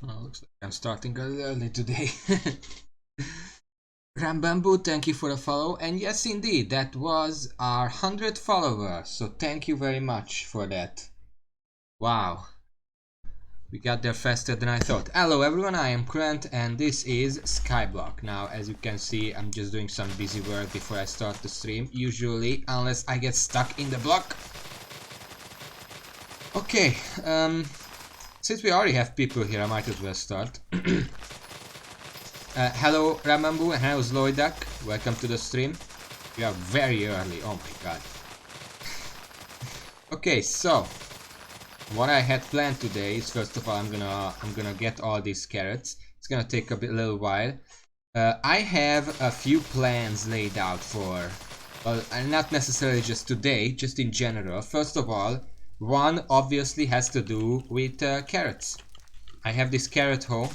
Looks like I'm starting a little early today. Rambambu, thank you for the follow. And yes, indeed, that was our 100th follower. So thank you very much for that. Wow. We got there faster than I thought. Hello everyone, I am Grant and this is Skyblock. Now, as you can see, I'm just doing some busy work before I start the stream. Usually, unless I get stuck in the block. Okay, since we already have people here, I might as well start. Hello Ramambu and hello Zloidak, welcome to the stream. We are very early, oh my god. Okay, so what I had planned today is, first of all, I'm gonna get all these carrots. It's gonna take a little while. I have a few plans laid out for, well, not necessarily just today, just in general. First of all, one obviously has to do with carrots. I have this carrot hoe,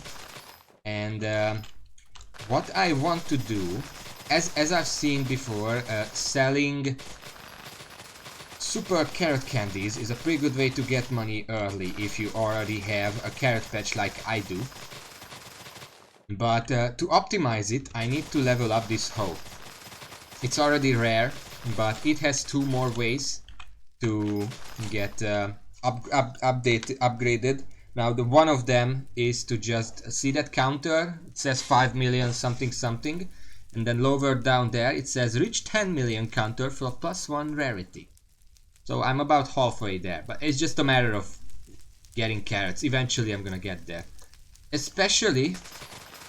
and what I want to do, as I've seen before, selling super carrot candies is a pretty good way to get money early if you already have a carrot patch like I do. But to optimize it, I need to level up this hoe. It's already rare, but it has two more ways to get upgraded. Now, the one of them is to just see that counter. It says 5 million something something, and then lower down there it says reach 10 million counter for +1 rarity. So I'm about halfway there, but it's just a matter of getting carrots. Eventually I'm gonna get there. Especially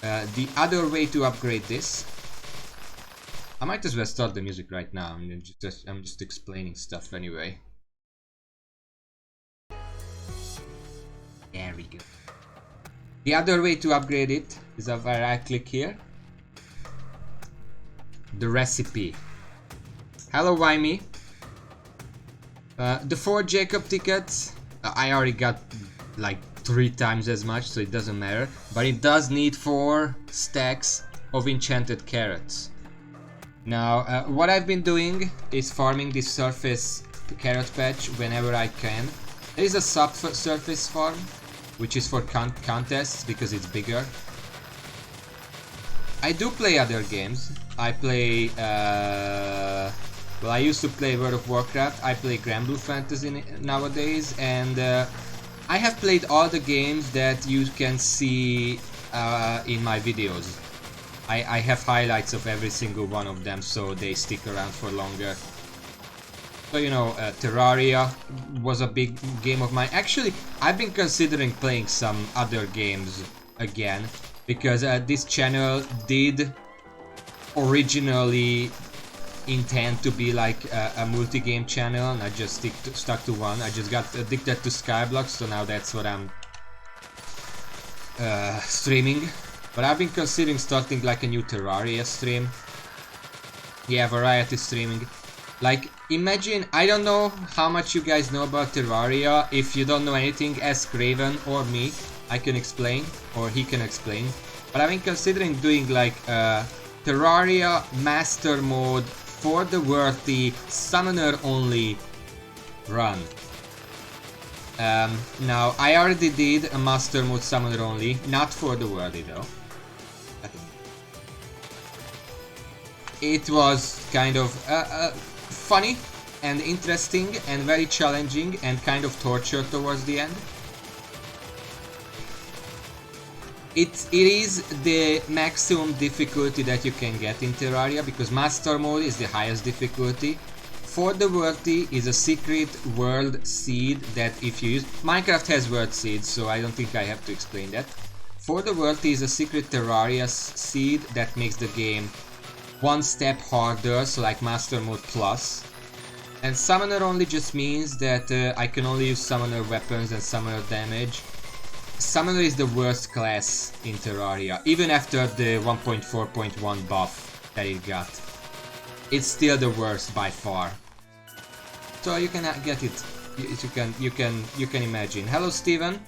the other way to upgrade this. I might as well start the music right now. I'm just explaining stuff anyway. There we go. The other way to upgrade it is if I right click here. The recipe. Hello Wimey. The 4 Jacob tickets, I already got like 3 times as much, so it doesn't matter. But it does need 4 stacks of enchanted carrots. Now, what I've been doing is farming this surface carrot patch whenever I can. There is a subsurface farm, which is for contests because it's bigger. I do play other games. I play, well, I used to play World of Warcraft. I play Grand Blue Fantasy nowadays, and I have played all the games that you can see in my videos. I have highlights of every single one of them, so they stick around for longer. So, you know, Terraria was a big game of mine. Actually, I've been considering playing some other games again, because this channel did originally intend to be like a multi-game channel, and I just stuck to one. I just got addicted to Skyblock, so now that's what I'm streaming. But I've been considering starting like a new Terraria stream. Yeah, variety streaming. Like, imagine, I don't know how much you guys know about Terraria. If you don't know anything, ask Raven or me. I can explain, or he can explain. But I've been considering doing like a Terraria Master Mode for the worthy summoner only run. Now, I already did a Master Mode summoner only, not for the worthy though. It was kind of funny and interesting and very challenging and kind of torture towards the end. It is the maximum difficulty that you can get in Terraria, because Master Mode is the highest difficulty. For the worthy is a secret world seed that if you use... Minecraft has world seeds, so I don't think I have to explain that. For the worthy is a secret Terraria seed that makes the game one step harder, so like Master Mode Plus. And Summoner only just means that I can only use Summoner weapons and Summoner damage. Summoner is the worst class in Terraria, even after the 1.4.1 buff that it got. It's still the worst by far. So you can get it. You can imagine. Hello, Steven.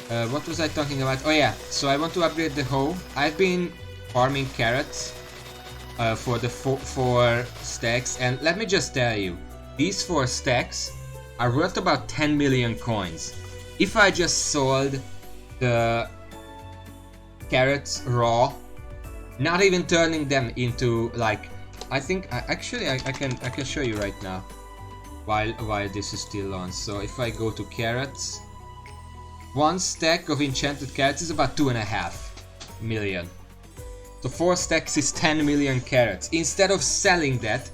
What was I talking about? Oh yeah. So I want to upgrade the hoe. I've been farming carrots for the 4 stacks, and let me just tell you, these 4 stacks are worth about 10 million coins. If I just sold the carrots raw, not even turning them into like, I think actually I can show you right now while this is still on. So if I go to carrots, one stack of enchanted carrots is about 2.5 million. So 4 stacks is 10 million carrots. Instead of selling that,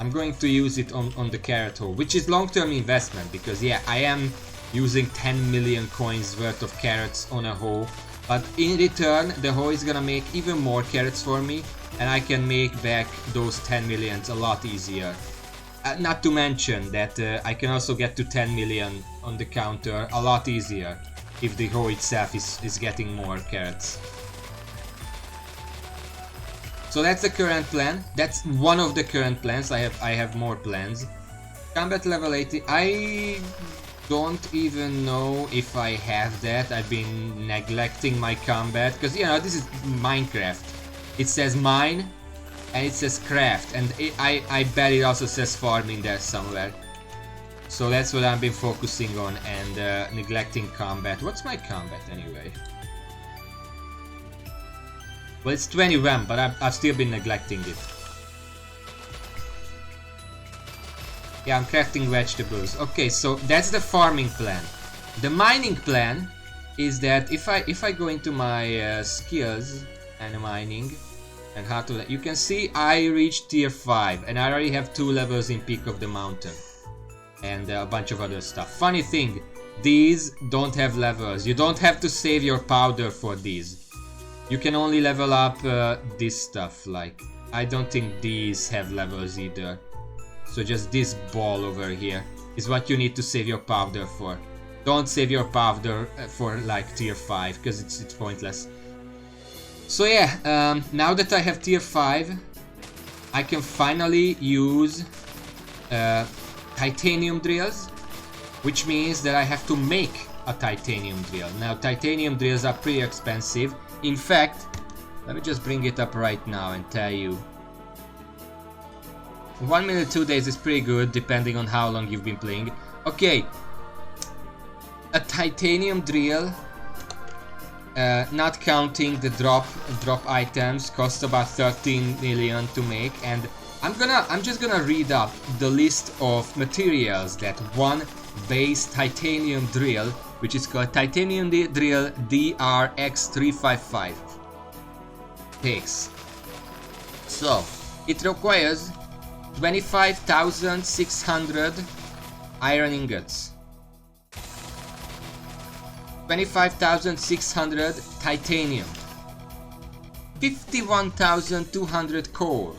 I'm going to use it on the carrot hole, which is long-term investment, because yeah, I am using 10 million coins worth of carrots on a hoe, but in return the hoe is gonna make even more carrots for me, and I can make back those 10 millions a lot easier. Not to mention that I can also get to 10 million on the counter a lot easier if the hoe itself is getting more carrots. So that's the current plan. That's one of the current plans. I have more plans. Combat level 80. I don't even know if I have that. I've been neglecting my combat because, you know, this is Minecraft. It says mine and it says craft, and I bet it also says farm in there somewhere. So that's what I've been focusing on, and neglecting combat. What's my combat anyway? Well, it's 21, but I've still been neglecting it. Yeah, I'm crafting vegetables. Okay, so that's the farming plan. The mining plan is that if I go into my skills and mining and how to, you can see I reached tier 5 and I already have 2 levels in Peak of the Mountain and a bunch of other stuff. Funny thing, these don't have levels. You don't have to save your powder for these. You can only level up this stuff. Like, I don't think these have levels either. So just this ball over here is what you need to save your powder for. Don't save your powder for like tier 5 because it's pointless. So yeah, now that I have tier 5, I can finally use titanium drills, which means that I have to make a titanium drill. Now titanium drills are pretty expensive. In fact, let me just bring it up right now and tell you. 1 minute 2 days is pretty good depending on how long you've been playing. Okay, a titanium drill, not counting the drop items, costs about 13 million to make, and I'm just gonna read up the list of materials that one base titanium drill, which is called titanium drill DRX355, takes. So it requires 25,600 iron ingots, 25,600 titanium, 51,200 coal,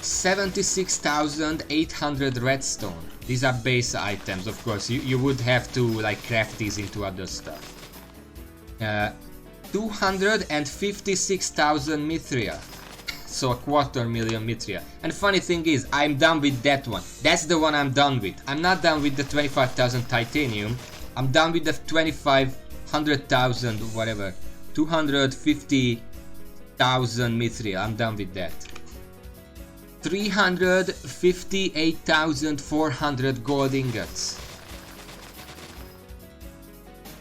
76,800 redstone. These are base items, of course. You would have to like craft these into other stuff. 256,000 mithril. So 250,000 mithril. And funny thing is, I'm done with that one. That's the one I'm done with. I'm not done with the 25,000 titanium. I'm done with the 250,000 whatever. 250,000 mithril. I'm done with that. 358,400 gold ingots.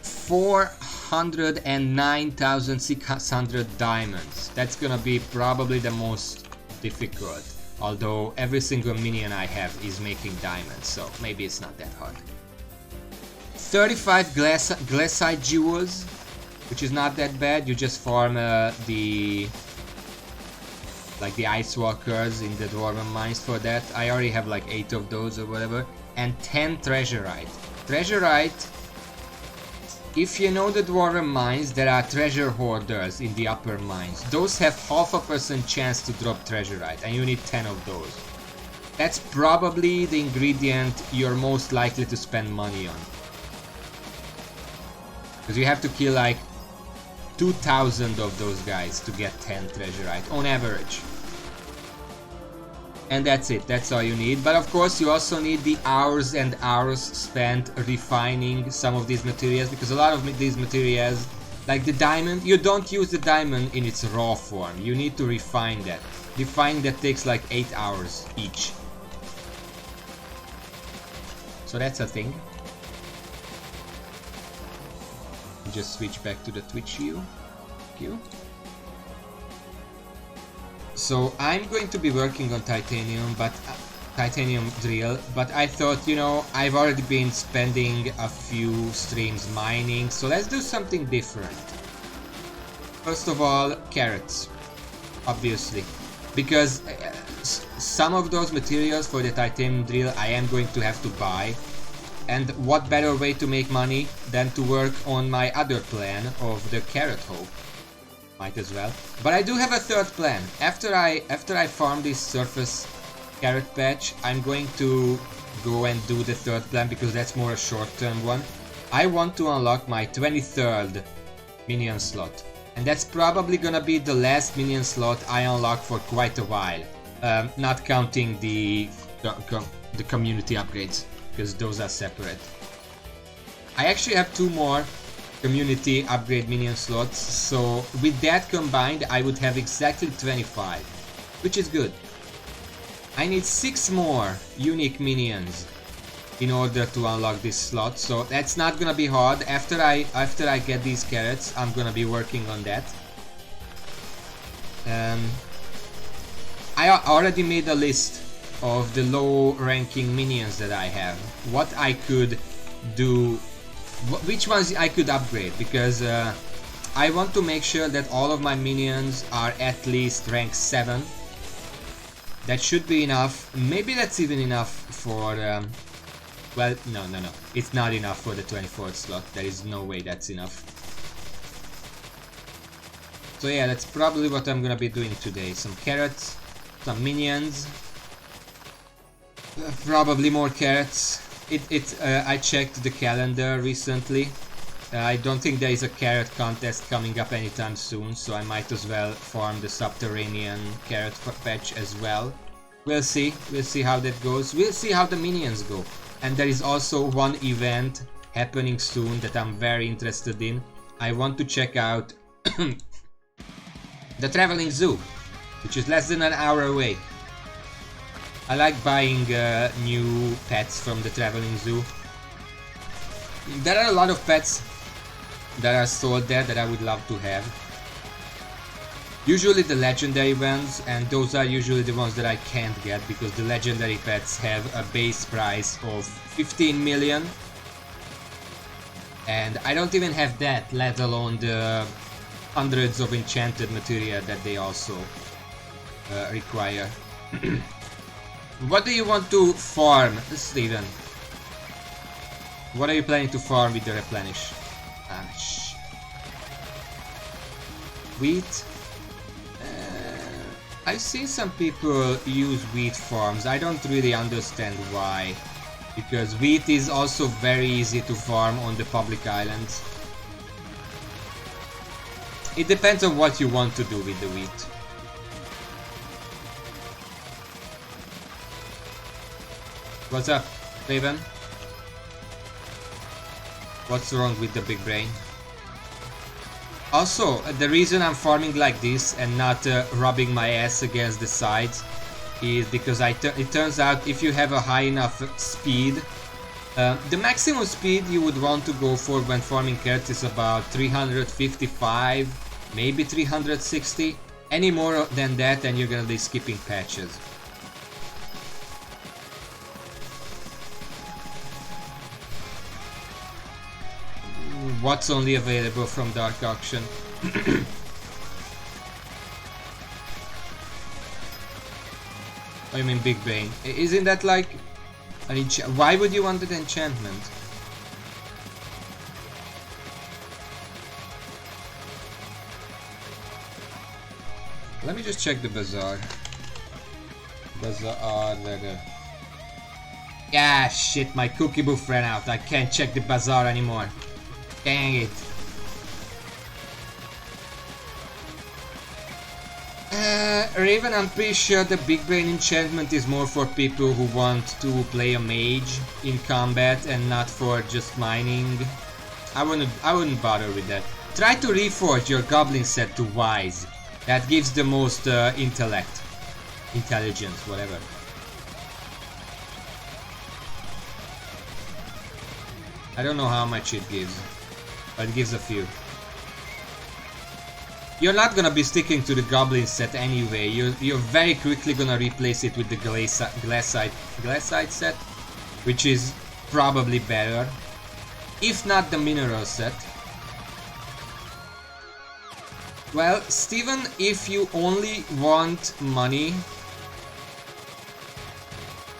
409,600 diamonds. That's gonna be probably the most difficult. Although every single minion I have is making diamonds, so maybe it's not that hard. 35 glassite jewels, which is not that bad. You just farm the ice walkers in the dwarven mines for that. I already have like 8 of those or whatever. And 10 treasurite. Treasurite, if you know the dwarven mines, there are treasure hoarders in the upper mines. Those have 0.5% chance to drop treasurite, and you need 10 of those. That's probably the ingredient you're most likely to spend money on. Because you have to kill like 2,000 of those guys to get 10 treasurite on average. And that's it, that's all you need. But of course you also need the hours and hours spent refining some of these materials, because a lot of these materials, like the diamond, you don't use the diamond in its raw form. You need to refine that. Refining that takes like 8 hours each. So that's a thing. just switch back to the Twitch view. Thank you. So I'm going to be working on titanium, but titanium drill, but I thought, you know, I've already been spending a few streams mining, so let's do something different. First of all, carrots, obviously, because some of those materials for the titanium drill I am going to have to buy, and what better way to make money than to work on my other plan of the carrot hoe. Might as well. But I do have a third plan. After I farm this surface carrot patch, I'm going to go and do the third plan because that's more a short-term one. I want to unlock my 23rd minion slot, and that's probably gonna be the last minion slot I unlock for quite a while, not counting the community upgrades, because those are separate. I actually have 2 more community upgrade minion slots, so with that combined I would have exactly 25, which is good. I need 6 more unique minions in order to unlock this slot, so that's not gonna be hard. After I get these carrots, I'm gonna be working on that. I already made a list of the low ranking minions that I have, what I could do, which ones I could upgrade, because I want to make sure that all of my minions are at least rank 7. That should be enough. Maybe that's even enough for well, no, it's not enough for the 24th slot. There is no way that's enough. So yeah, that's probably what I'm gonna be doing today. Some carrots, some minions, probably more carrots. I checked the calendar recently. I don't think there is a carrot contest coming up anytime soon, so I might as well farm the subterranean carrot patch as well. We'll see how that goes. We'll see how the minions go. And there is also one event happening soon that I'm very interested in. I want to check out the traveling zoo, which is less than an hour away. I like buying new pets from the traveling zoo. There are a lot of pets that are sold there that I would love to have. Usually the legendary ones, and those are usually the ones that I can't get because the legendary pets have a base price of 15 million. And I don't even have that, let alone the hundreds of enchanted materia that they also require. What do you want to farm, Steven? What are you planning to farm with the replenish? Wheat? I've seen some people use wheat farms. I don't really understand why. Because wheat is also very easy to farm on the public islands. It depends on what you want to do with the wheat. What's up, Raven? What's wrong with the big brain? Also, the reason I'm farming like this and not rubbing my ass against the sides is because it turns out if you have a high enough speed, the maximum speed you would want to go for when farming carrots is about 355, maybe 360. Any more than that and you're gonna be skipping patches. What's only available from Dark Auction? I mean Big Brain. Isn't that like an why would you want an enchantment? Let me just check the bazaar. Bazaar leather. Yeah, shit, my cookie booth ran out. I can't check the bazaar anymore. Dang it. Raven, I'm pretty sure the Big Brain enchantment is more for people who want to play a mage in combat and not for just mining. I wouldn't bother with that. Try to reforge your goblin set to wise. That gives the most intelligence, whatever. I don't know how much it gives. But it gives a few. You're not gonna be sticking to the goblin set anyway. You're very quickly gonna replace it with the glassite set, which is probably better, if not the mineral set. Well, Steven, if you only want money...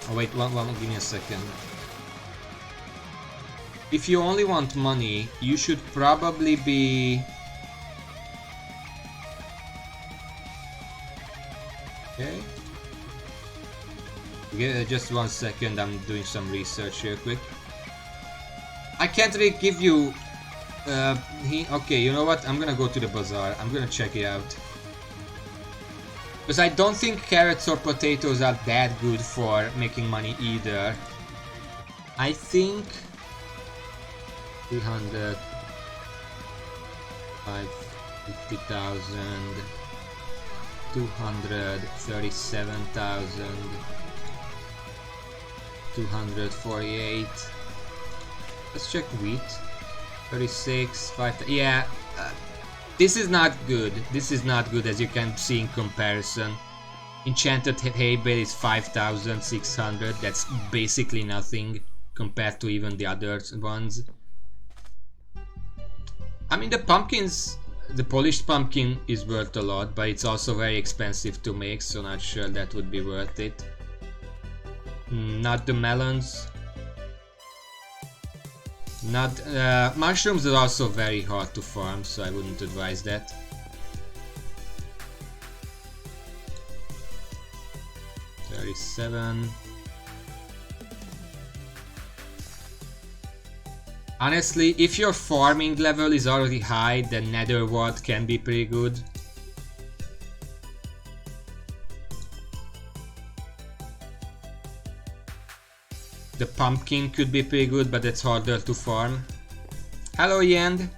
Oh wait, give me a second. If you only want money, you should probably be... Okay. Just 1 second, I'm doing some research real quick. I can't really give you... okay, you know what? I'm gonna go to the bazaar. I'm gonna check it out. Because I don't think carrots or potatoes are that good for making money either. I think... 300... 50,000... 237,000... 248... Let's check wheat. 36, 5... Yeah, this is not good. This is not good, as you can see in comparison. Enchanted hay bale is 5,600. That's basically nothing compared to even the other ones. I mean, the pumpkins, the polished pumpkin is worth a lot, but it's also very expensive to make, so not sure that would be worth it. Not the melons. Not mushrooms are also very hard to farm, so I wouldn't advise that. $37. Honestly, if your farming level is already high, then netherwort can be pretty good. The pumpkin could be pretty good, but it's harder to farm. Hello, Yend.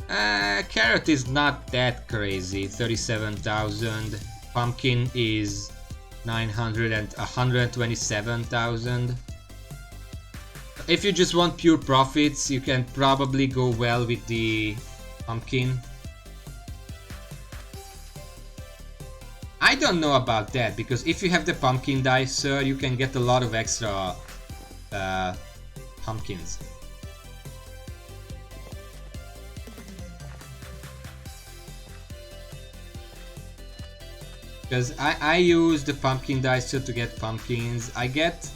Carrot is not that crazy. 37,000. Pumpkin is 900 and 127,000. If you just want pure profits, you can probably go well with the pumpkin. I don't know about that, because if you have the pumpkin dicer, you can get a lot of extra pumpkins. Because I use the pumpkin dicer to get pumpkins. I get,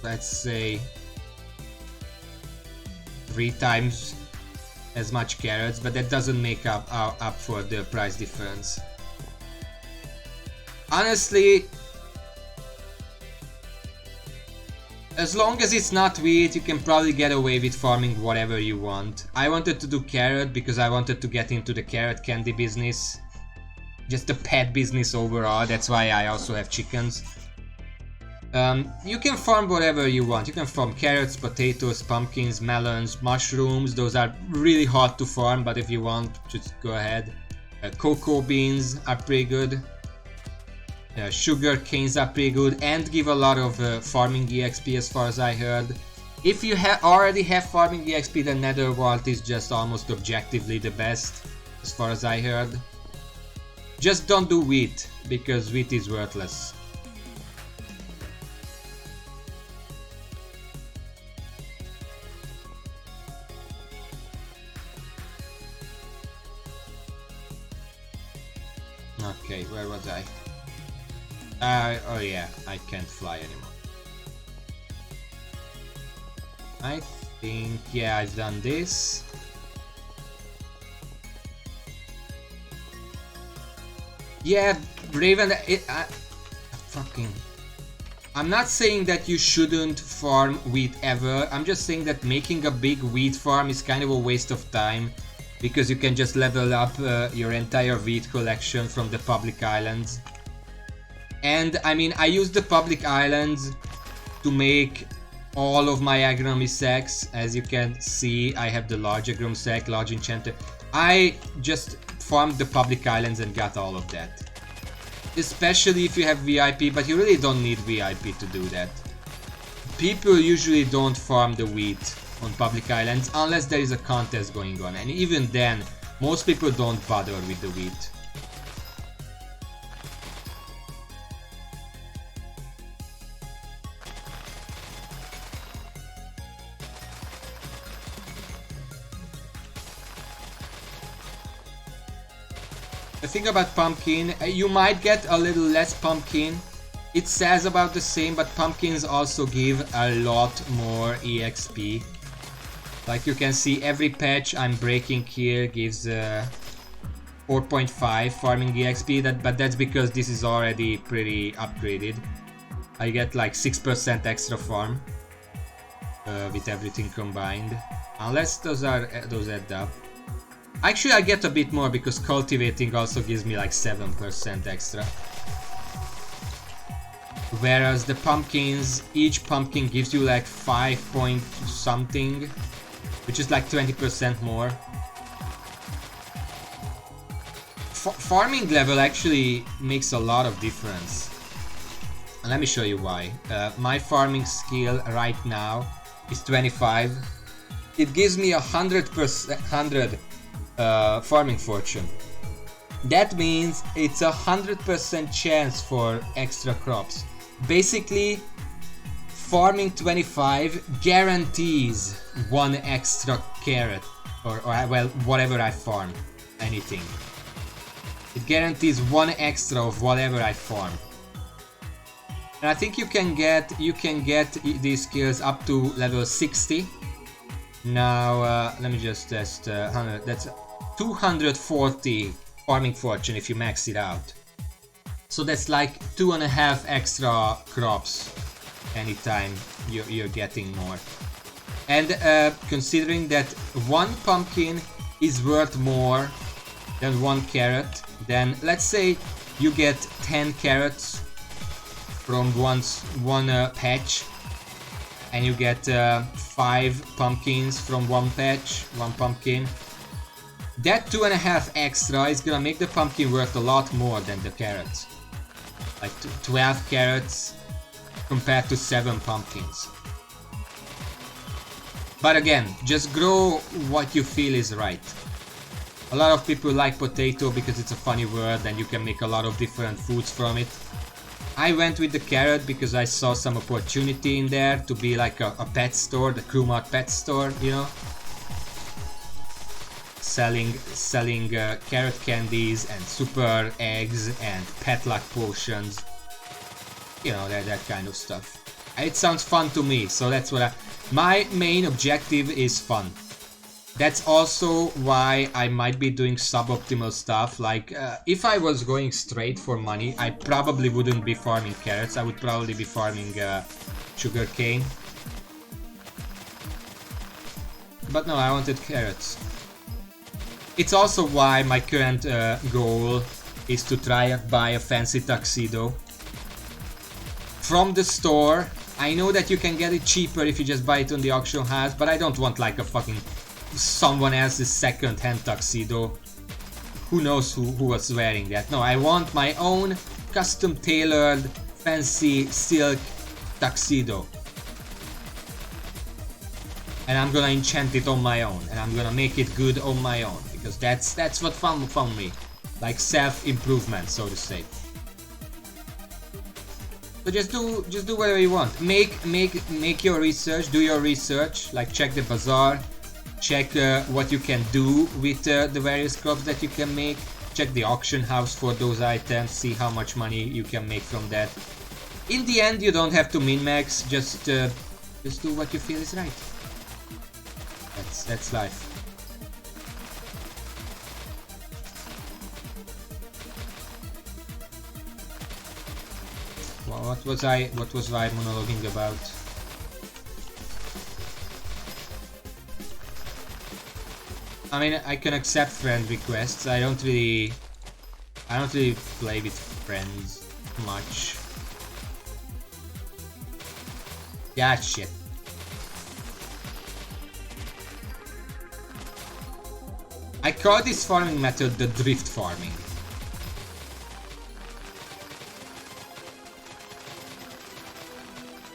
let's say, 3 times as much carrots, but that doesn't make up for the price difference. Honestly, as long as it's not wheat, you can probably get away with farming whatever you want. I wanted to do carrot because I wanted to get into the carrot candy business. Just the pet business overall, that's why I also have chickens. You can farm whatever you want. You can farm carrots, potatoes, pumpkins, melons, mushrooms. Those are really hard to farm, but if you want, just go ahead. Cocoa beans are pretty good. Sugar canes are pretty good and give a lot of farming EXP as far as I heard. If you already have farming EXP, then netherwort is just almost objectively the best as far as I heard. Just don't do wheat, because wheat is worthless. Okay, where was I? Oh yeah, I can't fly anymore. I think, yeah, I've done this. Yeah, Raven, I'm not saying that you shouldn't farm wheat ever. I'm just saying that making a big wheat farm is kind of a waste of time, because you can just level up your entire wheat collection from the public islands. And I mean, I use the public islands to make all of my agronomy sacks. As you can see, I have the large agronomy sack, large enchanter. I just farmed the public islands and got all of that. Especially if you have VIP, but you really don't need VIP to do that. people usually don't farm the wheat on public islands unless there is a contest going on, and even then most people don't bother with the wheat. The thing about pumpkin, you might get a little less pumpkin. It says about the same, but pumpkins also give a lot more EXP. Like you can see, every patch I'm breaking here gives 4.5 farming EXP, but that's because this is already pretty upgraded. I get like 6% extra farm with everything combined, unless those add up. Actually, I get a bit more because cultivating also gives me like 7% extra. Whereas the pumpkins, each pumpkin gives you like 5 point something, which is like 20% more. Farming level actually makes a lot of difference. And let me show you why. My farming skill right now is 25. It gives me 100 farming fortune. That means it's 100% chance for extra crops. Basically, farming 25 guarantees one extra carrot, or well, whatever I farm, anything. It guarantees one extra of whatever I farm. And I think you can get these skills up to level 60. Now let me just test 100. That's 240 farming fortune if you max it out. So that's like 2.5 extra crops anytime you're getting more. And considering that one pumpkin is worth more than one carrot, then let's say you get 10 carrots from one patch, and you get 5 pumpkins from one patch, one pumpkin. That 2.5 extra is gonna make the pumpkin worth a lot more than the carrots. Like 12 carrots compared to 7 pumpkins. But again, just grow what you feel is right. A lot of people like potato because it's a funny word and you can make a lot of different foods from it. I went with the carrot because I saw some opportunity in there to be like a pet store, the Crewmart pet store, you know, selling carrot candies and super eggs and pet luck potions, you know, that kind of stuff. It sounds fun to me, so that's what my main objective is fun. That's also why I might be doing suboptimal stuff. Like if I was going straight for money, I probably wouldn't be farming carrots. I would probably be farming sugarcane. But no, I wanted carrots. It's also why my current goal is to try and buy a fancy tuxedo from the store. I know that you can get it cheaper if you just buy it on the auction house, but I don't want like a fucking someone else's second-hand tuxedo. Who knows who was wearing that? No, I want my own custom-tailored fancy silk tuxedo. And I'm gonna enchant it on my own, and I'm gonna make it good on my own, because that's what fun me. Like self-improvement, so to say. So just do whatever you want. Make your research, do your research, like check the bazaar. Check what you can do with the various crops that you can make. Check the auction house for those items, see how much money you can make from that. In the end, you don't have to min-max, just do what you feel is right. That's life. Well, what was I monologuing about? I mean, I can accept friend requests. I don't really play with friends much. Yeah, shit. I call this farming method the drift farming.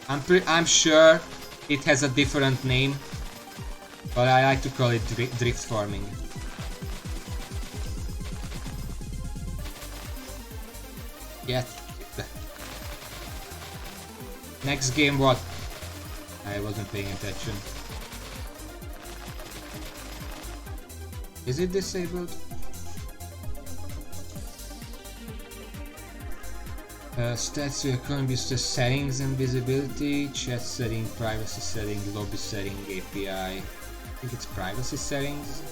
I'm sure it has a different name, but I like to call it drift farming. Yeah. Next game, what? I wasn't paying attention. Is it disabled? Stats will currently be the settings and visibility, chat setting, privacy setting, lobby setting, API. I think it's privacy settings.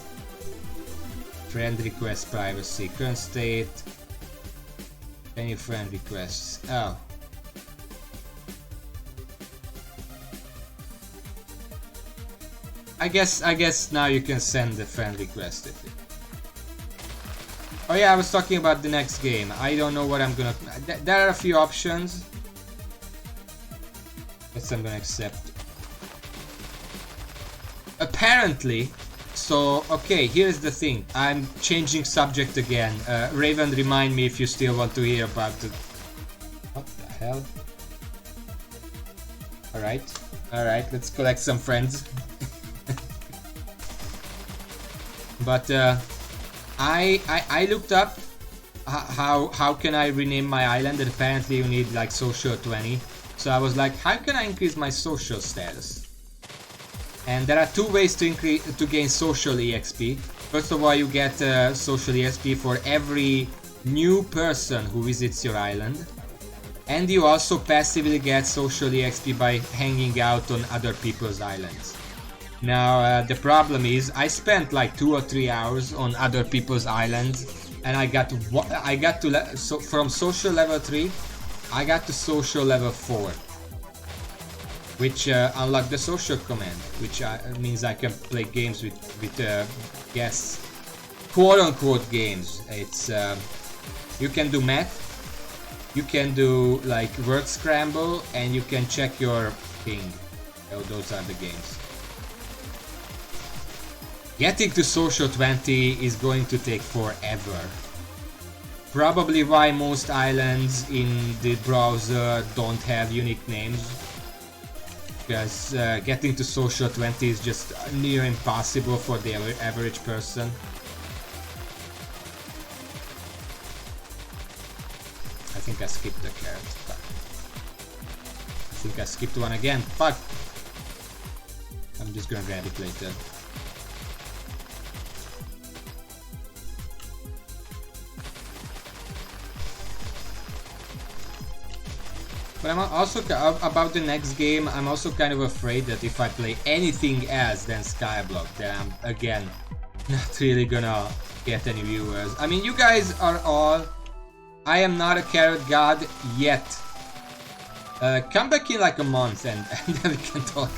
Friend request privacy, current state. Any friend requests. Oh. I guess now you can send the friend request if it. Oh yeah, I was talking about the next game. I don't know what I'm gonna. There are a few options. Guess I'm gonna accept. Apparently, so okay. Here's the thing. I'm changing subject again. Raven, remind me if you still want to hear about the. What the hell? All right. Let's collect some friends. But I looked up how can I rename my island, and apparently you need like social 20. So I was like, how can I increase my social status? And there are two ways to gain social EXP. First of all, you get social EXP for every new person who visits your island, and you also passively get social EXP by hanging out on other people's islands. Now the problem is I spent like 2 or 3 hours on other people's islands, and I got to from social level 3 I got to social level 4, which unlocked the social command, which means I can play games with guests, quote-unquote games. It's you can do math, you can do like word scramble, and you can check your ping. Those are the games. Getting to social 20 is going to take forever. Probably why most islands in the browser don't have unique names. Because getting to social 20 is just near impossible for the average person. I think I skipped the carrot. Fuck. I think I skipped one again. Fuck! I'm just gonna grab it later. But I'm also, about the next game, I'm also kind of afraid that if I play anything else than Skyblock, then I'm, again, not really gonna get any viewers. I mean, you guys are all... I am not a carrot god yet. Come back in like a month and then we can talk.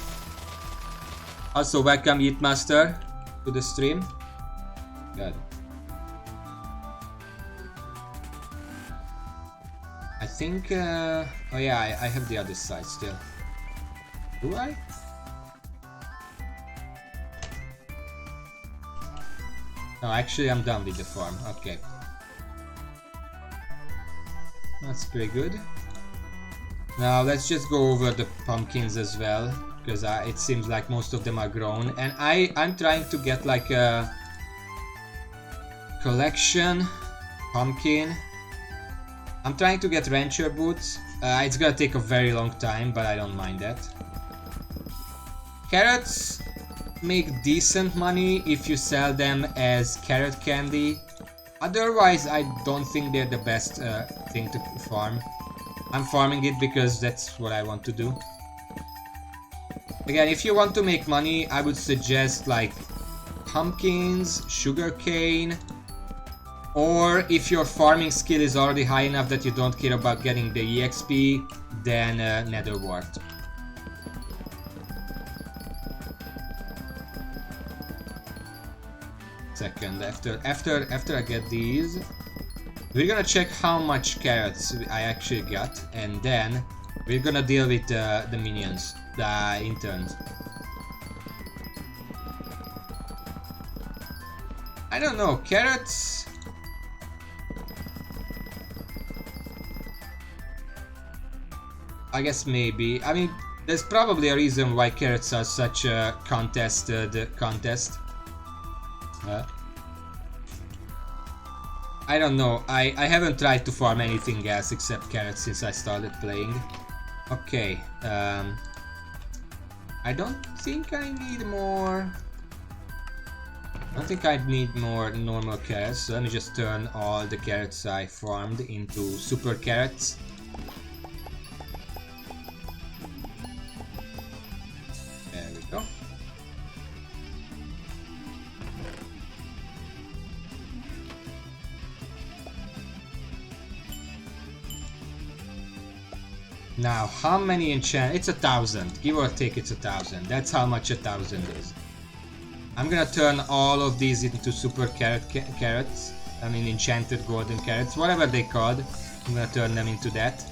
Also, welcome Yeetmaster to the stream. Good. I think, oh yeah, I have the other side still. Do I? No, actually I'm done with the farm, okay. That's pretty good. Now let's just go over the pumpkins as well, because it seems like most of them are grown. And I'm trying to get like a collection, pumpkin. I'm trying to get rancher boots. It's gonna take a very long time, but I don't mind that. Carrots make decent money if you sell them as carrot candy. Otherwise, I don't think they're the best thing to farm. I'm farming it because that's what I want to do. Again, if you want to make money, I would suggest like pumpkins, sugarcane, or if your farming skill is already high enough that you don't care about getting the EXP, then nether wart. Second, after I get these, we're gonna check how much carrots I actually got, and then we're gonna deal with the minions, the interns. I don't know, carrots. I guess maybe. I mean, there's probably a reason why carrots are such a contested contest. I don't know. I haven't tried to farm anything else except carrots since I started playing. Okay. I don't think I need more. I don't think I need more normal carrots. So let me just turn all the carrots I farmed into super carrots. There we go. Now, how many enchant? It's 1,000. Give or take, it's 1,000. That's how much 1,000 is. I'm gonna turn all of these into super carrots. I mean, enchanted golden carrots, whatever they called. I'm gonna turn them into that.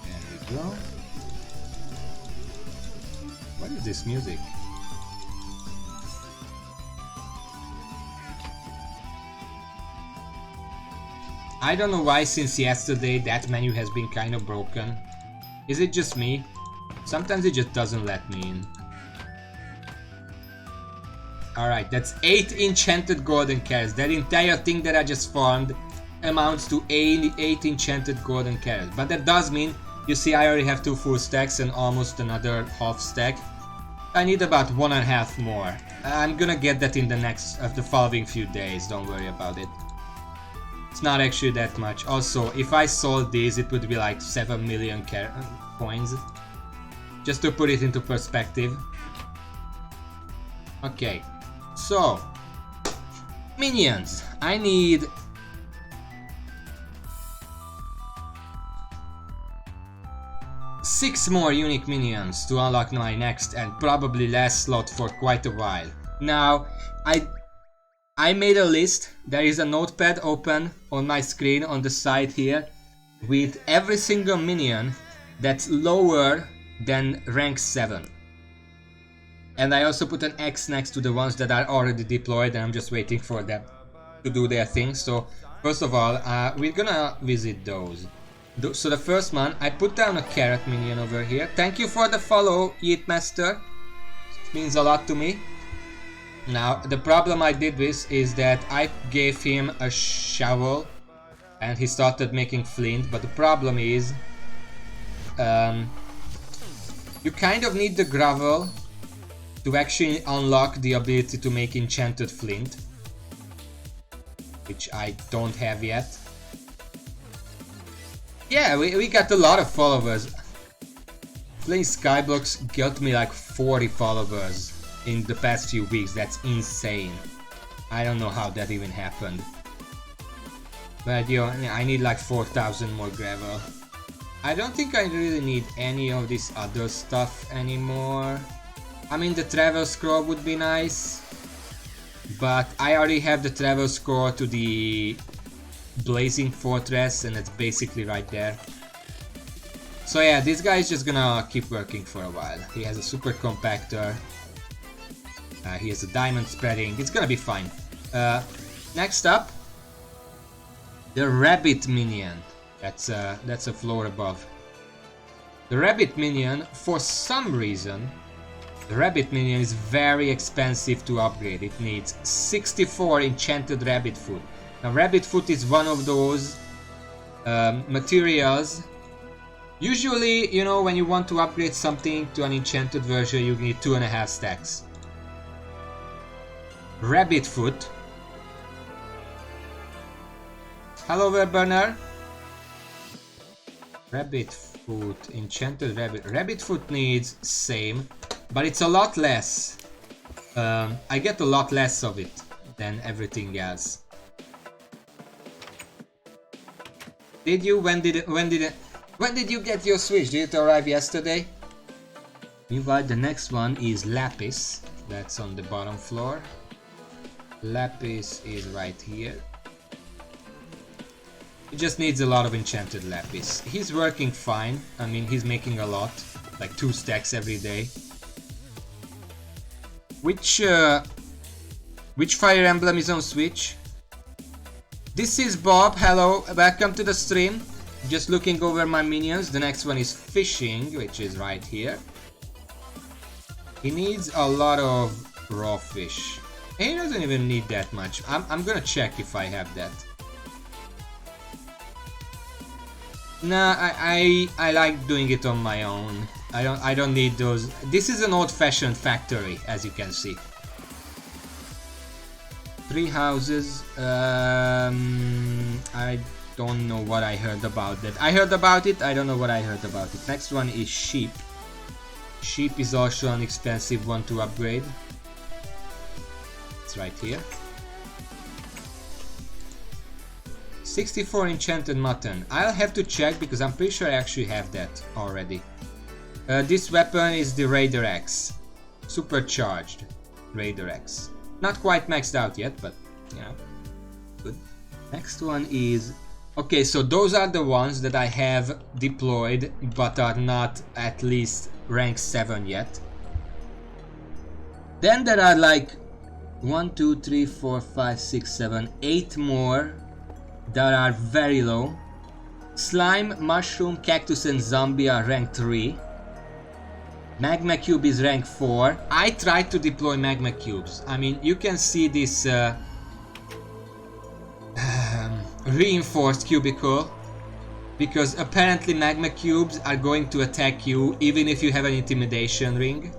There we go. What is this music? I don't know why since yesterday that menu has been kind of broken. Is it just me? Sometimes it just doesn't let me in. Alright, that's 8 enchanted golden carrots. That entire thing that I just farmed amounts to 8 enchanted golden carrots. But that does mean, you see, I already have 2 full stacks and almost another half stack. I need about 1.5 more. I'm gonna get that in the following few days, don't worry about it. It's not actually that much. Also, if I sold these, it would be like 7 million coins. Just to put it into perspective. Okay, so minions. I need 6 more unique minions to unlock my next and probably last slot for quite a while. Now, I made a list. There is a notepad open on my screen on the side here with every single minion that's lower than rank 7. And I also put an X next to the ones that are already deployed and I'm just waiting for them to do their thing. So first of all, we're gonna visit those. So the first one, I put down a carrot minion over here. Thank you for the follow, Yeetmaster. It means a lot to me. Now, the problem I did with is that I gave him a shovel and he started making flint, but the problem is you kind of need the gravel to actually unlock the ability to make enchanted flint, which I don't have yet. Yeah, we got a lot of followers. Playing Skyblock got me like 40 followers in the past few weeks. That's insane. I don't know how that even happened. But yo, I need like 4,000 more gravel. I don't think I really need any of this other stuff anymore. I mean, the travel scroll would be nice, but I already have the travel scroll to the Blazing Fortress and it's basically right there. So yeah, this guy is just gonna keep working for a while. He has a super compactor. He has a diamond spreading. It's gonna be fine. Next up, the rabbit minion. That's a floor above. The rabbit minion, for some reason, the rabbit minion is very expensive to upgrade. It needs 64 enchanted rabbit foot. Now, rabbit foot is one of those materials. Usually, you know, when you want to upgrade something to an enchanted version, you need 2.5 stacks. Rabbit foot. Hello, Webburner. Rabbit foot, enchanted rabbit. Rabbit foot needs same, but it's a lot less. I get a lot less of it than everything else. Did you? When did you get your Switch? Did it arrive yesterday? Meanwhile, the next one is Lapis. That's on the bottom floor. Lapis is right here. He just needs a lot of enchanted lapis. He's working fine. I mean, he's making a lot, like 2 stacks every day. Which Fire Emblem is on Switch? This is Bob. Hello, welcome to the stream. Just looking over my minions. The next one is fishing, which is right here. He needs a lot of raw fish. He doesn't even need that much. I'm gonna check if I have that. Nah, I like doing it on my own. I don't need those. This is an old-fashioned factory, as you can see. 3 houses. I don't know what I heard about that. I heard about it. I don't know what I heard about it. Next one is sheep. Sheep is also an expensive one to upgrade. It's right here. 64 enchanted mutton. I'll have to check because I'm pretty sure I actually have that already. This weapon is the Raider X. Supercharged Raider X. Not quite maxed out yet, but you know, good. Next one is... Okay, so those are the ones that I have deployed but are not at least rank 7 yet. Then there are like 1, 2, 3, 4, 5, 6, 7, 8 more that are very low. Slime, mushroom, cactus and zombie are rank 3. Magma cube is rank 4. I tried to deploy magma cubes. I mean, you can see this reinforced cubicle, because apparently magma cubes are going to attack you even if you have an intimidation ring.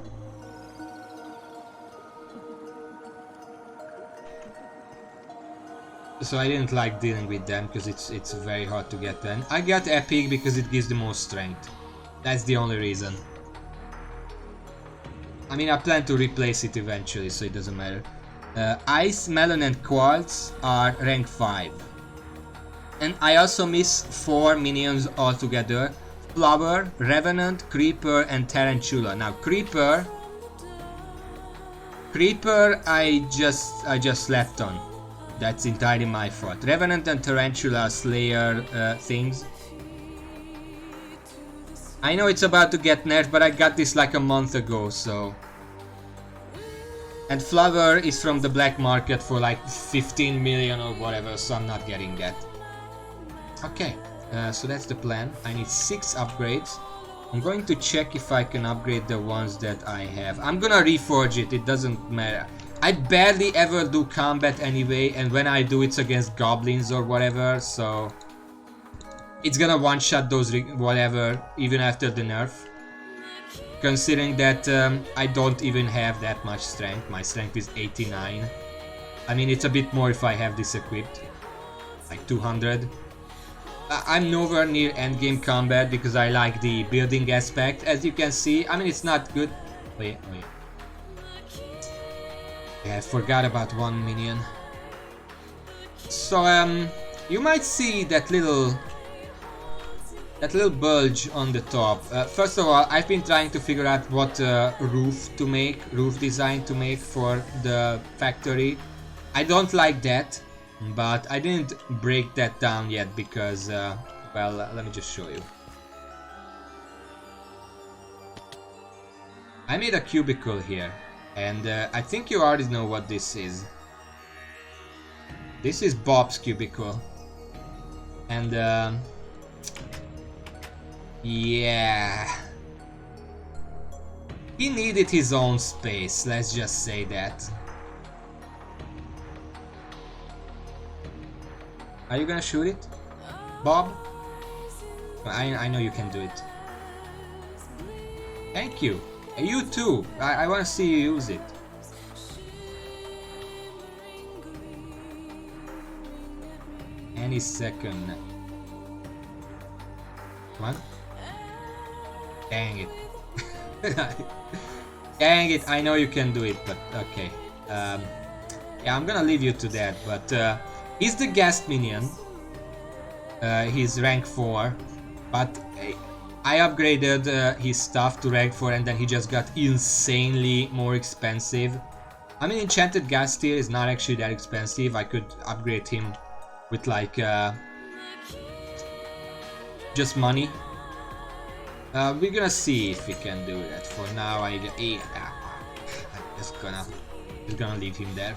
So I didn't like dealing with them because it's very hard to get them. I got epic because it gives the most strength. That's the only reason. I mean, I plan to replace it eventually, so it doesn't matter. Ice, melon and quartz are rank 5. And I also miss 4 minions altogether. Flower, Revenant, Creeper and Tarantula. Now Creeper I just slept on. That's entirely my fault. Revenant and Tarantula are Slayer things. I know it's about to get nerfed, but I got this like a month ago, so... And Flower is from the black market for like 15 million or whatever, so I'm not getting that. Okay, so that's the plan. I need 6 upgrades. I'm going to check if I can upgrade the ones that I have. I'm gonna reforge it, it doesn't matter. I barely ever do combat anyway, and when I do it's against goblins or whatever, so... It's gonna one-shot those whatever, even after the nerf. Considering that I don't even have that much strength. My strength is 89. I mean, it's a bit more if I have this equipped. Like 200. I'm nowhere near endgame combat because I like the building aspect. As you can see, I mean, it's not good. Wait. Yeah, I forgot about one minion. So, you might see that little bulge on the top. First of all, I've been trying to figure out what roof design to make for the factory. I don't like that, but I didn't break that down yet because, well, let me just show you. I made a cubicle here, and I think you already know what this is. This is Bob's cubicle, and yeah, he needed his own space, let's just say that. Are you gonna shoot it, Bob? I know you can do it. Thank you. You too. I wanna see you use it. Any second. Come on. Dang it. Dang it, I know you can do it, but okay. Yeah, I'm gonna leave you to that, but he's the guest minion. He's rank 4, but I upgraded his stuff to rank 4 and then he just got insanely more expensive. I mean, Enchanted Gas tier is not actually that expensive. I could upgrade him with like just money. We're gonna see if we can do that. For now, I'm just gonna leave him there.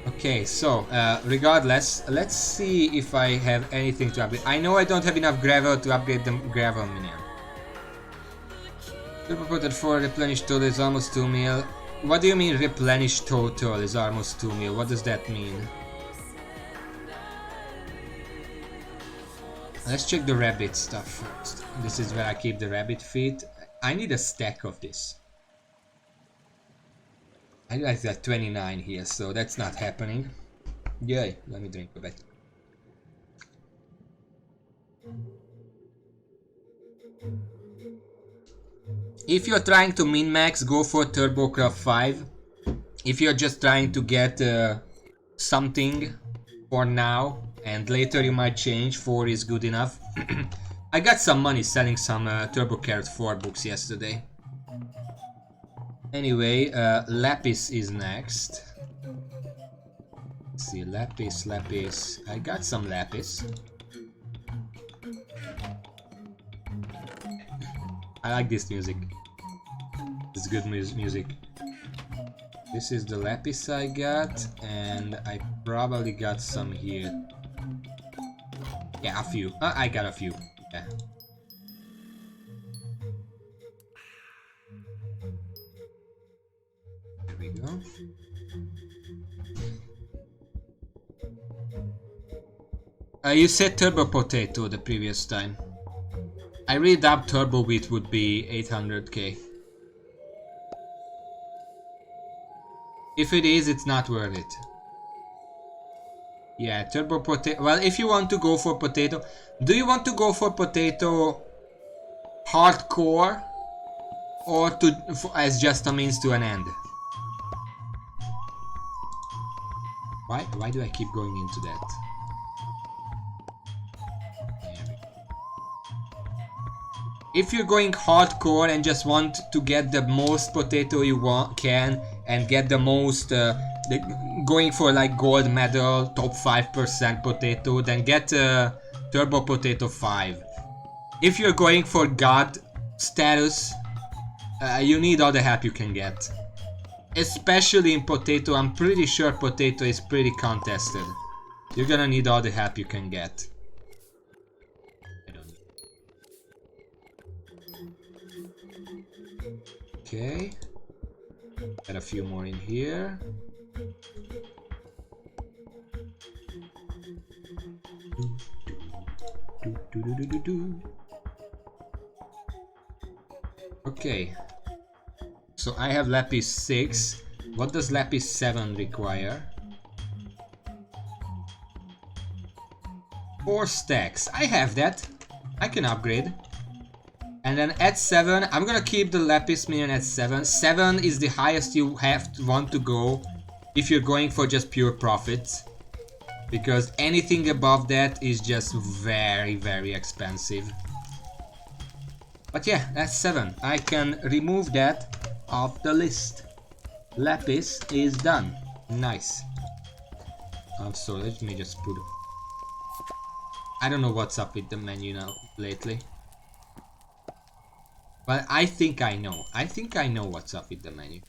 Okay, so regardless, let's see if I have anything to upgrade. I know I don't have enough gravel to upgrade the gravel minion. Turbo Potter 4 replenish total is almost 2 mil. What do you mean replenish total is almost 2 mil? What does that mean? Let's check the rabbit stuff first. This is where I keep the rabbit feet. I need a stack of this. I like that 29 here, so that's not happening. Yay, let me drink a bit. If you're trying to min-max, go for TurboCraft 5. If you're just trying to get something for now, and later you might change, 4 is good enough. I got some money selling some TurboCraft 4 books yesterday. Anyway, Lapis is next. Let's see, Lapis. I got some Lapis. I like this music. It's good music. This is the Lapis I got, and I probably got some here. Yeah, a few. I got a few. Yeah. There we go. You said Turbo Potato the previous time. I really doubt Turbo Wheat would be 800k. If it is, it's not worth it. Yeah, Turbo Potato. Well, if you want to go for potato, do you want to go for potato hardcore or as just a means to an end? Why do I keep going into that? If you're going hardcore and just want to get the most potato you can and get the most going for like gold medal top 5% potato, then get Turbo Potato 5. If you're going for god status, you need all the help you can get, especially in potato. I'm pretty sure potato is pretty contested. You're gonna need all the help you can get. Okay, got a few more in here. Okay, so I have Lapis 6. What does Lapis 7 require? 4 stacks. I have that. I can upgrade. And then at 7, I'm gonna keep the Lapis minion at 7. 7 is the highest you want to go if you're going for just pure profits. Because anything above that is just very, very expensive. But yeah, that's 7. I can remove that off the list. Lapis is done. Nice. So let me just put... I don't know what's up with the menu now lately. But I think I know. I think I know what's up with the menu.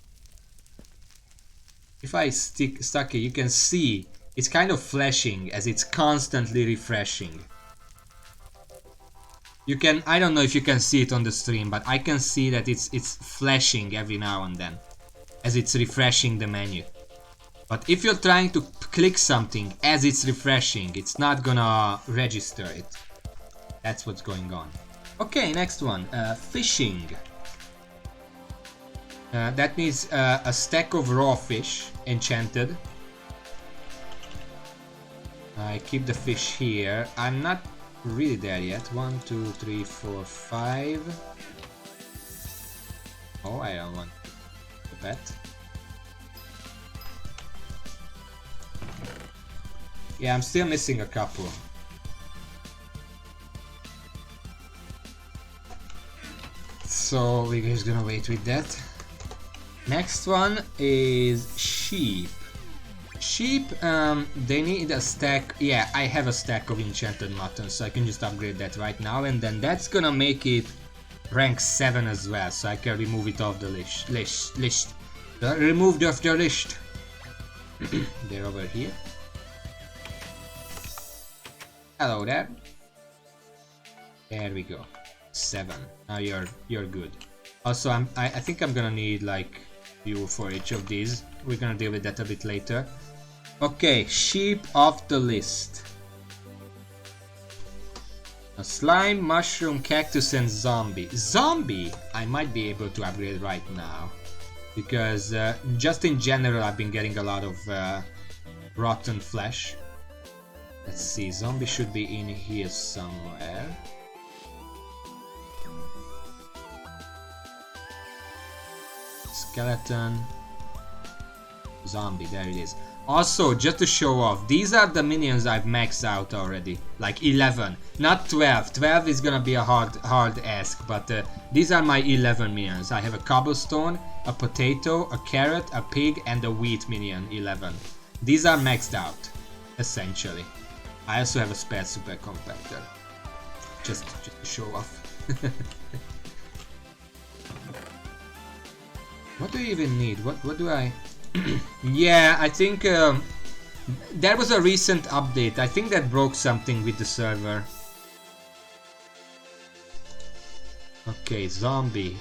If I stuck it, you can see it's kind of flashing as it's constantly refreshing. You can, I don't know if you can see it on the stream, but I can see that it's flashing every now and then as it's refreshing the menu. But if you're trying to click something as it's refreshing, it's not gonna register it. That's what's going on. Okay, next one, fishing. That needs a stack of raw fish, enchanted. I keep the fish here. I'm not really there yet. 1, 2, 3, 4, 5. Oh, I don't want the pet. Yeah, I'm still missing a couple. So we're just gonna wait with that. Next one is sheep. Sheep, they need a stack. Yeah, I have a stack of enchanted mutton, so I can just upgrade that right now, and then that's gonna make it rank 7 as well, so I can remove it off the list. Removed off the list. They're over here. Hello there. There we go. 7. Now you're good. Also, I think I'm gonna need like fuel for each of these. We're gonna deal with that a bit later. Okay, sheep off the list. A slime, mushroom, cactus, and zombie. Zombie, I might be able to upgrade right now. Because just in general, I've been getting a lot of rotten flesh. Let's see, zombie should be in here somewhere. Skeleton. Zombie, there it is. Also, just to show off, these are the minions I've maxed out already. Like 11, not 12. 12 is gonna be a hard ask, but these are my 11 minions. I have a cobblestone, a potato, a carrot, a pig, and a wheat minion, 11. These are maxed out, essentially. I also have a spare super compactor. Just to show off. What do you even need? What do I... Yeah, I think there was a recent update. I think that broke something with the server. Okay, zombie.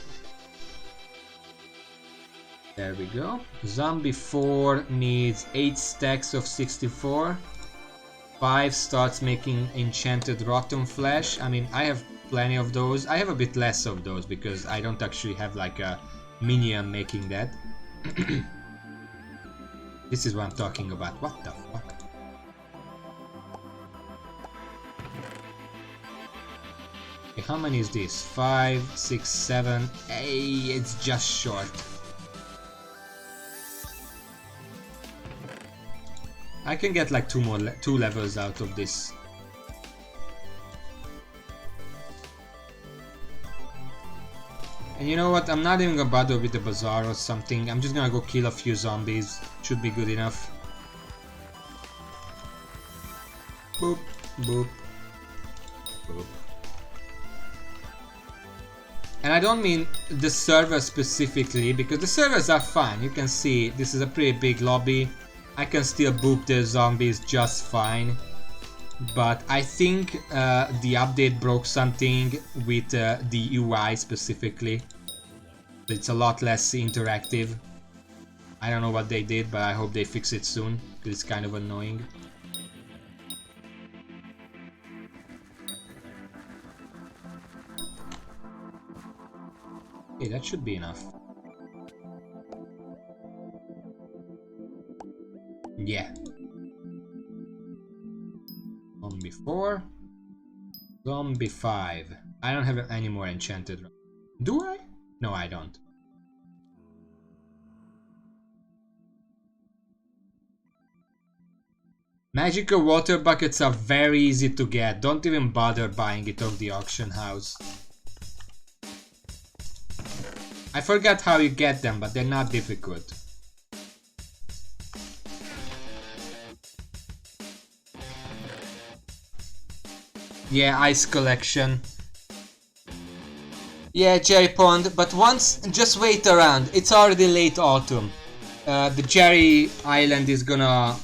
There we go. Zombie 4 needs 8 stacks of 64. 5 starts making enchanted rotten flesh. I mean, I have plenty of those. I have a bit less of those because I don't actually have like a minion making that. This is what I'm talking about. What the fuck? Okay, how many is this? 5, 6, 7. Hey, it's just short. I can get like 2 levels out of this. And you know what, I'm not even gonna bother with the bazaar or something. I'm just gonna go kill a few zombies. Should be good enough. Boop, boop, boop. And I don't mean the server specifically, because the servers are fine. You can see this is a pretty big lobby. I can still boop the zombies just fine. But I think the update broke something with the UI specifically. It's a lot less interactive. I don't know what they did, but I hope they fix it soon, because it's kind of annoying. Okay, that should be enough. Yeah. Zombie 4. Zombie 5. I don't have any more enchanted. Do I? No, I don't. Magical water buckets are very easy to get. Don't even bother buying it off the auction house. I forgot how you get them, but they're not difficult. Yeah, ice collection. Yeah, Jerry Pond, but just wait around. It's already late autumn. The Jerry Island is gonna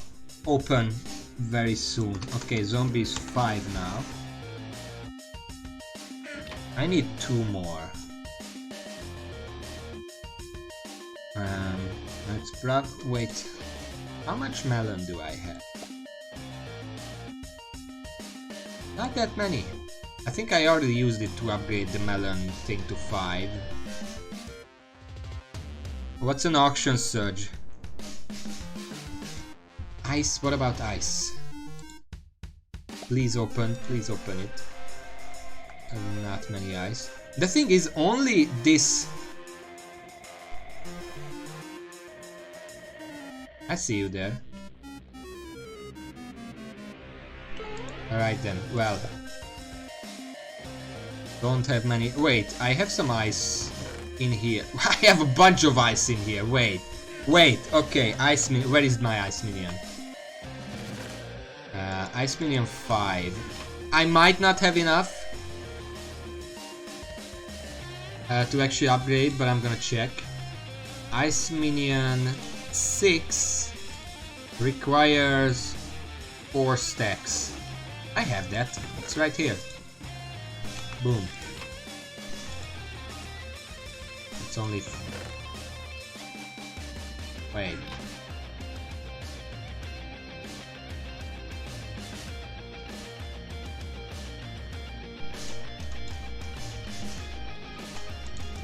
open very soon. Okay, zombies 5 now. I need 2 more. Let's wait. How much melon do I have? Not that many. I think I already used it to upgrade the melon thing to 5. What's an auction surge? Ice, what about ice? Please open it. Not many ice. The thing is, only this... I see you there. Alright then, well... Don't have many... Wait, I have some ice in here. I have a bunch of ice in here, wait. Okay, ice minion... Where is my ice minion? Ice minion 5. I might not have enough to actually upgrade, but I'm gonna check. Ice minion 6. Requires 4 stacks. I have that. It's right here. Boom. It's only... Wait.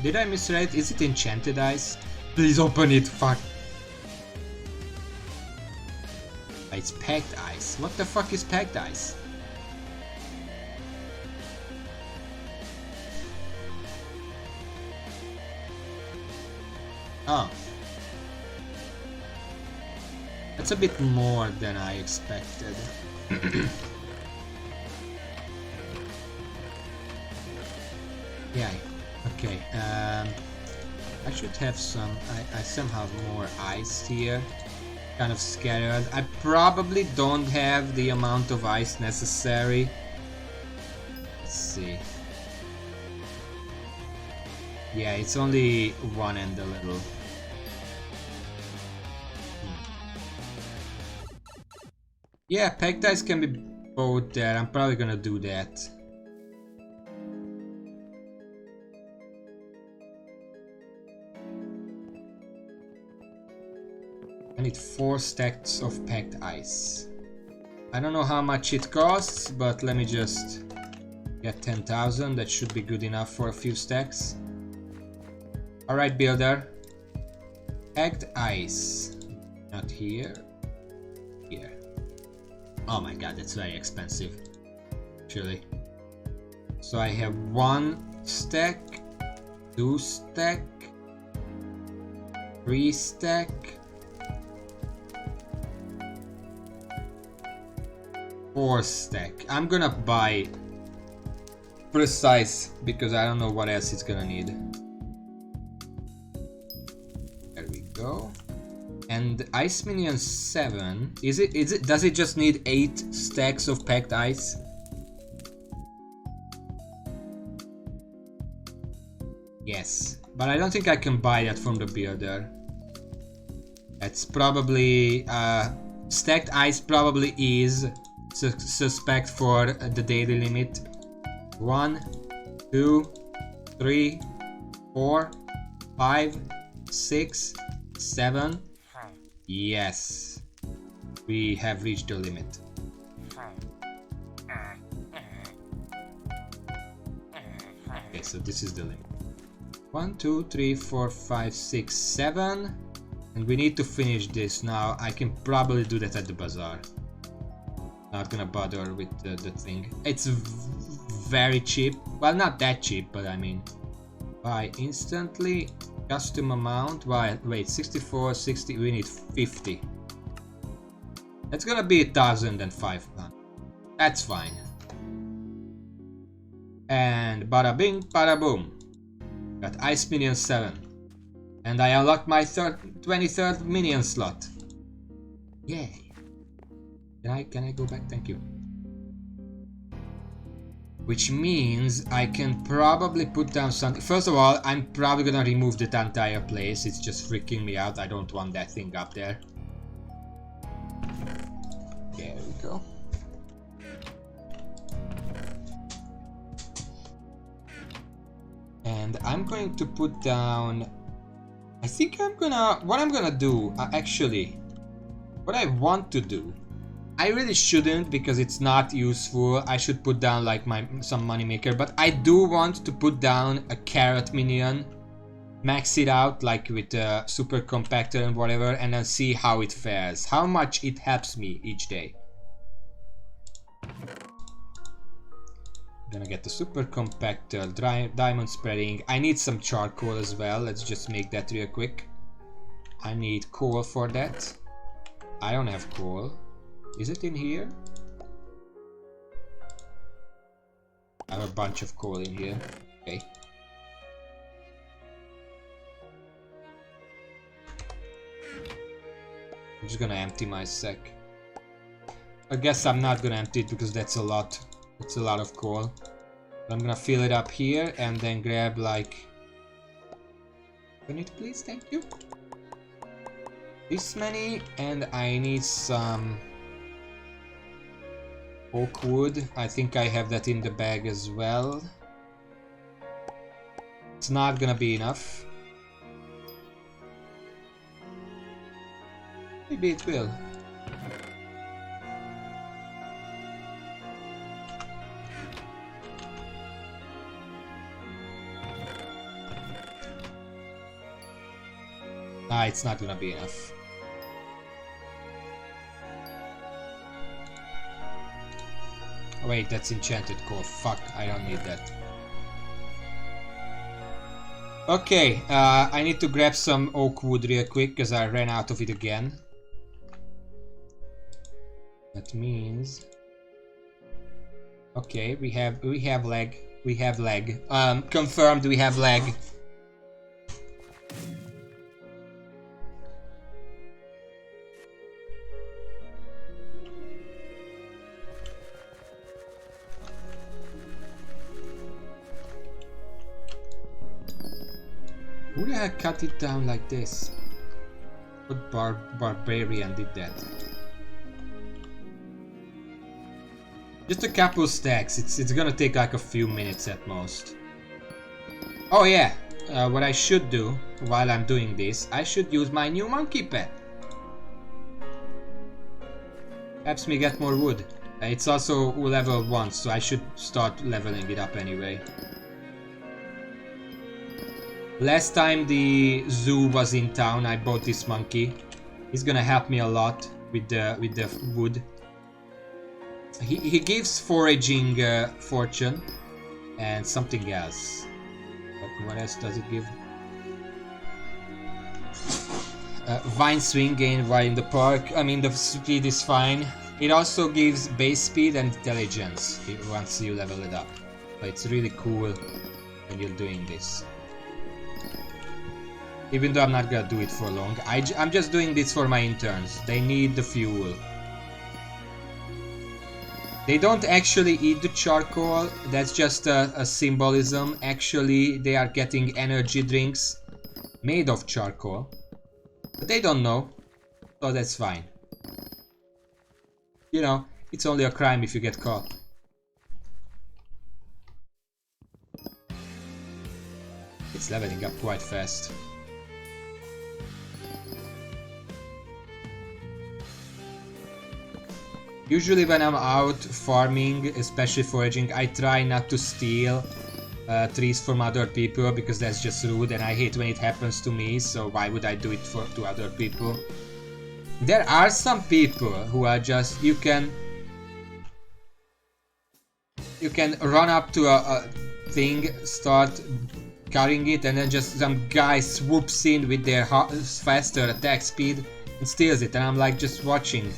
Did I misread? Is it enchanted ice? Please open it, fuck. It's packed ice. What the fuck is packed ice? Oh. That's a bit more than I expected. Yeah. Okay, I should have some, I somehow have more ice here, kind of scattered. I probably don't have the amount of ice necessary. Let's see. Yeah, it's only one and a little. Yeah, packed ice can be both there, I'm probably gonna do that. I need 4 stacks of packed ice. I don't know how much it costs, but let me just get 10,000. That should be good enough for a few stacks. Alright, builder. Packed ice. Not here. Here. Oh my god, that's very expensive. Actually. So I have 1 stack, 2 stack, 3 stack. 4 stack. I'm gonna buy precise because I don't know what else it's gonna need. There we go. And Ice Minion 7. Is it does it just need 8 stacks of packed ice? Yes. But I don't think I can buy that from the builder. That's probably stacked ice probably is suspect for the daily limit. 1, 2, 3, 4, 5, 6, 7. Yes, we have reached the limit. Okay, so this is the limit. 1, 2, 3, 4, 5, 6, 7. And we need to finish this now. I can probably do that at the bazaar. Not gonna bother with the thing. It's very cheap. Well, not that cheap, but I mean, buy instantly. Custom amount. Wait, 64, 60. We need 50. That's gonna be 1,500. That's fine. And bada bing, bada boom. Got Ice Minion 7. And I unlocked my 23rd minion slot. Yay. Can I go back? Thank you. Which means I can probably put down something. First of all, I'm probably gonna remove the entire place. It's just freaking me out. I don't want that thing up there. There we go. And I'm going to put down... I think what I'm gonna do, actually, what I want to do, I really shouldn't because it's not useful. I should put down like some money maker, but I do want to put down a carrot minion, max it out like with a super compactor and whatever, and then see how it fares, how much it helps me each day. Gonna get the super compactor, diamond spreading. I need some charcoal as well. Let's just make that real quick. I need coal for that. I don't have coal. Is it in here? I have a bunch of coal in here. Okay. I'm just gonna empty my sack. I guess I'm not gonna empty it because that's a lot. It's a lot of coal. But I'm gonna fill it up here and then grab like... Open it please, thank you. this many, and I need some oak wood. I think I have that in the bag as well. It's not gonna be enough. Maybe it will. Ah, it's not gonna be enough. Oh, wait, that's enchanted coal. Fuck, I don't need that. Okay, I need to grab some oak wood real quick because I ran out of it again. That means... Okay, we have lag. We have lag. Confirmed we have lag. Who the heck cut it down like this? What barbarian did that? Just a couple stacks. It's gonna take like a few minutes at most. Oh yeah, what I should do while I'm doing this, I should use my new monkey pet. Helps me get more wood. It's also level 1, so I should start leveling it up anyway. Last time the zoo was in town, I bought this monkey. He's gonna help me a lot with the wood. He gives foraging fortune and something else. What else does it give? Vine swing gain while in the park. I mean, the speed is fine. It also gives base speed and intelligence once you level it up. But it's really cool when you're doing this. Even though I'm not gonna do it for long. I'm just doing this for my interns. They need the fuel. They don't actually eat the charcoal. That's just a symbolism. Actually, they are getting energy drinks made of charcoal. But they don't know. So that's fine. You know, it's only a crime if you get caught. It's leveling up quite fast. Usually when I'm out farming, especially foraging, I try not to steal trees from other people because that's just rude and I hate when it happens to me, so why would I do it to other people? There are some people who are just, you can run up to a thing, start carrying it, and then just some guy swoops in with their faster attack speed and steals it, and I'm like just watching.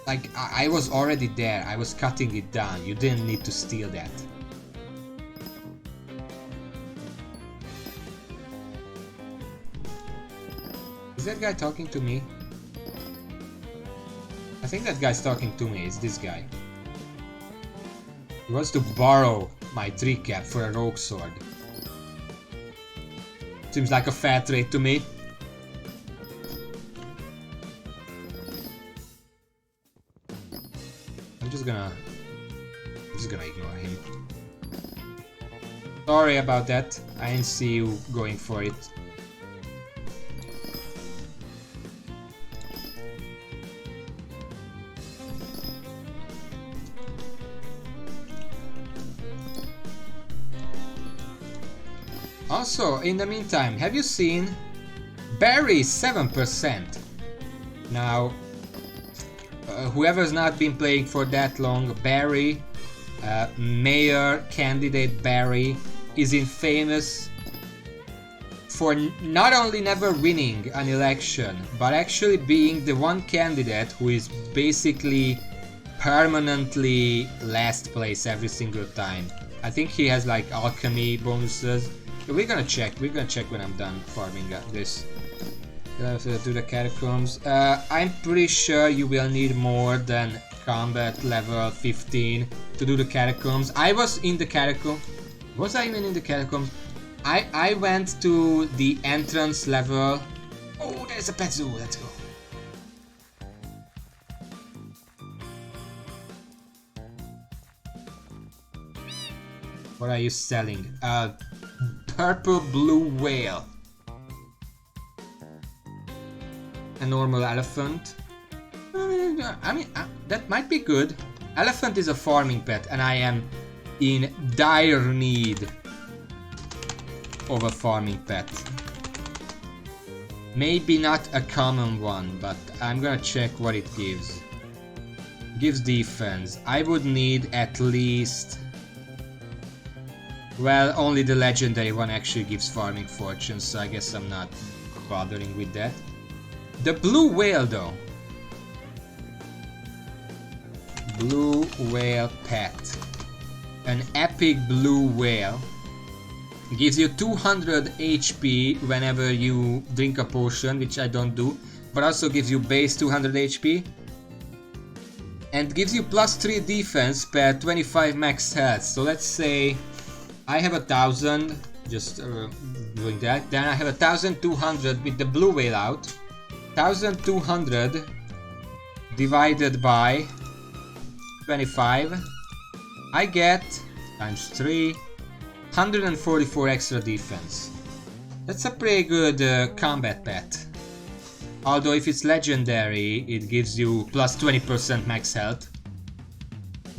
Like, I was already there, I was cutting it down, you didn't need to steal that. Is that guy talking to me? I think that guy's talking to me, it's this guy. He wants to borrow my tree cap for a rogue sword. Seems like a fair trade to me. I'm just gonna ignore him. Sorry about that. I didn't see you going for it. Also, in the meantime, have you seen Barry 7%? Now, whoever's not been playing for that long, Barry, mayor candidate Barry, is infamous for not only never winning an election, but actually being the one candidate who is basically permanently last place every single time. I think he has like alchemy bonuses. We're gonna check when I'm done farming this. Do the catacombs. I'm pretty sure you will need more than combat level 15 to do the catacombs. I was in the catacomb. Was I even in the catacombs? I went to the entrance level. Oh, there's a pet zoo. Let's go. What are you selling? Purple blue whale. A normal elephant. I mean, that might be good. Elephant is a farming pet, and I am in dire need of a farming pet. Maybe not a common one, but I'm gonna check what it gives. Gives defense. I would need at least... Well, only the legendary one actually gives farming fortunes, so I guess I'm not bothering with that. The blue whale though. Blue whale pet. An epic blue whale. Gives you 200 HP whenever you drink a potion, which I don't do, but also gives you base 200 HP. And gives you plus 3 defense per 25 max health. So let's say I have 1000, just doing that. Then I have 1200 with the blue whale out. 1200 divided by 25. I get times 3. 144 extra defense. That's a pretty good combat pet. Although if it's legendary, it gives you plus 20% max health.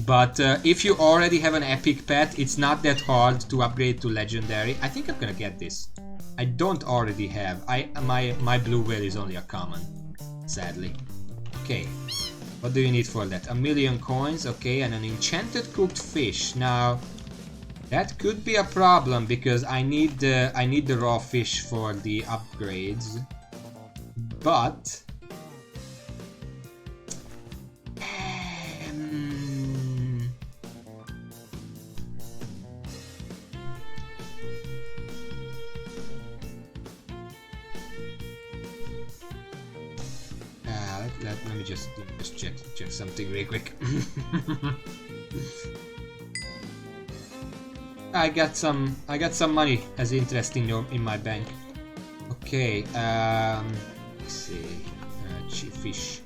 But if you already have an epic pet, it's not that hard to upgrade to legendary. I think I'm gonna get this. I don't already have. My blue whale is only a common, sadly. Okay, what do you need for that? 1,000,000 coins, okay, and an enchanted cooked fish. Now, that could be a problem because I need the raw fish for the upgrades. But let me just check something real quick. I got some money as interest in my bank. Okay, let's see, fish.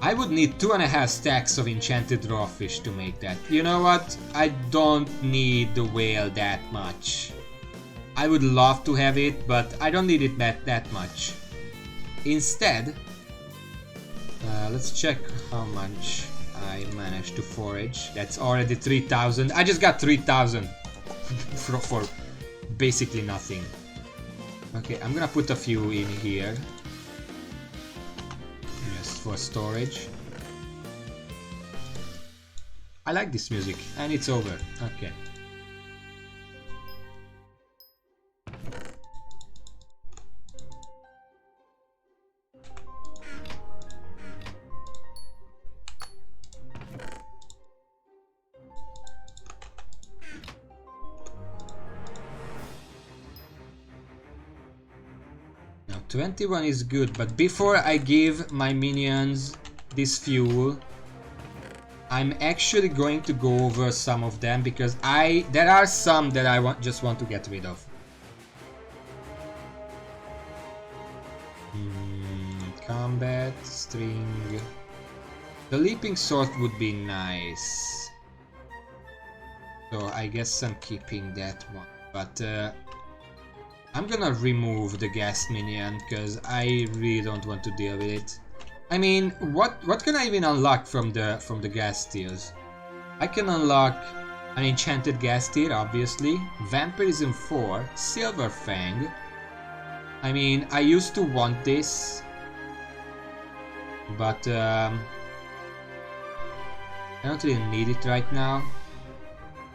I would need 2.5 stacks of enchanted raw fish to make that. You know what? I don't need the whale that much. I would love to have it, but I don't need it that much. Instead, let's check how much I managed to forage. That's already 3,000. I just got 3,000 for basically nothing. Okay, I'm gonna put a few in here. Just for storage. I like this music, and it's over. Okay. Now 21 is good, but before I give my minions this fuel, I'm actually going to go over some of them because there are some that I just want to get rid of. Combat, string. The leaping sword would be nice. So I guess I'm keeping that one. But I'm gonna remove the gas minion because I really don't want to deal with it. I mean, what can I even unlock from the gas tiers? I can unlock an enchanted gas tier, obviously. Vampirism 4, Silver Fang. I mean, I used to want this, but I don't really need it right now,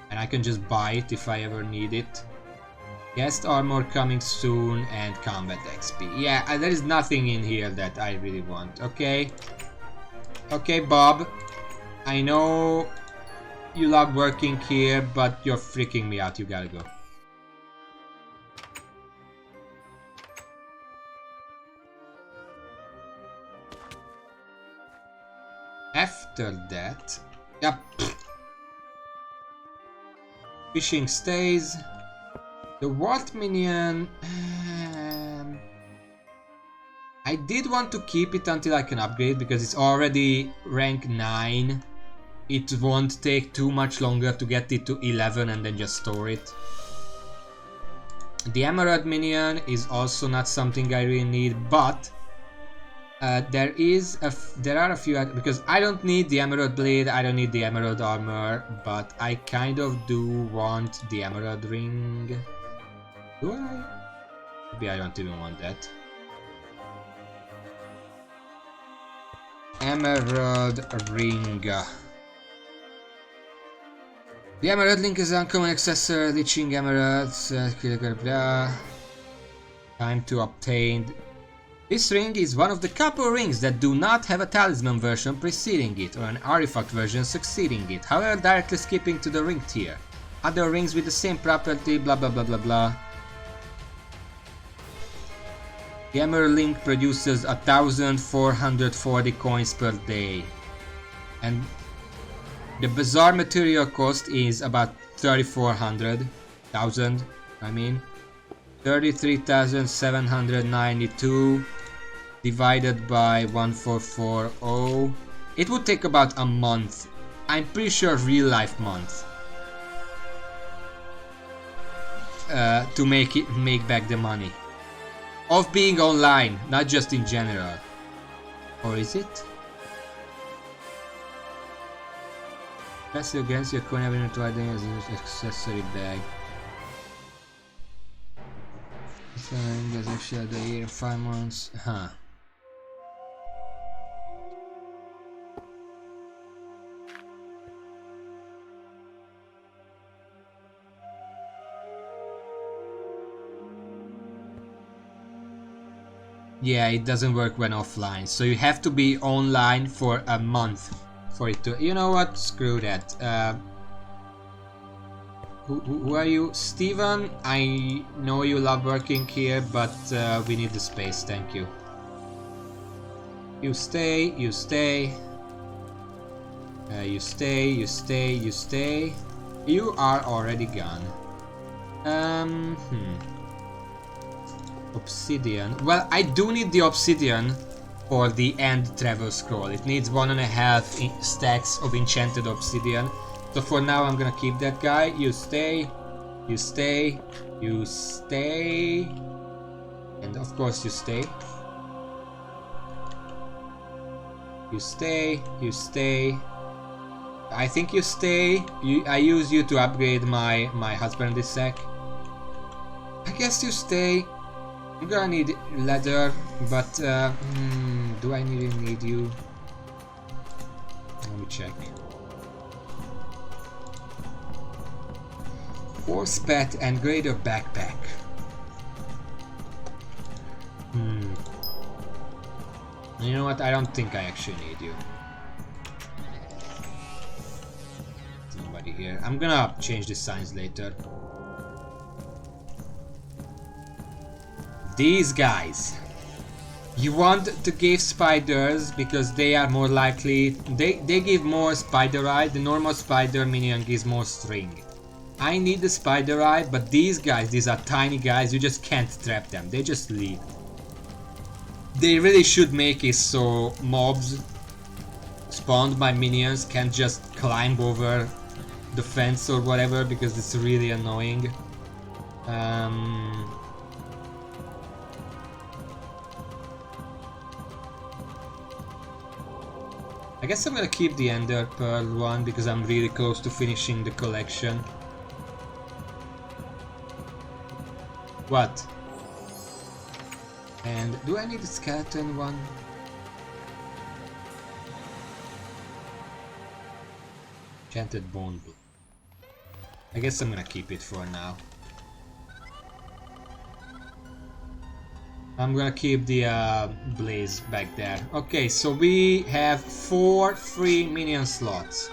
and I can just buy it if I ever need it. Guest armor coming soon and combat XP. Yeah, there is nothing in here that I really want. Okay. Okay, Bob. I know you love working here, but you're freaking me out. You gotta go. After that... Yep. Fishing stays. The Wart minion... I did want to keep it until I can upgrade because it's already rank 9. It won't take too much longer to get it to 11 and then just store it. The Emerald minion is also not something I really need, but there are a few, because I don't need the Emerald blade, I don't need the Emerald armor, but I kind of do want the Emerald ring. Do I? Maybe I don't even want that. Emerald ring. The Emerald link is an uncommon accessory, leeching emeralds. Time to obtain. This ring is one of the couple rings that do not have a talisman version preceding it or an artifact version succeeding it, however directly skipping to the ring tier. Other rings with the same property, blah blah blah blah blah. The Emerald link produces 1,440 coins per day. And the bizarre material cost is about 3,400,000, I mean. 33,792 divided by 1440. It would take about a month. I'm pretty sure real life month. To make back the money. Of being online, not just in general. Or is it? Press against your coin having to add as an accessory bag. There's actually the year 5 months. Huh. Yeah, it doesn't work when offline, so you have to be online for a month for it to... You know what? Screw that. Who are you? Steven? I know you love working here, but we need the space, thank you. You stay, you stay. You stay, you stay, you stay. You are already gone. Obsidian. Well, I do need the obsidian for the end travel scroll. It needs 1.5 stacks of enchanted obsidian. So for now I'm gonna keep that guy. You stay, you stay, you stay, and of course you stay. You stay, you stay. I think you stay. I use you to upgrade my husband's sack. I guess you stay. I'm gonna need leather, but do I really need you? Let me check. Horse pet and greater backpack. You know what? I don't think I actually need you. There's nobody here. I'm gonna change the signs later. These guys. You want to give spiders because they are more likely. They give more spider eye. The normal spider minion gives more string. I need the spider eye, but these guys, these are tiny guys, you just can't trap them, they just leave. They really should make it so mobs spawned by minions can't just climb over the fence or whatever, because it's really annoying. I guess I'm gonna keep the Ender Pearl one because I'm really close to finishing the collection. What? And do I need a skeleton one? Enchanted bone blue. I guess I'm gonna keep it for now. I'm gonna keep the blaze back there. Okay, so we have 4 free minion slots.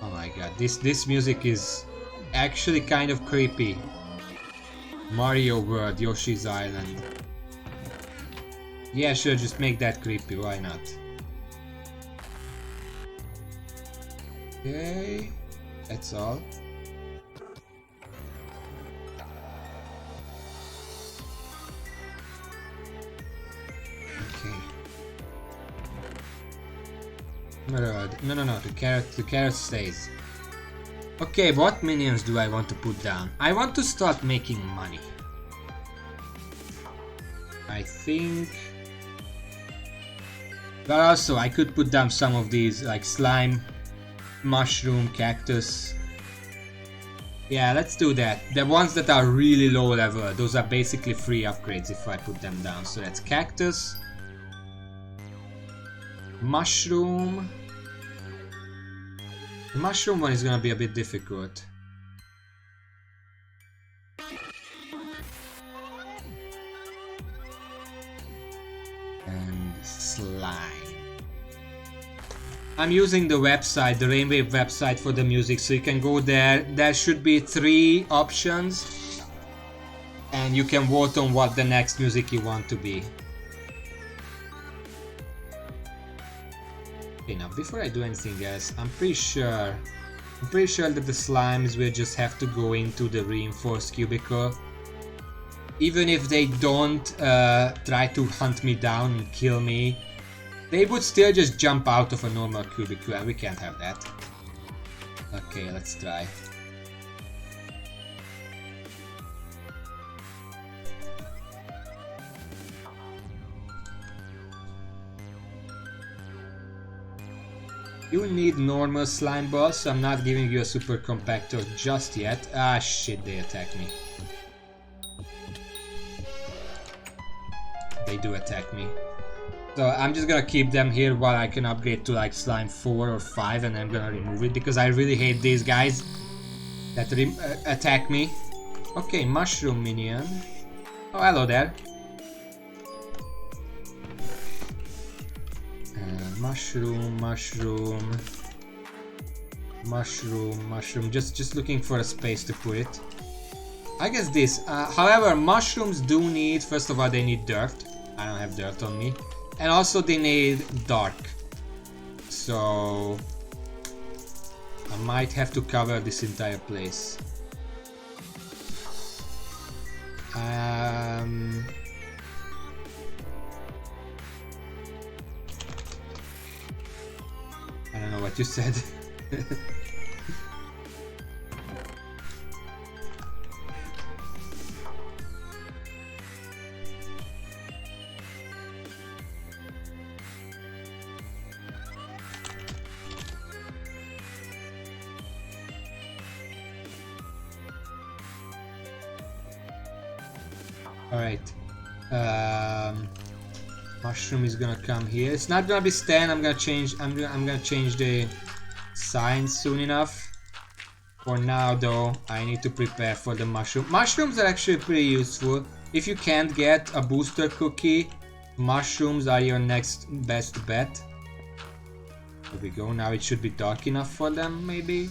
Oh my god, this music is actually kind of creepy. Mario World, Yoshi's Island. Yeah, sure, just make that creepy, why not? Okay. That's all. Okay. No, the carrot stays. Okay, what minions do I want to put down? I want to start making money. I think... But also, I could put down some of these, like slime, mushroom, cactus. Yeah, let's do that. The ones that are really low level, those are basically free upgrades if I put them down. So that's cactus, mushroom. The mushroom one is gonna be a bit difficult. And slime. I'm using the website, the Rainwave website for the music, so you can go there. There should be 3 options. And you can vote on what the next music you want to be. Okay, now before I do anything else, I'm pretty sure that the slimes will just have to go into the reinforced cubicle. Even if they don't try to hunt me down and kill me, they would still just jump out of a normal cubicle, and we can't have that. Okay, let's try. You need normal slime balls, so I'm not giving you a super compactor just yet. Ah shit, they attack me. They do attack me. So I'm just gonna keep them here while I can upgrade to like slime 4 or 5, and I'm gonna remove it because I really hate these guys that attack me. Okay, mushroom minion. Oh, hello there. Mushroom. Just looking for a space to put it. I guess this. However, mushrooms do need. First of all, they need dirt. I don't have dirt on me, and also they need dark. So I might have to cover this entire place. I don't know what you said. Alright. Mushroom is gonna come here. It's not gonna be Stan. I'm gonna change the signs soon enough. For now though, I need to prepare for the mushroom. Mushrooms are actually pretty useful. If you can't get a booster cookie, mushrooms are your next best bet. There we go. Now it should be dark enough for them, maybe.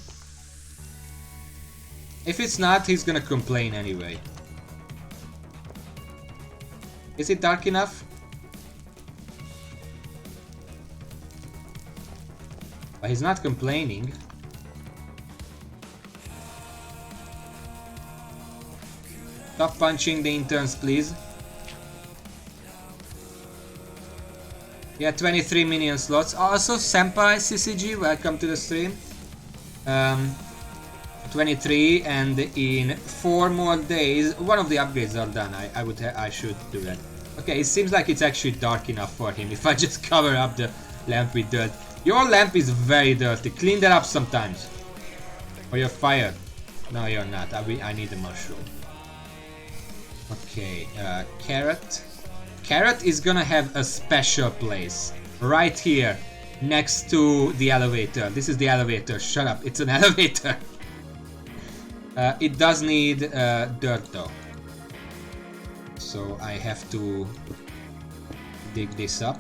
If it's not, he's gonna complain anyway. Is it dark enough? But he's not complaining. Stop punching the interns, please. Yeah, 23 minion slots. Also, Senpai CCG, welcome to the stream. 23, and in 4 more days, one of the upgrades are done. I should do that. Okay, it seems like it's actually dark enough for him if I just cover up the lamp with dirt. Your lamp is very dirty. Clean that up sometimes. Or you're fired. No, you're not. I need a mushroom. Okay, carrot. Carrot is gonna have a special place. Right here. Next to the elevator. This is the elevator. Shut up. It's an elevator. It does need dirt though. So I have to dig this up.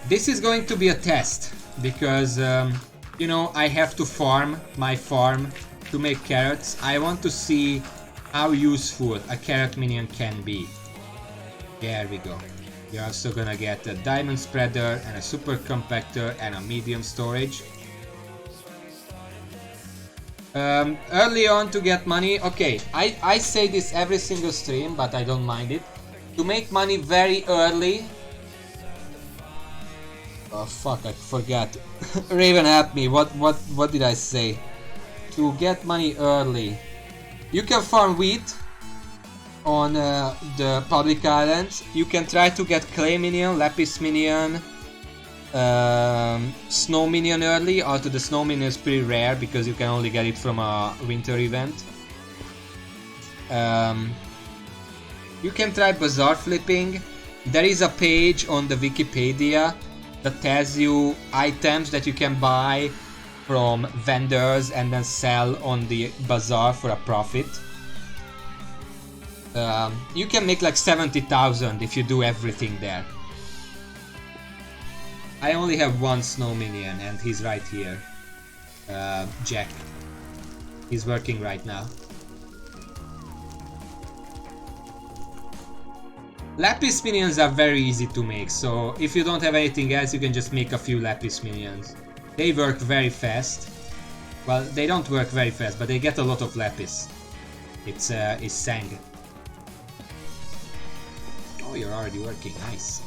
This is going to be a test. because you know, I have to farm my farm to make carrots. I want to see how useful a carrot minion can be. There we go. You're also gonna get a diamond spreader and a super compactor and a medium storage. Early on to get money. Okay, I say this every single stream, but I don't mind it. To make money very early. Oh fuck, I forgot. Raven, help me. What did I say? To get money early, you can farm wheat on the public islands. You can try to get clay minion, lapis minion, snow minion early. Although the snow minion is pretty rare because you can only get it from a winter event. You can try bazaar flipping. There is a page on the Wikipedia that tells you items that you can buy from vendors and then sell on the bazaar for a profit. You can make like 70,000 if you do everything there. I only have one snow minion and he's right here. Jack. He's working right now. Lapis minions are very easy to make, so if you don't have anything else, you can just make a few lapis minions. They work very fast. Well, they don't work very fast, but they get a lot of lapis. It's sang. Oh, you're already working, nice.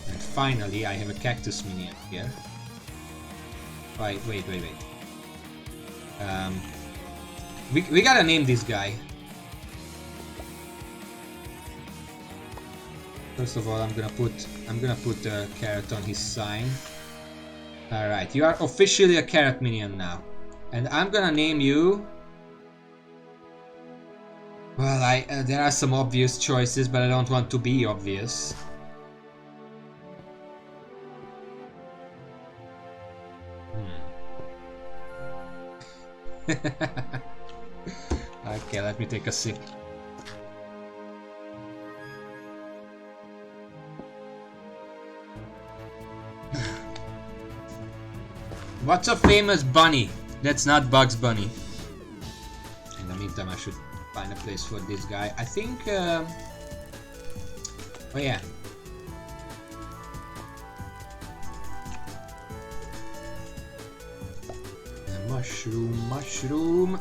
And finally, I have a cactus minion here. Wait. We gotta name this guy. First of all, I'm gonna put a carrot on his sign. Alright, you are officially a carrot minion now. And I'm gonna name you... Well, there are some obvious choices, but I don't want to be obvious. Okay, let me take a sip. What's a famous bunny? That's not Bugs Bunny. In the meantime, I should find a place for this guy. I think... oh yeah. Mushroom.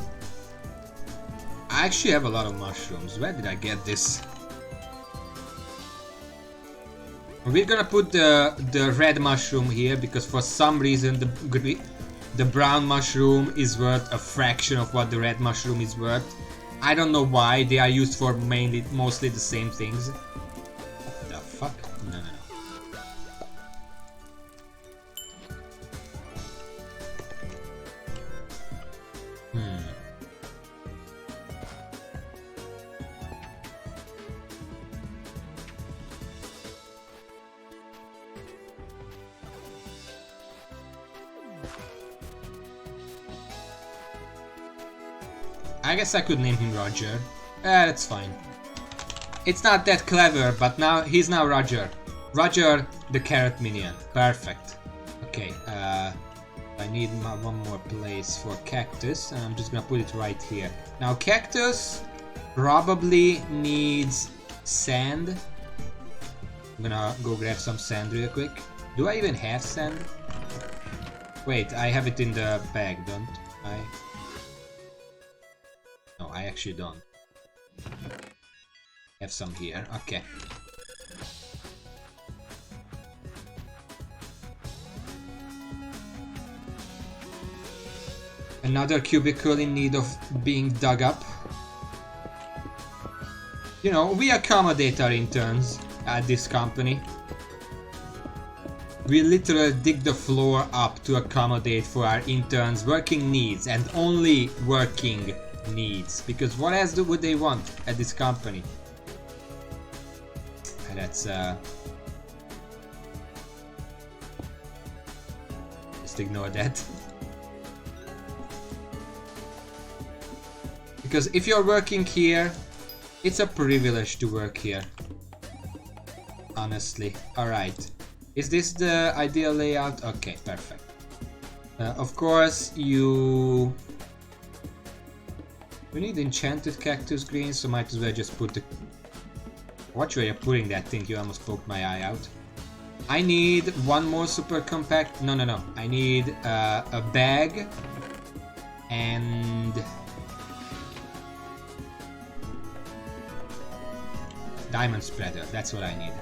I actually have a lot of mushrooms. Where did I get this? We're gonna put the red mushroom here because for some reason the brown mushroom is worth a fraction of what the red mushroom is worth. I don't know why. They are used for mostly the same things. What the fuck? No. I guess I could name him Roger. That's fine. It's not that clever, but now he's now Roger. Roger the carrot minion. Perfect. Okay, I need one more place for cactus, and I'm just gonna put it right here. Now cactus probably needs sand. I'm gonna go grab some sand real quick. Do I even have sand? Wait, I have it in the bag, don't I? No, I actually don't. Have some here, okay. Another cubicle in need of being dug up. You know, we accommodate our interns at this company. We literally dig the floor up to accommodate for our interns' working needs, and only working needs, because what else would they want at this company? And that's just ignore that. Because if you're working here, it's a privilege to work here, honestly. Alright, Is this the ideal layout? Okay, perfect. Of course, you need enchanted cactus green, so might as well just put the... Watch where you're putting that thing, you almost poked my eye out. I need one more super compact... No. I need a bag and... diamond spreader, that's what I need.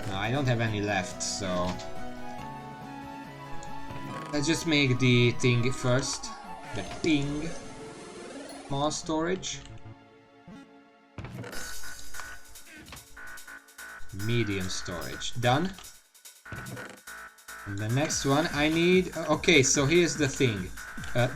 No, I don't have any left, so... Let's just make the thing first. The thing. Small storage. Medium storage. Done. And the next one I need... Okay, so here's the thing.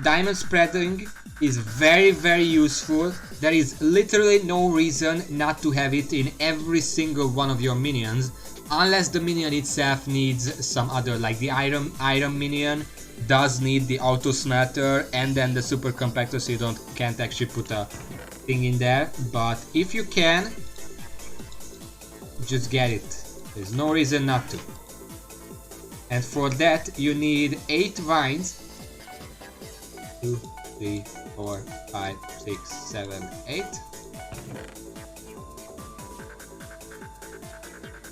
Diamond spreading is very, very useful. There is literally no reason not to have it in every single one of your minions. Unless the minion itself needs some other, like the iron minion does need the auto smelter and then the super compactor, so you can't actually put a thing in there. But if you can, just get it. There's no reason not to. And for that you need 8 vines. 2, 3, 4, 5, 6, 7, 8.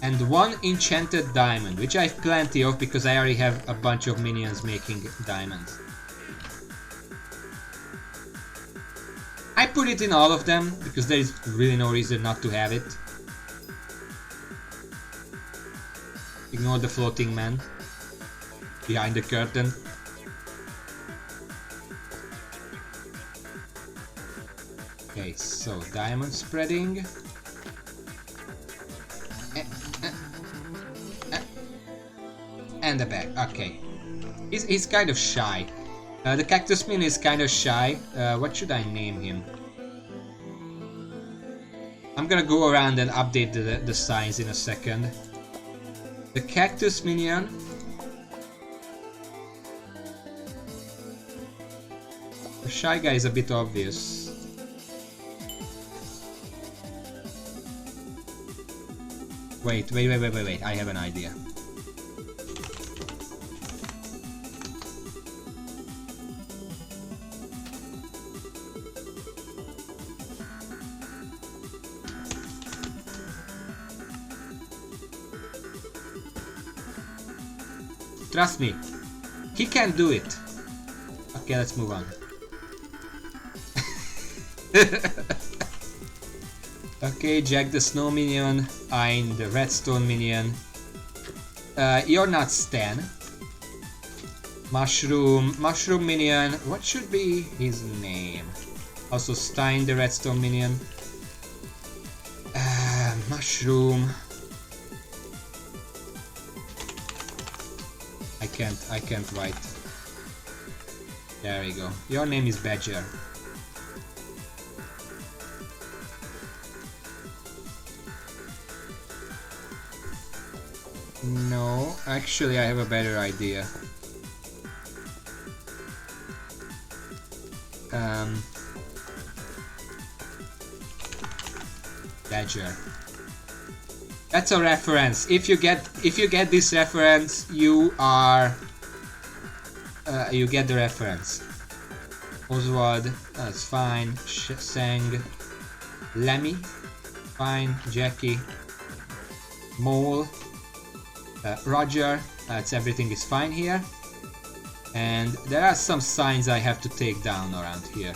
And 1 enchanted diamond, which I have plenty of because I already have a bunch of minions making diamonds. I put it in all of them because there is really no reason not to have it. Ignore the floating man behind the curtain. Okay, so diamond spreading. And a bag. Okay. He's kind of shy. The cactus minion is kind of shy. What should I name him? I'm gonna go around and update the signs in a second. The cactus minion. The shy guy is a bit obvious. Wait. I have an idea. Trust me, he can do it. Okay, let's move on. Okay, Jack the Snow minion, I'm the Redstone minion. You're not Stan. Mushroom minion, what should be his name? Also Stein the Redstone minion. Mushroom. I can't write. There we go. Your name is Badger. No, actually I have a better idea. Badger. That's a reference. If you get this reference, you are you get the reference. Oswald, that's fine. Sang, Lemmy, fine. Jackie, Mole, Roger. That's everything is fine here. And there are some signs I have to take down around here.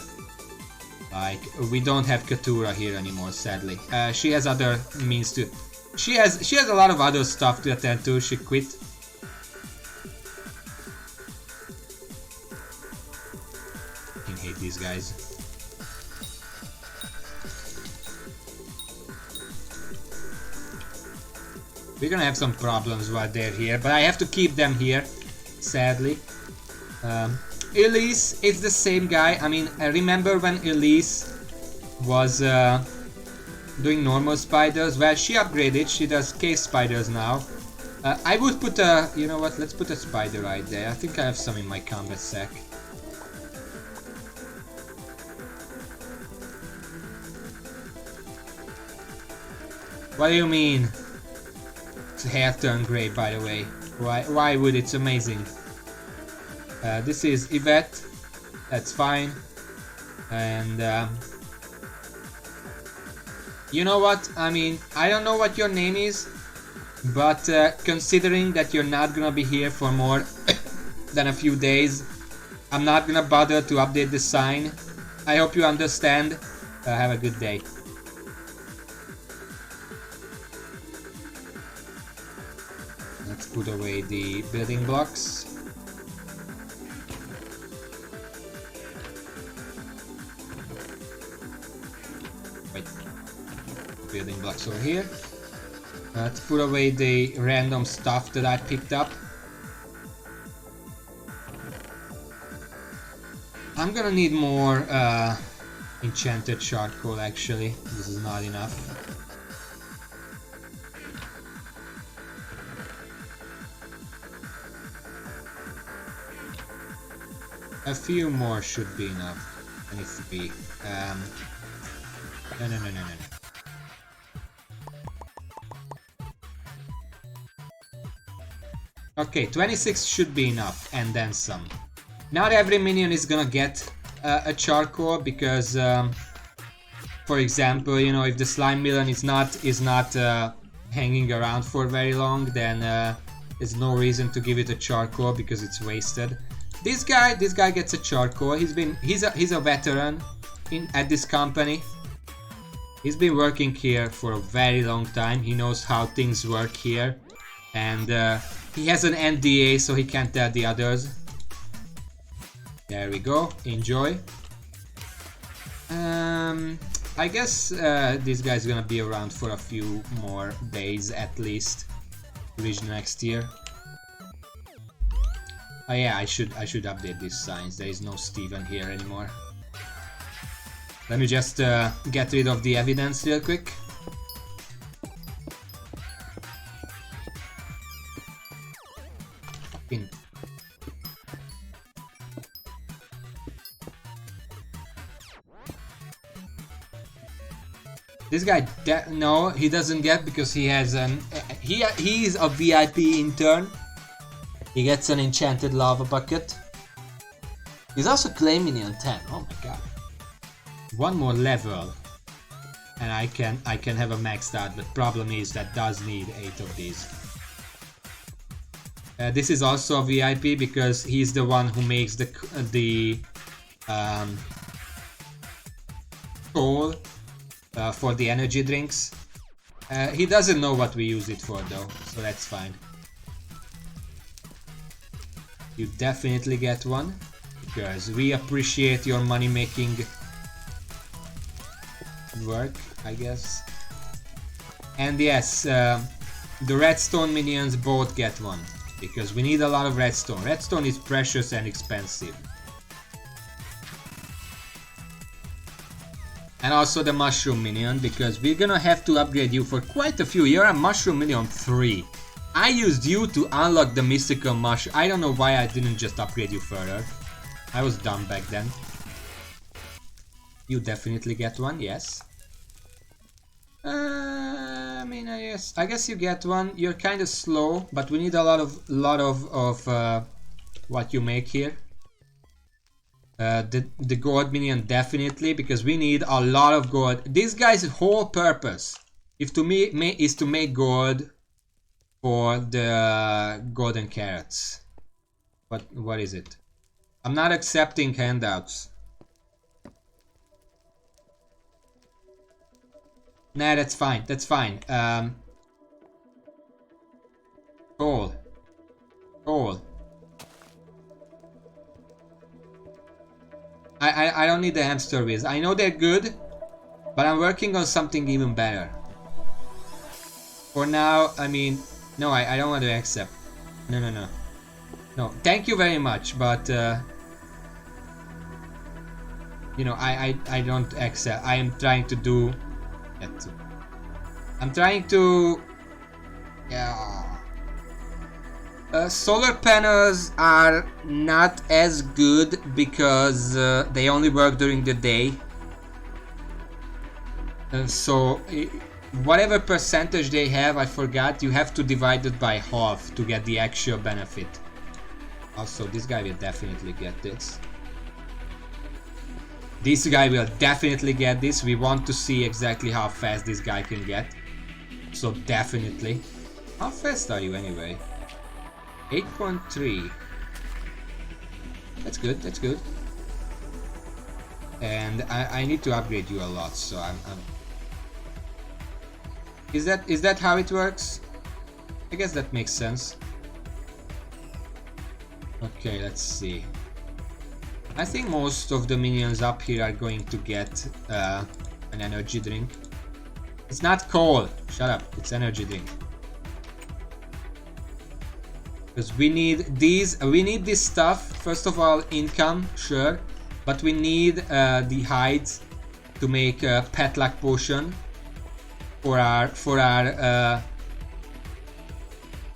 Like we don't have Katura here anymore, sadly. She has other means to. She has a lot of other stuff to attend to. She quit. I hate these guys. We're gonna have some problems while they're here, but I have to keep them here, sadly. Elise, it's the same guy. I mean, I remember when Elise was doing normal spiders. Well, she upgraded. She does cave spiders now. I would put a... You know what? Let's put a spider right there. I think I have some in my combat sack. What do you mean? hair turn grey, by the way. Why would? It's amazing. This is Yvette. That's fine. And you know what? I mean, I don't know what your name is, but considering that you're not gonna be here for more than a few days, I'm not gonna bother to update the sign. I hope you understand. Have a good day. Let's put away the building blocks. Wait. Building blocks over here. Let's put away the random stuff that I picked up. I'm gonna need more enchanted charcoal actually. This is not enough. A few more should be enough. It needs to be. No. Okay, 26 should be enough, and then some. Not every minion is gonna get a charcoal because, for example, you know, if the slime minion is not hanging around for very long, then there's no reason to give it a charcoal because it's wasted. This guy gets a charcoal. He's a veteran at this company. He's been working here for a very long time. He knows how things work here, and he has an NDA, so he can't tell the others. There we go. Enjoy. I guess this guy's gonna be around for a few more days at least to reach next year. Oh yeah, I should update these signs. There is no Steven here anymore. Let me just get rid of the evidence real quick. In. This guy, no, he doesn't get because he has an he is a VIP intern. He gets an enchanted lava bucket. He's also clay minion 10. Oh my god. One more level and I can have a maxed out, but problem is that does need 8 of these. This is also a VIP because he's the one who makes the coal for the energy drinks. He doesn't know what we use it for though, so that's fine. You definitely get one because we appreciate your money making work, I guess. And yes, the redstone minions both get one because we need a lot of redstone. Redstone is precious and expensive. And also the mushroom minion because we're gonna have to upgrade you for quite a few. You're a mushroom minion 3. I used you to unlock the mystical mushroom. I don't know why I didn't just upgrade you further. I was dumb back then. You definitely get one, yes. I mean, I guess you get one. You're kind of slow, but we need a lot of what you make here. The gold minion definitely, because we need a lot of gold. This guy's whole purpose is to make gold for the golden carrots. What is it? I'm not accepting handouts. Nah, that's fine. That's fine. Coal. I don't need the hamster wheels. I know they're good, but I'm working on something even better. For now, I mean, no, I don't want to accept. No. No, thank you very much, but you know, I don't accept. I am trying to do that too. I'm trying to, yeah. Solar panels are not as good because they only work during the day. So whatever percentage they have, I forgot, you have to divide it by half to get the actual benefit. Also, this guy will definitely get this. This guy will definitely get this. We want to see exactly how fast this guy can get. So definitely. How fast are you anyway? 8.3. That's good, that's good. And I need to upgrade you a lot, so I'm... Is that how it works? I guess that makes sense. Okay, let's see. I think most of the minions up here are going to get an energy drink. It's not coal. Shut up. It's energy drink. Because we need these. We need this stuff. First of all, income, sure, but we need the hides to make a pet luck potion for our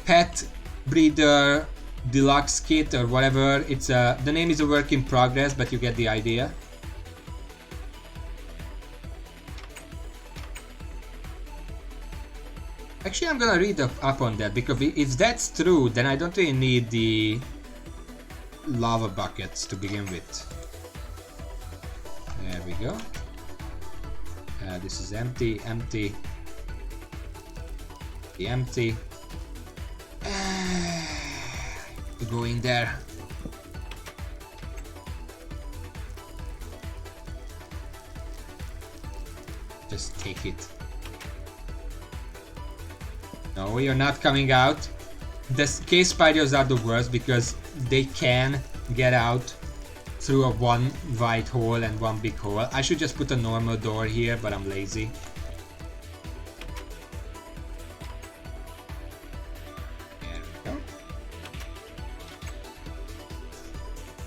pet breeder deluxe kit or whatever. It's the name is a work in progress, but you get the idea. Actually, I'm gonna read up on that, because if that's true, then I don't really need the lava buckets to begin with. There we go. This is empty, empty, empty. To go in there. Just take it. No, you're not coming out. The cave spiders are the worst because they can get out through a one white hole and one big hole. I should just put a normal door here, but I'm lazy.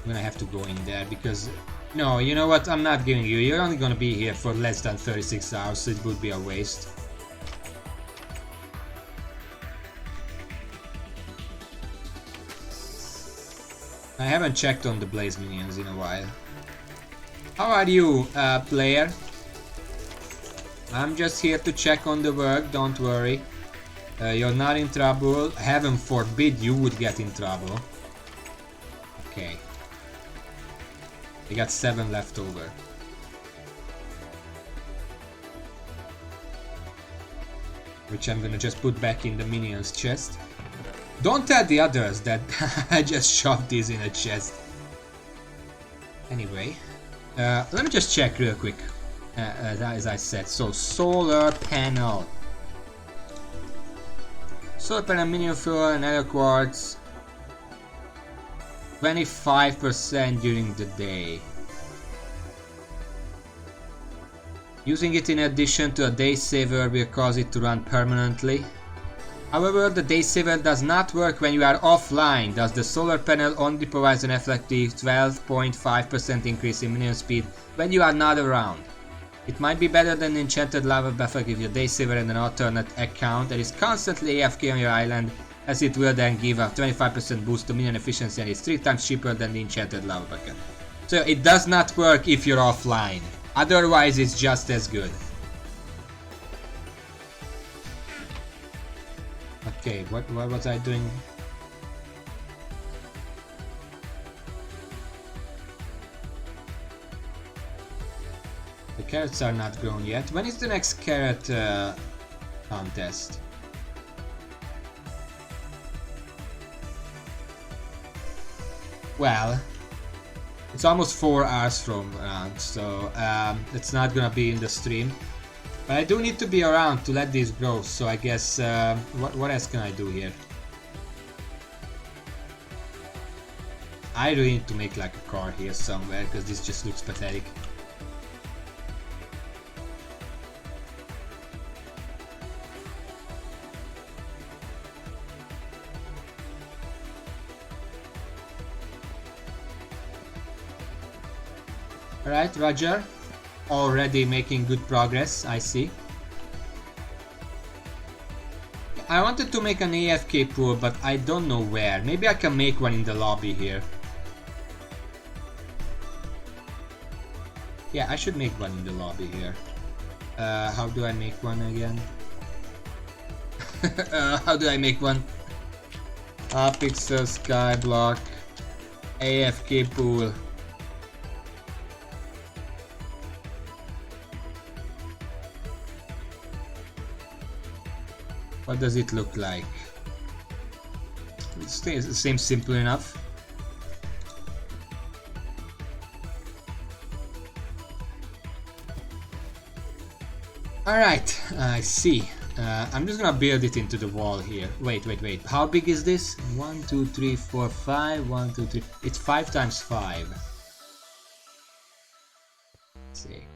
I'm gonna have to go in there because... No, you know what? I'm not giving you. You're only gonna be here for less than 36 hours, so it would be a waste. I haven't checked on the blaze minions in a while. How are you, player? I'm just here to check on the work, don't worry. You're not in trouble. Heaven forbid you would get in trouble. Okay. We got 7 left over. Which I'm gonna just put back in the minions chest. Don't tell the others that I just shoved these in a chest. Anyway, let me just check real quick. As I said, so solar panel. Solar panel, minion fuel, and other quartz. 25% during the day. Using it in addition to a day saver will cause it to run permanently. However, the day saver does not work when you are offline, thus the solar panel only provides an effective 12.5% increase in minion speed when you are not around. It might be better than enchanted lava buffet if your day saver and an alternate account that is constantly AFK on your island, as it will then give a 25% boost to minion efficiency and is 3 times cheaper than the enchanted lava bucket. So it does not work if you're offline, otherwise it's just as good. Okay, what was I doing? The carrots are not grown yet. When is the next carrot contest? Well, it's almost 4 hours from around, so it's not gonna be in the stream. But I do need to be around to let these grow, so I guess what else can I do here? I really need to make like a car here somewhere, because this just looks pathetic. Alright, Roger. Already making good progress, I see. I wanted to make an AFK pool, but I don't know where. Maybe I can make one in the lobby here. Yeah, I should make one in the lobby here. How do I make one again? How do I make one? Hypixel, Skyblock, AFK pool. What does it look like? It seems simple enough. Alright, I see. I'm just gonna build it into the wall here. Wait. How big is this? 1, 2, 3, 4, 5. 1, 2, 3. It's 5 times 5. Let's see.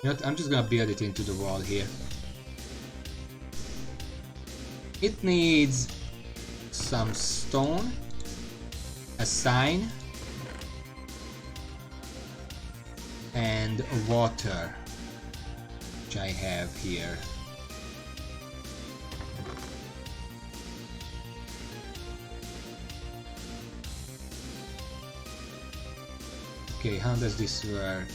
You know what? I'm just gonna build it into the wall here. It needs some stone, a sign, and water, which I have here. Okay, how does this work?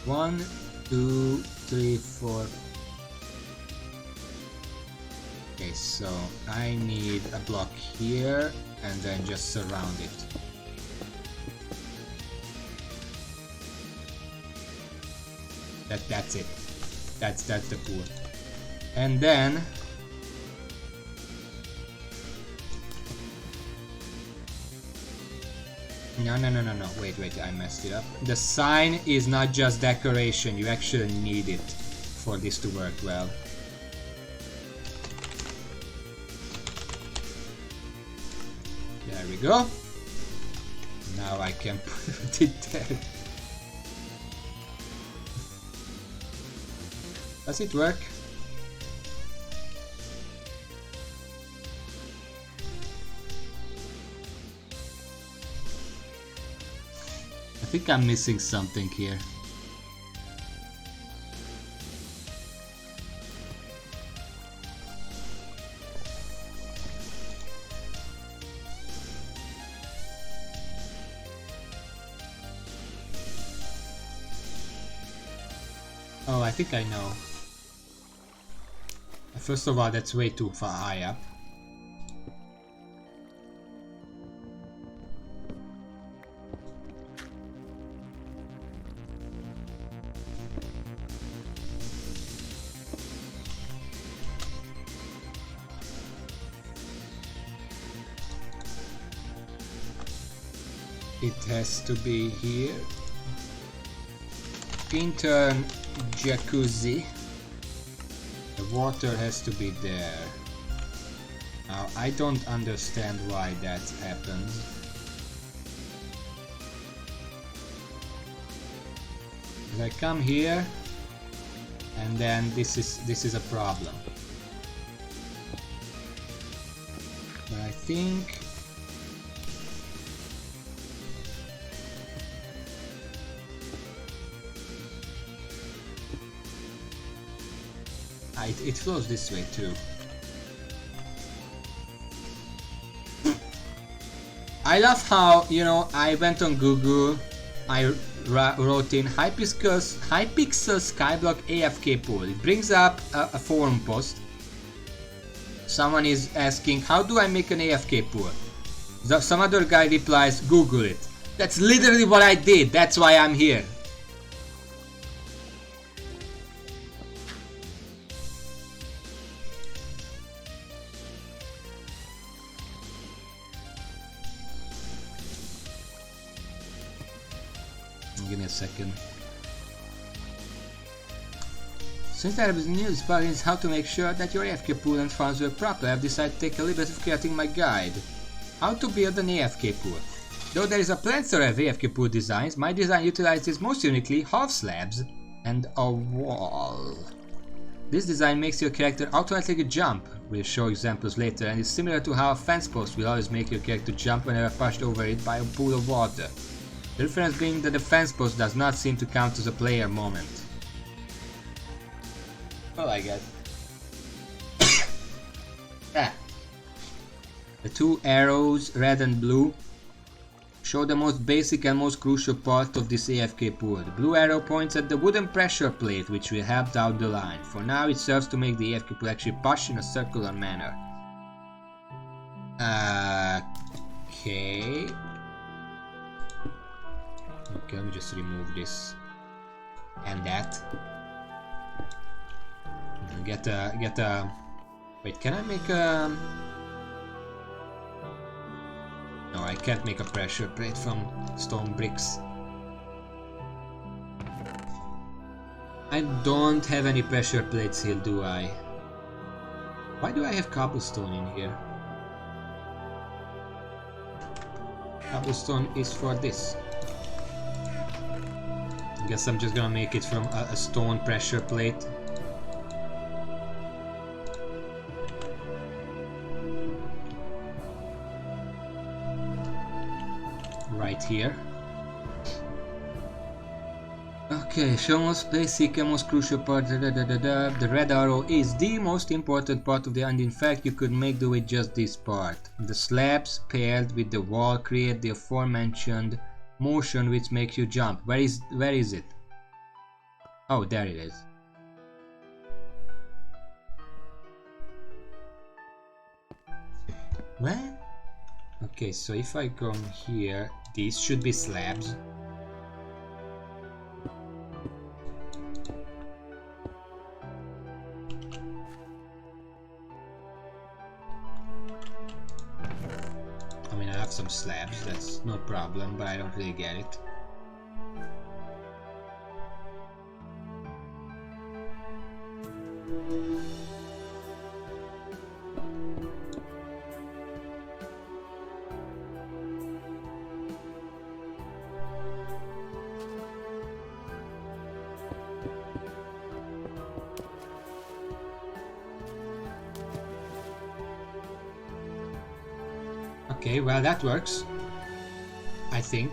1, 2, 3, 4. Okay, so I need a block here and then just surround it. That's it. That's the pool. And then no, wait, I messed it up. The sign is not just decoration, you actually need it for this to work well. There we go. Now I can put it there. Does it work? I think I'm missing something here. Oh, I think I know. First of all, that's way too far high up. It has to be here. Intern jacuzzi. The water has to be there. Now, I don't understand why that happens. I come here, and then this is a problem. But I think it flows this way too. I love how, you know, I went on Google, I wrote in Hypixel Skyblock AFK pool. It brings up a forum post. Someone is asking, how do I make an AFK pool? Some other guy replies, Google it. That's literally what I did, that's why I'm here. Give me a second. Since there is news plugins how to make sure that your AFK pool and farms work properly, I've decided to take a liberty of creating my guide. How to build an AFK pool. Though there is a plethora of AFK pool designs, my design utilizes most uniquely half slabs and a wall. This design makes your character automatically jump. We'll show examples later, and is similar to how a fence post will always make your character jump whenever pushed over it by a pool of water. The difference being that the fence post does not seem to count as a player moment. Oh, I guess. Ah. The two arrows, red and blue, Show the most basic and most crucial part of this AFK pool. The blue arrow points at the wooden pressure plate, which will help out the line. For now, it serves to make the AFK pool actually push in a circular manner. Okay. Okay, let me just remove this and that. Get a. Wait, can I make a? No, I can't make a pressure plate from stone bricks. I don't have any pressure plates here, do I? Why do I have cobblestone in here? Cobblestone is for this. I guess I'm just gonna make it from a stone pressure plate. Right here. Okay, show most basic and most crucial part. The red arrow is the most important part of the and in fact you could make do with just this part. The slabs paired with the wall create the aforementioned motion which makes you jump. Where is it? Oh, there it is. What? Okay, so if I come here, these should be slabs. I mean, I have some slabs, that's no problem, but I don't really get it. Okay, well that works, I think.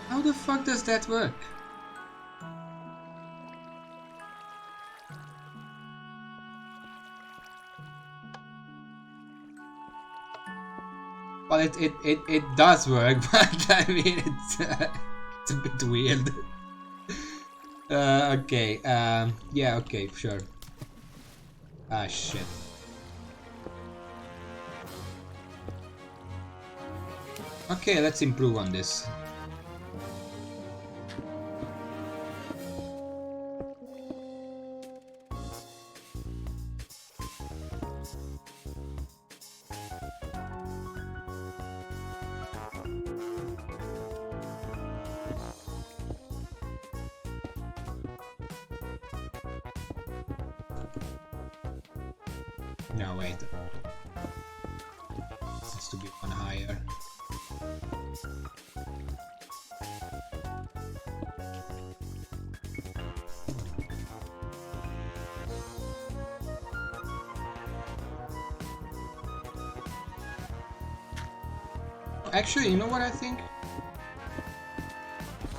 How the fuck does that work? Well, it does work, but I mean it's a bit weird. Okay, yeah, okay, sure. Ah, shit. Okay, let's improve on this. No, wait. This has to be one higher. Actually, you know what I think?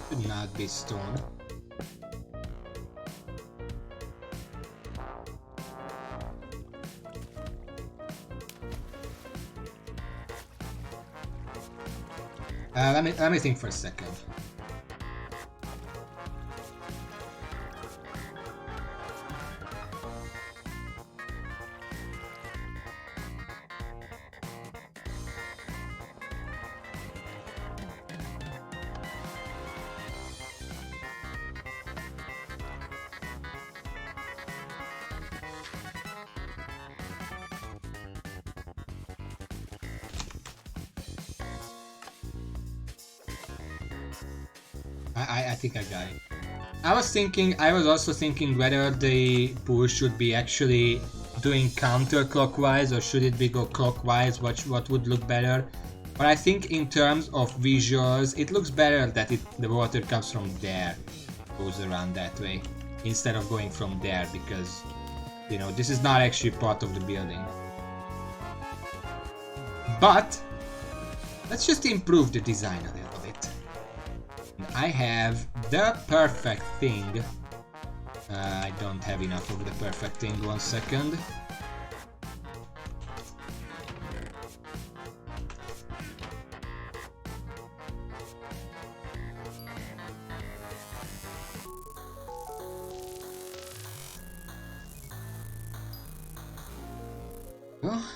Should not be stone. Let me think for a second. I think I got it. I was also thinking whether the pull should be actually doing counterclockwise or should it be go clockwise, what would look better. But I think in terms of visuals, it looks better that the water comes from there, goes around that way, instead of going from there, because, you know, this is not actually part of the building. But let's just improve the design a little bit. And I have the perfect thing. I don't have enough of the perfect thing. 1 second. Oh.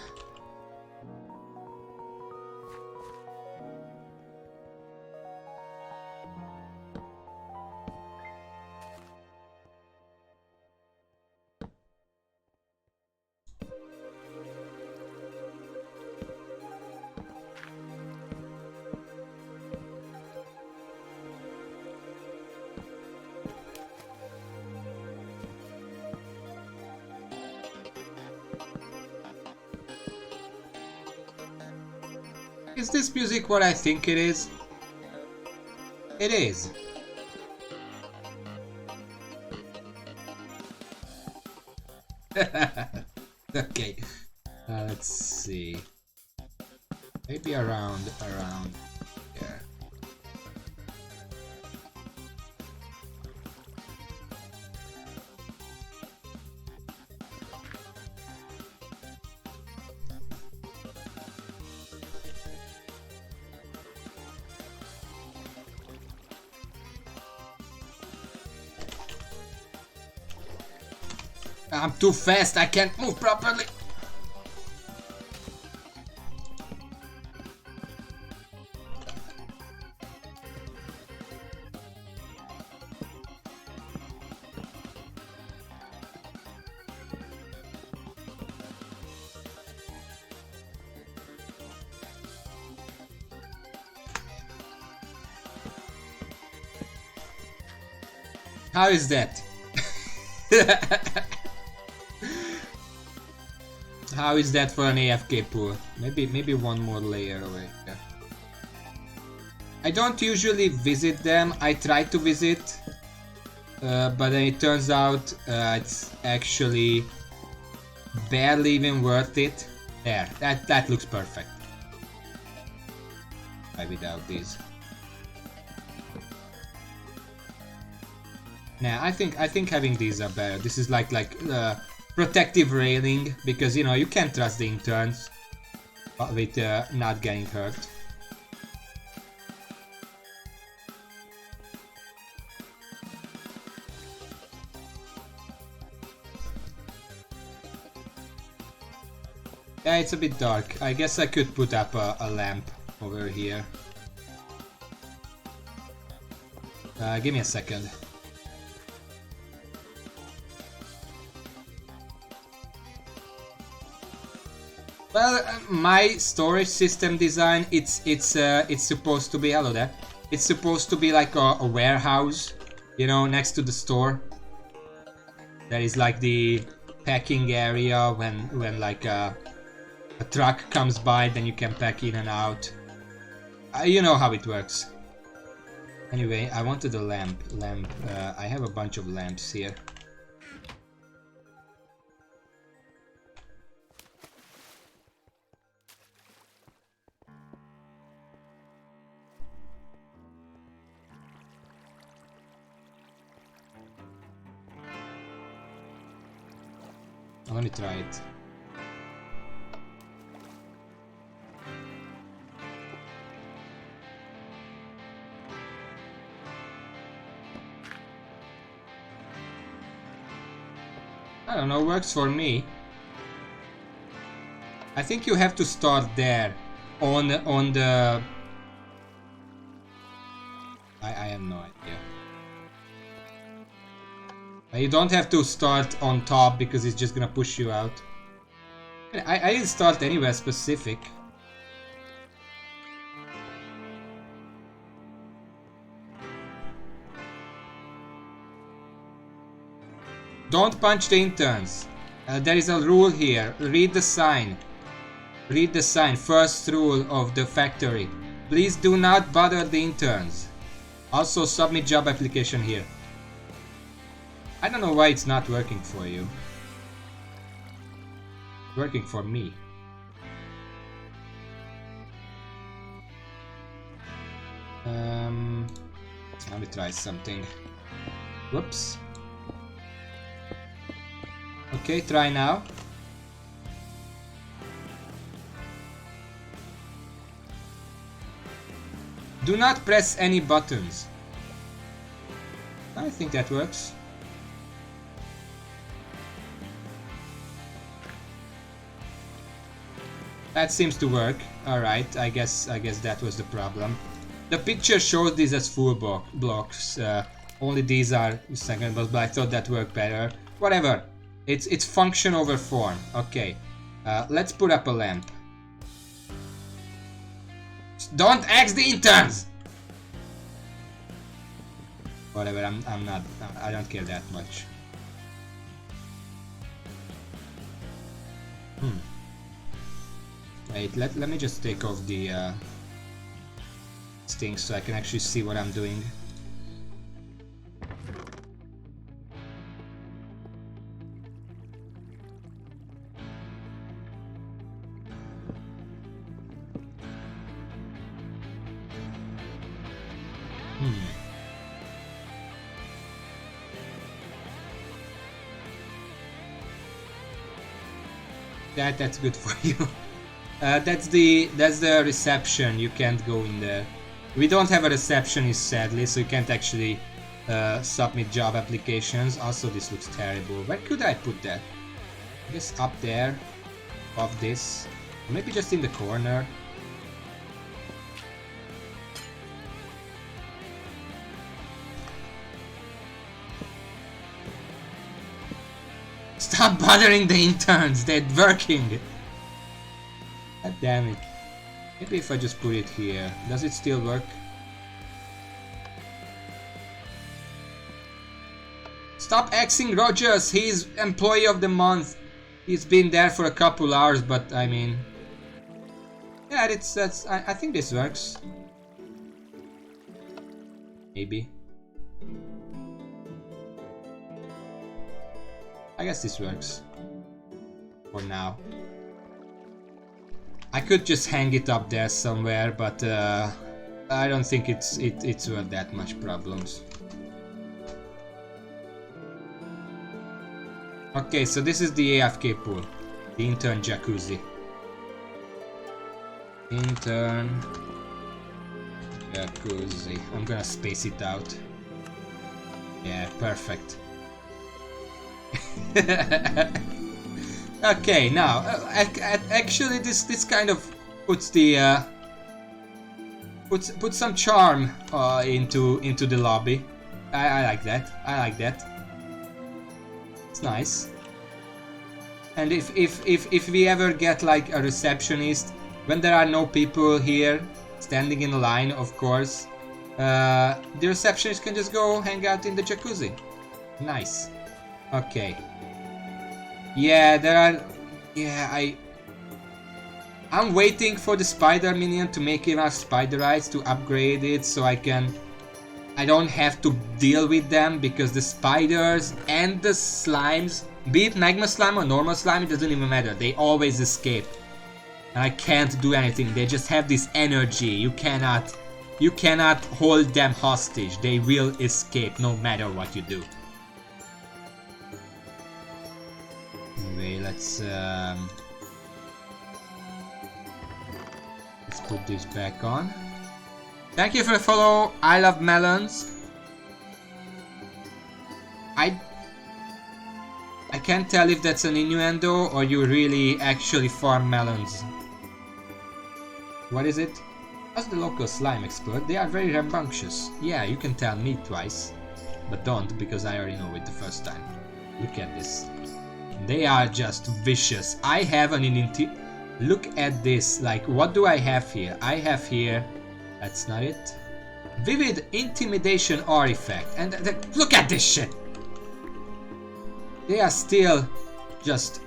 Is this music what I think it is? It is. Okay. Let's see. Maybe around here. I'm too fast, I can't move properly. How is that? How is that for an AFK pool? Maybe one more layer away. Yeah. I don't usually visit them. I try to visit, but then it turns out it's actually barely even worth it. There, that looks perfect. Try without these. Nah, I think having these are better. This is like protective railing, because you know you can't trust the interns with not getting hurt. Yeah, it's a bit dark. I guess I could put up a lamp over here. Give me a second. Well, my storage system design, it's supposed to be, hello there, it's supposed to be like a warehouse, you know, next to the store. There is like the packing area when like a truck comes by, then you can pack in and out. You know how it works. Anyway, I wanted a lamp. I have a bunch of lamps here. Let me try it. I don't know, works for me. I think you have to start there on the I have no idea. You don't have to start on top because it's just gonna push you out. I didn't start anywhere specific. Don't punch the interns. There is a rule here. Read the sign. Read the sign. First rule of the factory. Please do not bother the interns. Also submit job application here. I don't know why it's not working for you. It's working for me. Let me try something. Whoops. Okay, try now. Do not press any buttons. I think that works. That seems to work. Alright, I guess that was the problem. The picture shows these as full blocks. Only these are second blocks, but I thought that worked better. Whatever. It's function over form. Okay. Let's put up a lamp. Don't axe the interns! Whatever, I'm not, I don't care that much. Wait, let me just take off the things so I can actually see what I'm doing. That's good for you. That's the reception. You can't go in there. We don't have a receptionist, sadly, so you can't actually submit job applications. Also, this looks terrible. Where could I put that? I guess up there, above this, or maybe just in the corner. Stop bothering the interns, they're working! God damn it. Maybe if I just put it here, does it still work? Stop axing Rogers, he's employee of the month. He's been there for a couple hours, but I mean... Yeah, I think this works. Maybe. I guess this works. For now. I could just hang it up there somewhere, but I don't think it's worth that much problems. Okay, so this is the AFK pool. The intern jacuzzi. Intern jacuzzi. I'm gonna space it out. Yeah, perfect. Okay, now actually this kind of puts the puts some charm into the lobby. I like that. I like that. It's nice. And if we ever get like a receptionist when there are no people here standing in a line, of course, the receptionist can just go hang out in the jacuzzi. Nice. Okay. Yeah, there are... Yeah, I'm waiting for the spider minion to make enough spiderites to upgrade it so I don't have to deal with them, because the spiders and the slimes, be it magma slime or normal slime, it doesn't even matter. They always escape. And I can't do anything. They just have this energy. You cannot hold them hostage. They will escape no matter what you do. Anyway, let's put this back on. Thank you for the follow. I love melons. I can't tell if that's an innuendo or you really actually farm melons. What is it? As the local slime expert, they are very rambunctious. Yeah, you can tell me twice, but don't, because I already know it the first time. Look at this. They are just vicious. I have look at this. Like, what do I have here? I have here... That's not it. Vivid intimidation artifact. And look at this shit! They are still just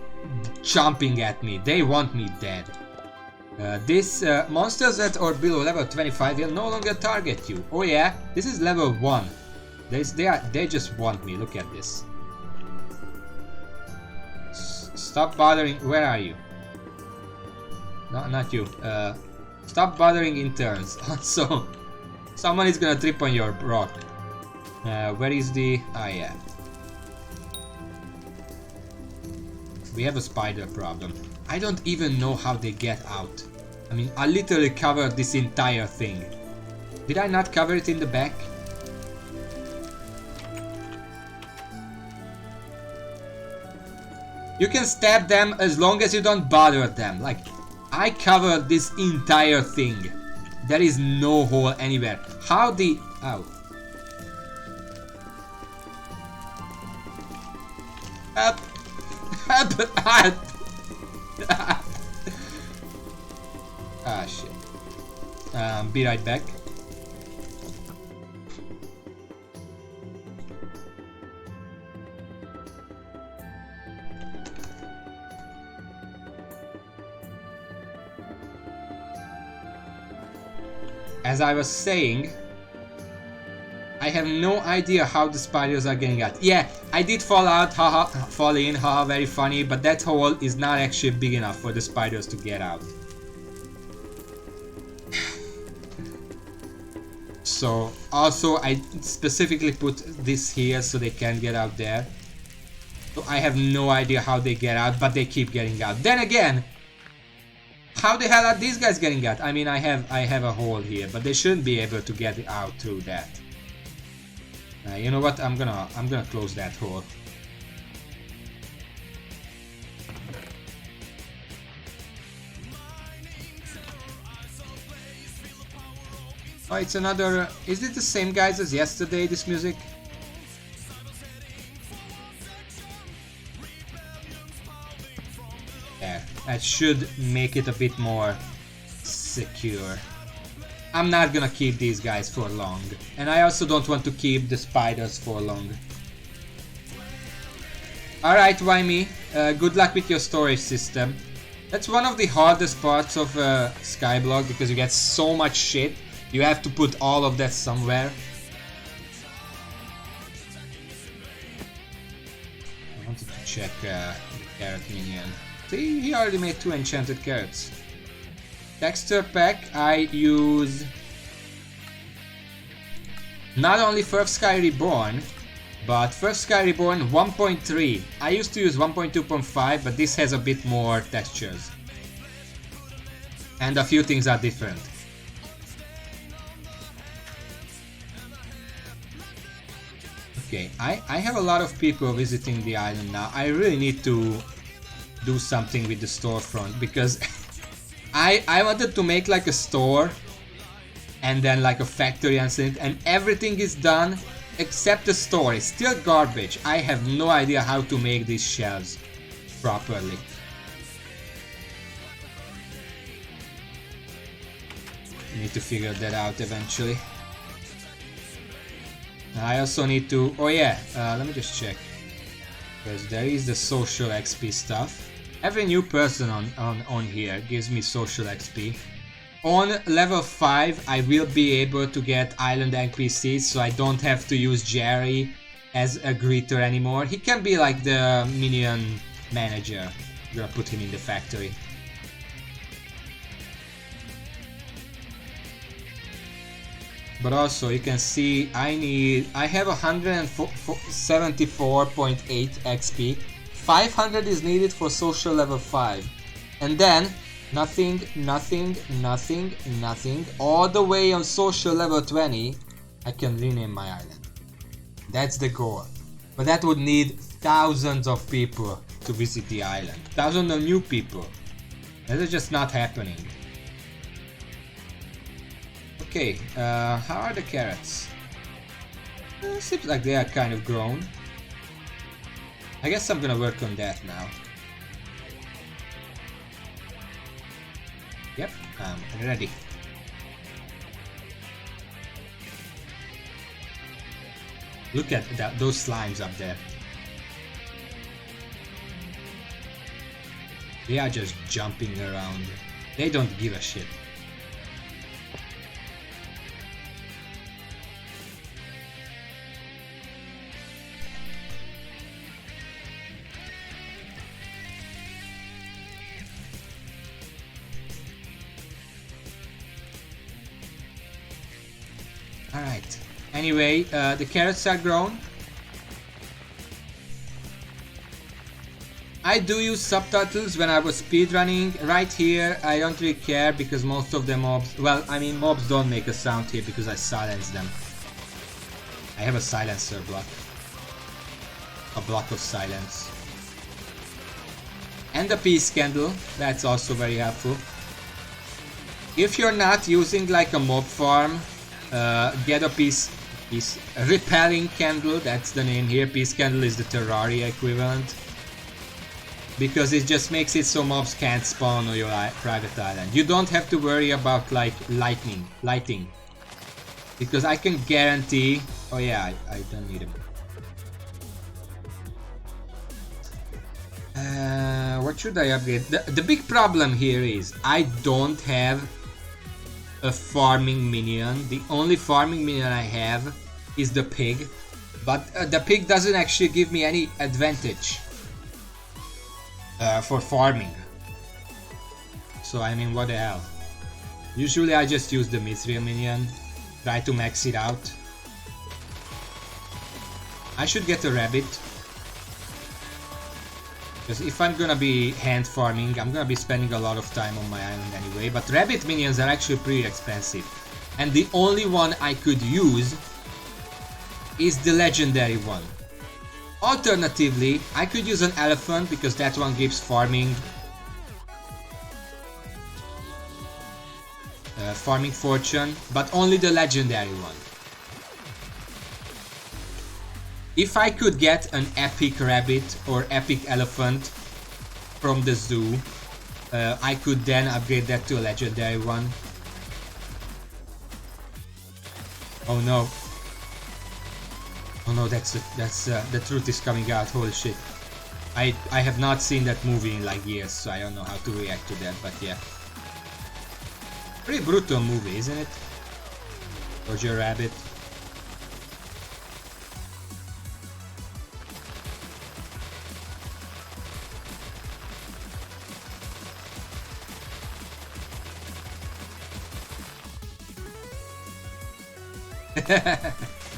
jumping at me. They want me dead. This monsters at or below level 25 will no longer target you. Oh yeah, this is level 1. They just want me. Look at this. Stop bothering. Where are you? No, not you. Stop bothering interns. Also, Someone is gonna trip on your rock. Where is the... Ah, yeah. We have a spider problem. I don't even know how they get out. I mean, I literally covered this entire thing. Did I not cover it in the back? You can stab them as long as you don't bother them. Like, I covered this entire thing. There is no hole anywhere. How the... Ow. Help! Help! Help! Ah, shit. Be right back. As I was saying, I have no idea how the spiders are getting out. Yeah, I did fall out, haha, fall in, haha, very funny, but that hole is not actually big enough for the spiders to get out. So, also I specifically put this here so they can't get out there. So I have no idea how they get out, but they keep getting out. Then again, how the hell are these guys getting out? I mean, I have a hole here, but they shouldn't be able to get out through that. You know what? I'm gonna close that hole. Oh, it's another... Is it the same guys as yesterday, this music? There. That should make it a bit more secure. I'm not gonna keep these guys for long. And I also don't want to keep the spiders for long. Alright, why me? Good luck with your storage system. That's one of the hardest parts of Skyblock, because you get so much shit. You have to put all of that somewhere. I wanted to check the carrot minion. See, he already made 2 enchanted carrots. Texture pack, I use not only First Sky Reborn, but First Sky Reborn 1.3. I used to use 1.2.5, but this has a bit more textures. And a few things are different. Okay, I have a lot of people visiting the island now. I really need to do something with the storefront, because I wanted to make like a store and then like a factory and something, and everything is done except the store. It's still garbage. I have no idea how to make these shelves properly. Need to figure that out eventually. I also need to... Oh yeah, let me just check. Because there is the social XP stuff. Every new person on here gives me social XP. On level 5 I will be able to get island NPCs, so I don't have to use Jerry as a greeter anymore. He can be like the minion manager. I'm gonna put him in the factory. But also you can see I have 174.8 XP. 500 is needed for social level 5. And then nothing, nothing, nothing, nothing. All the way on social level 20 I can rename my island. That's the goal. But that would need thousands of people to visit the island. Thousands of new people. That is just not happening. Okay, how are the carrots? Seems like they are kind of grown. I guess I'm gonna work on that now. Yep, I'm ready. Look at that, those slimes up there. They are just jumping around. They don't give a shit. Alright. Anyway, the carrots are grown. I do use subtitles when I was speedrunning. Right here, I don't really care because most of the mobs... Well, I mean, mobs don't make a sound here because I silence them. I have a silencer block. A block of silence. And a peace candle. That's also very helpful. If you're not using like a mob farm, get a peace repelling candle. That's the name here. Peace candle is the Terraria equivalent. Because it just makes it so mobs can't spawn on your private island. You don't have to worry about like lighting. Because I can guarantee... Oh yeah, I don't need them. What should I upgrade? The big problem here is I don't have a farming minion. The only farming minion I have is the pig. But the pig doesn't actually give me any advantage. For farming. So I mean, what the hell. Usually I just use the Mithril minion, try to max it out. I should get a rabbit. Because if I'm gonna be hand farming, I'm gonna be spending a lot of time on my island anyway. But rabbit minions are actually pretty expensive. And the only one I could use is the legendary one. Alternatively, I could use an elephant because that one gives farming fortune, but only the legendary one. If I could get an epic rabbit or epic elephant from the zoo, I could then upgrade that to a legendary one. Oh no. Oh no, the truth is coming out, holy shit. I have not seen that movie in like years, so I don't know how to react to that, but yeah. Pretty brutal movie, isn't it? Roger Rabbit.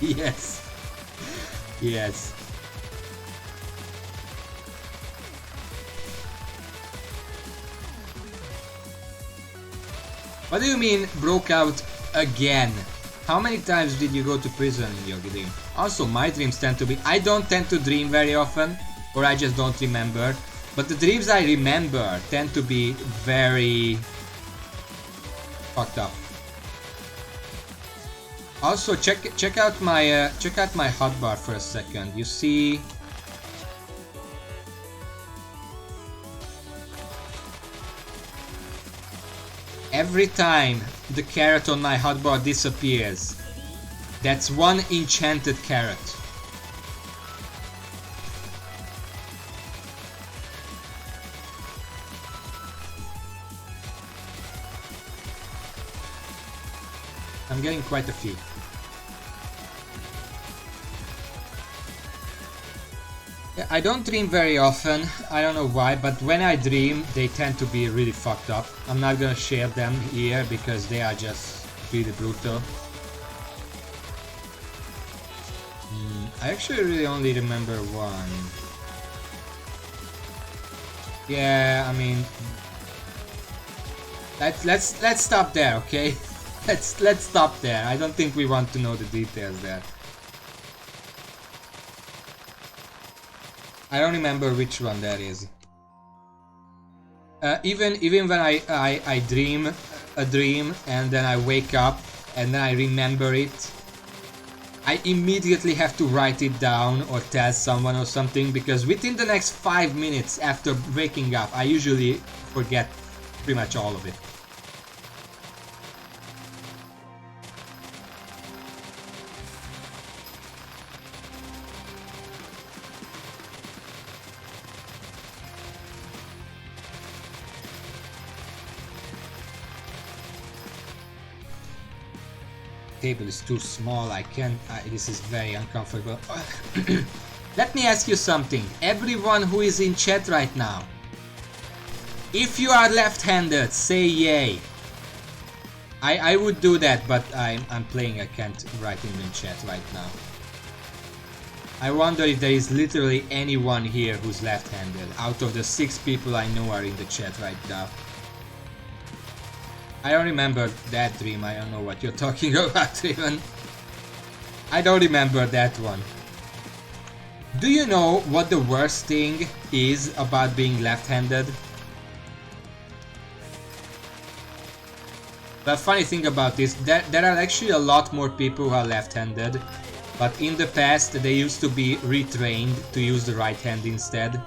Yes. Yes. What do you mean broke out again? How many times did you go to prison in your dream? Also, my dreams tend to be... I don't tend to dream very often, or I just don't remember. But the dreams I remember tend to be very fucked up. Also, check out my hotbar for a second. You see, every time the carrot on my hotbar disappears, that's one enchanted carrot. I'm getting quite a few. I don't dream very often, I don't know why, but when I dream they tend to be really fucked up. I'm not gonna share them here because they are just really brutal. I actually really only remember one. Yeah, I mean, let's stop there, okay? Let's stop there. I don't think we want to know the details there. I don't remember which one that is. Even when I dream a dream and then I wake up and then I remember it, I immediately have to write it down or tell someone or something, because within the next 5 minutes after waking up I usually forget pretty much all of it. Table is too small, I can't, this is very uncomfortable. Let me ask you something, everyone who is in chat right now. If you are left-handed, say yay. I would do that, but I'm playing. I can't write in the chat right now. I wonder if there is literally anyone here who's left-handed. Out of the 6 people I know are in the chat right now. I don't remember that dream. I don't know what you're talking about even. I don't remember that one. Do you know what the worst thing is about being left-handed? The funny thing about this, there are actually a lot more people who are left-handed, but in the past they used to be retrained to use the right hand instead.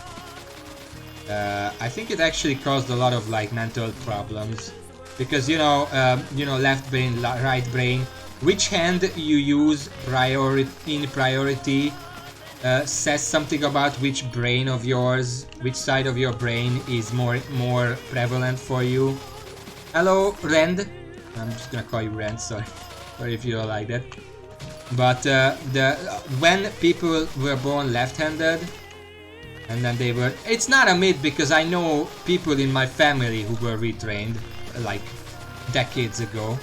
I think it actually caused a lot of like mental problems, because you know left brain, right brain, which hand you use in priority says something about which brain of yours, which side of your brain is more prevalent for you. Hello, Rend. I'm just gonna call you Rend, sorry if you don't like that. But when people were born left-handed, and then they were... It's not a myth, because I know people in my family who were retrained, like, decades ago.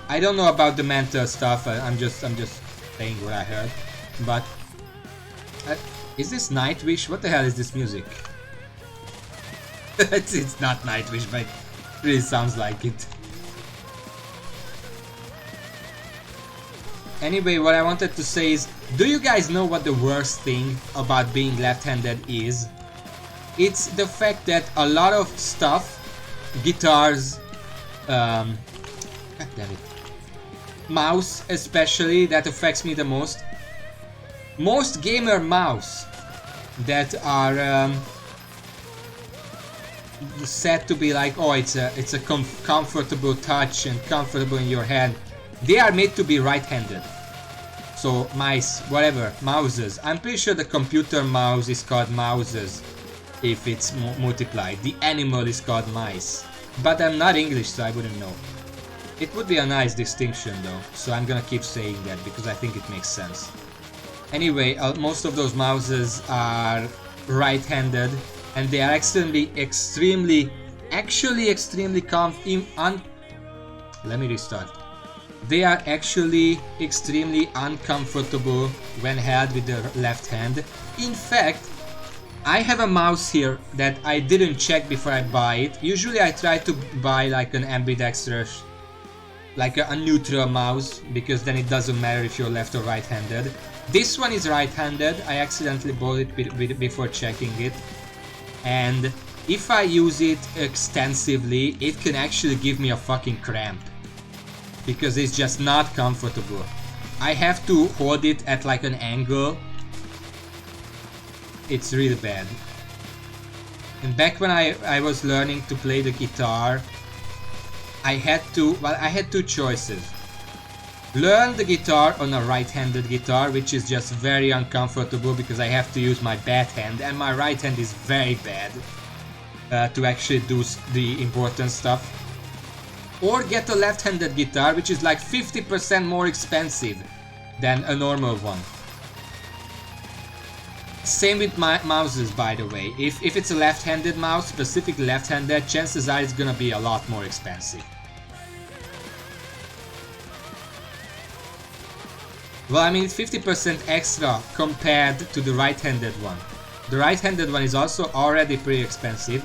I don't know about the mental stuff, I'm just saying what I heard. But... is this Nightwish? What the hell is this music? It's not Nightwish, but... It really sounds like it. Anyway, what I wanted to say is, do you guys know what the worst thing about being left-handed is? It's the fact that a lot of stuff, guitars, God damn it, mouse especially, that affects me the most. Most gamer mouse that are said to be like, oh, it's a comfortable touch and comfortable in your hand, they are made to be right-handed. So mice, whatever, mouses. I'm pretty sure the computer mouse is called mouses if it's multiplied. The animal is called mice. But I'm not English, so I wouldn't know. It would be a nice distinction though, so I'm gonna keep saying that because I think it makes sense. Anyway, most of those mouses are right-handed, and they are extremely let me restart. They are actually extremely uncomfortable when held with the left hand. In fact, I have a mouse here that I didn't check before I buy it. Usually I try to buy like an ambidextrous, like a neutral mouse, because then it doesn't matter if you're left or right-handed. This one is right-handed. I accidentally bought it before checking it. And if I use it extensively, it can actually give me a fucking cramp. Because it's just not comfortable. I have to hold it at like an angle. It's really bad. And back when I was learning to play the guitar, I had two choices. Learn the guitar on a right-handed guitar, which is just very uncomfortable because I have to use my bad hand, and my right hand is very bad to actually do the important stuff. Or get a left-handed guitar, which is like 50% more expensive than a normal one. Same with my mouses, by the way. If it's a left-handed mouse, specifically left-handed, chances are it's gonna be a lot more expensive. Well, I mean, it's 50% extra compared to the right-handed one. The right-handed one is also already pretty expensive.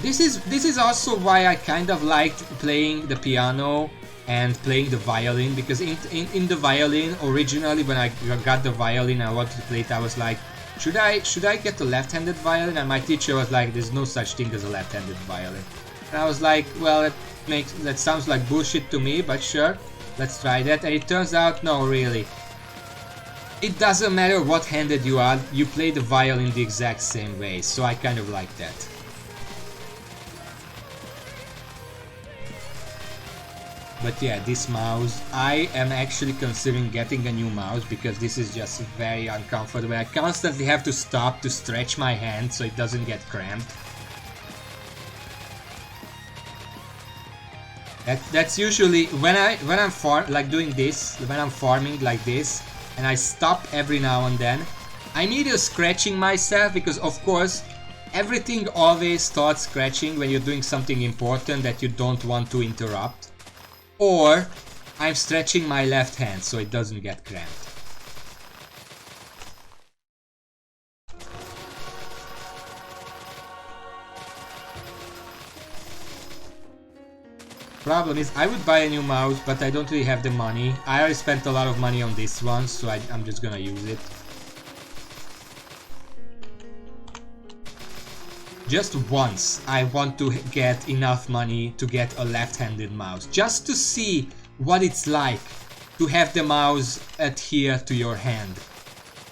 This is also why I kind of liked playing the piano and playing the violin, because in the violin, originally when I got the violin and I wanted to play it, I was like, should I get the left-handed violin? And my teacher was like, there's no such thing as a left-handed violin. And I was like, well, that sounds like bullshit to me, but sure, let's try that. And it turns out, no, really. It doesn't matter what handed you are, you play the violin the exact same way, so I kind of like that. But yeah, this mouse, I am actually considering getting a new mouse because this is just very uncomfortable. I constantly have to stop to stretch my hand so it doesn't get cramped. That's usually when I'm doing this, when I'm farming like this, and I stop every now and then. I'm either scratching myself because, of course, everything always starts scratching when you're doing something important that you don't want to interrupt. Or I'm stretching my left hand so it doesn't get cramped. Problem is, I would buy a new mouse, but I don't really have the money. I already spent a lot of money on this one, so I'm just gonna use it. Just once, I want to get enough money to get a left-handed mouse, just to see what it's like to have the mouse adhere to your hand.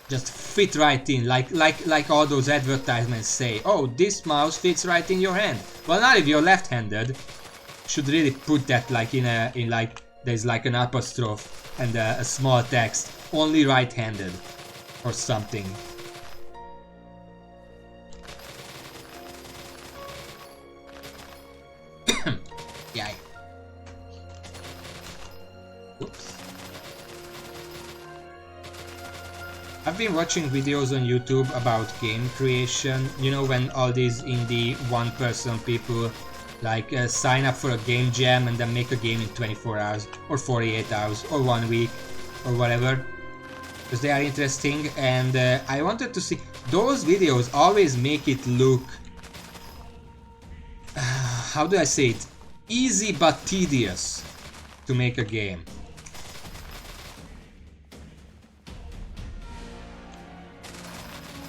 Just fit right in, like all those advertisements say. Oh, this mouse fits right in your hand. Well, not if you're left-handed. Should really put that like in like there's like an apostrophe and a small text, only right-handed or something. Yeah. Oops. I've been watching videos on YouTube about game creation. You know, when all these indie one-person people like sign up for a game jam and then make a game in 24 hours or 48 hours or 1 week or whatever, because they are interesting. And I wanted to see, those videos always make it look how do I say it, easy but tedious to make a game.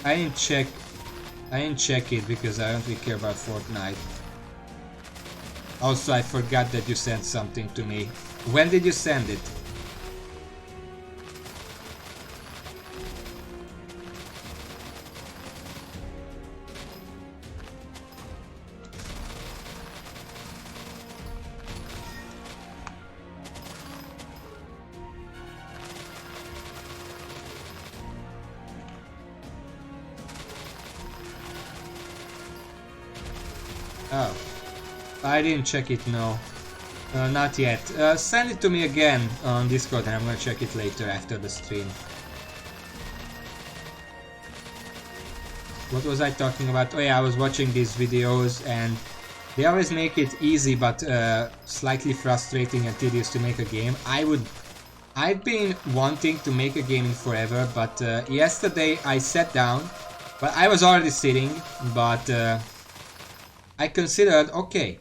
I didn't check it because I don't really care about Fortnite. Also, I forgot that you sent something to me. When did you send it? Oh. I didn't check it, no. Not yet. Send it to me again on Discord and I'm gonna check it later after the stream. What was I talking about? Oh yeah, I was watching these videos and they always make it easy but slightly frustrating and tedious to make a game. I've been wanting to make a game in forever, but yesterday I sat down, but I was already sitting, but I considered, okay,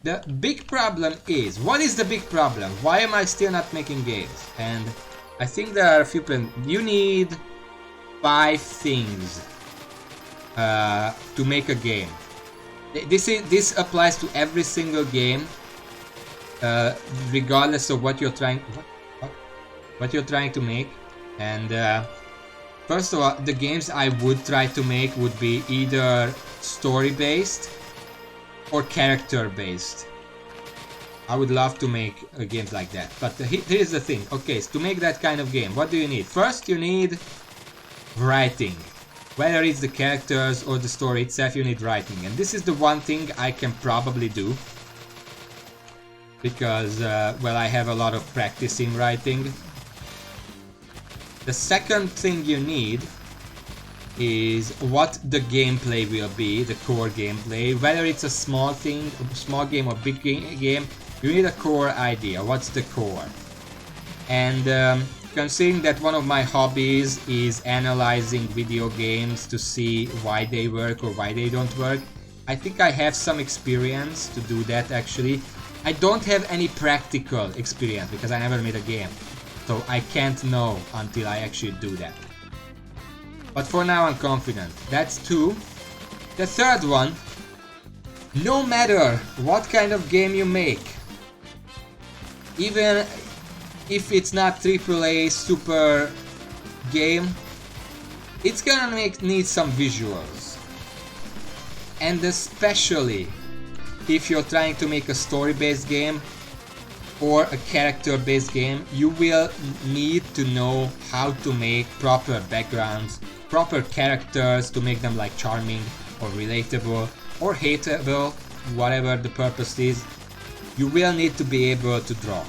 the big problem is, what is the big problem? Why am I still not making games? And I think there are a few problems. You need 5 things to make a game. This applies to every single game, regardless of what you're trying to make. And first of all, the games I would try to make would be either story-based or character-based. I would love to make games like that. But here's the thing. Okay, so to make that kind of game, what do you need? First, you need writing. Whether it's the characters or the story itself, you need writing. And this is the one thing I can probably do. Because, well, I have a lot of practice in writing. The second thing you need is what the gameplay will be, the core gameplay. Whether it's a small thing, small game or big game, you need a core idea. What's the core? And considering that one of my hobbies is analyzing video games to see why they work or why they don't work, I think I have some experience to do that actually. I don't have any practical experience because I never made a game. So I can't know until I actually do that. But for now I'm confident. That's 2. The third one, no matter what kind of game you make, even if it's not AAA super game, it's gonna need some visuals. And especially if you're trying to make a story-based game or a character-based game, you will need to know how to make proper backgrounds, proper characters to make them like charming or relatable or hateable, whatever the purpose is. You will need to be able to draw.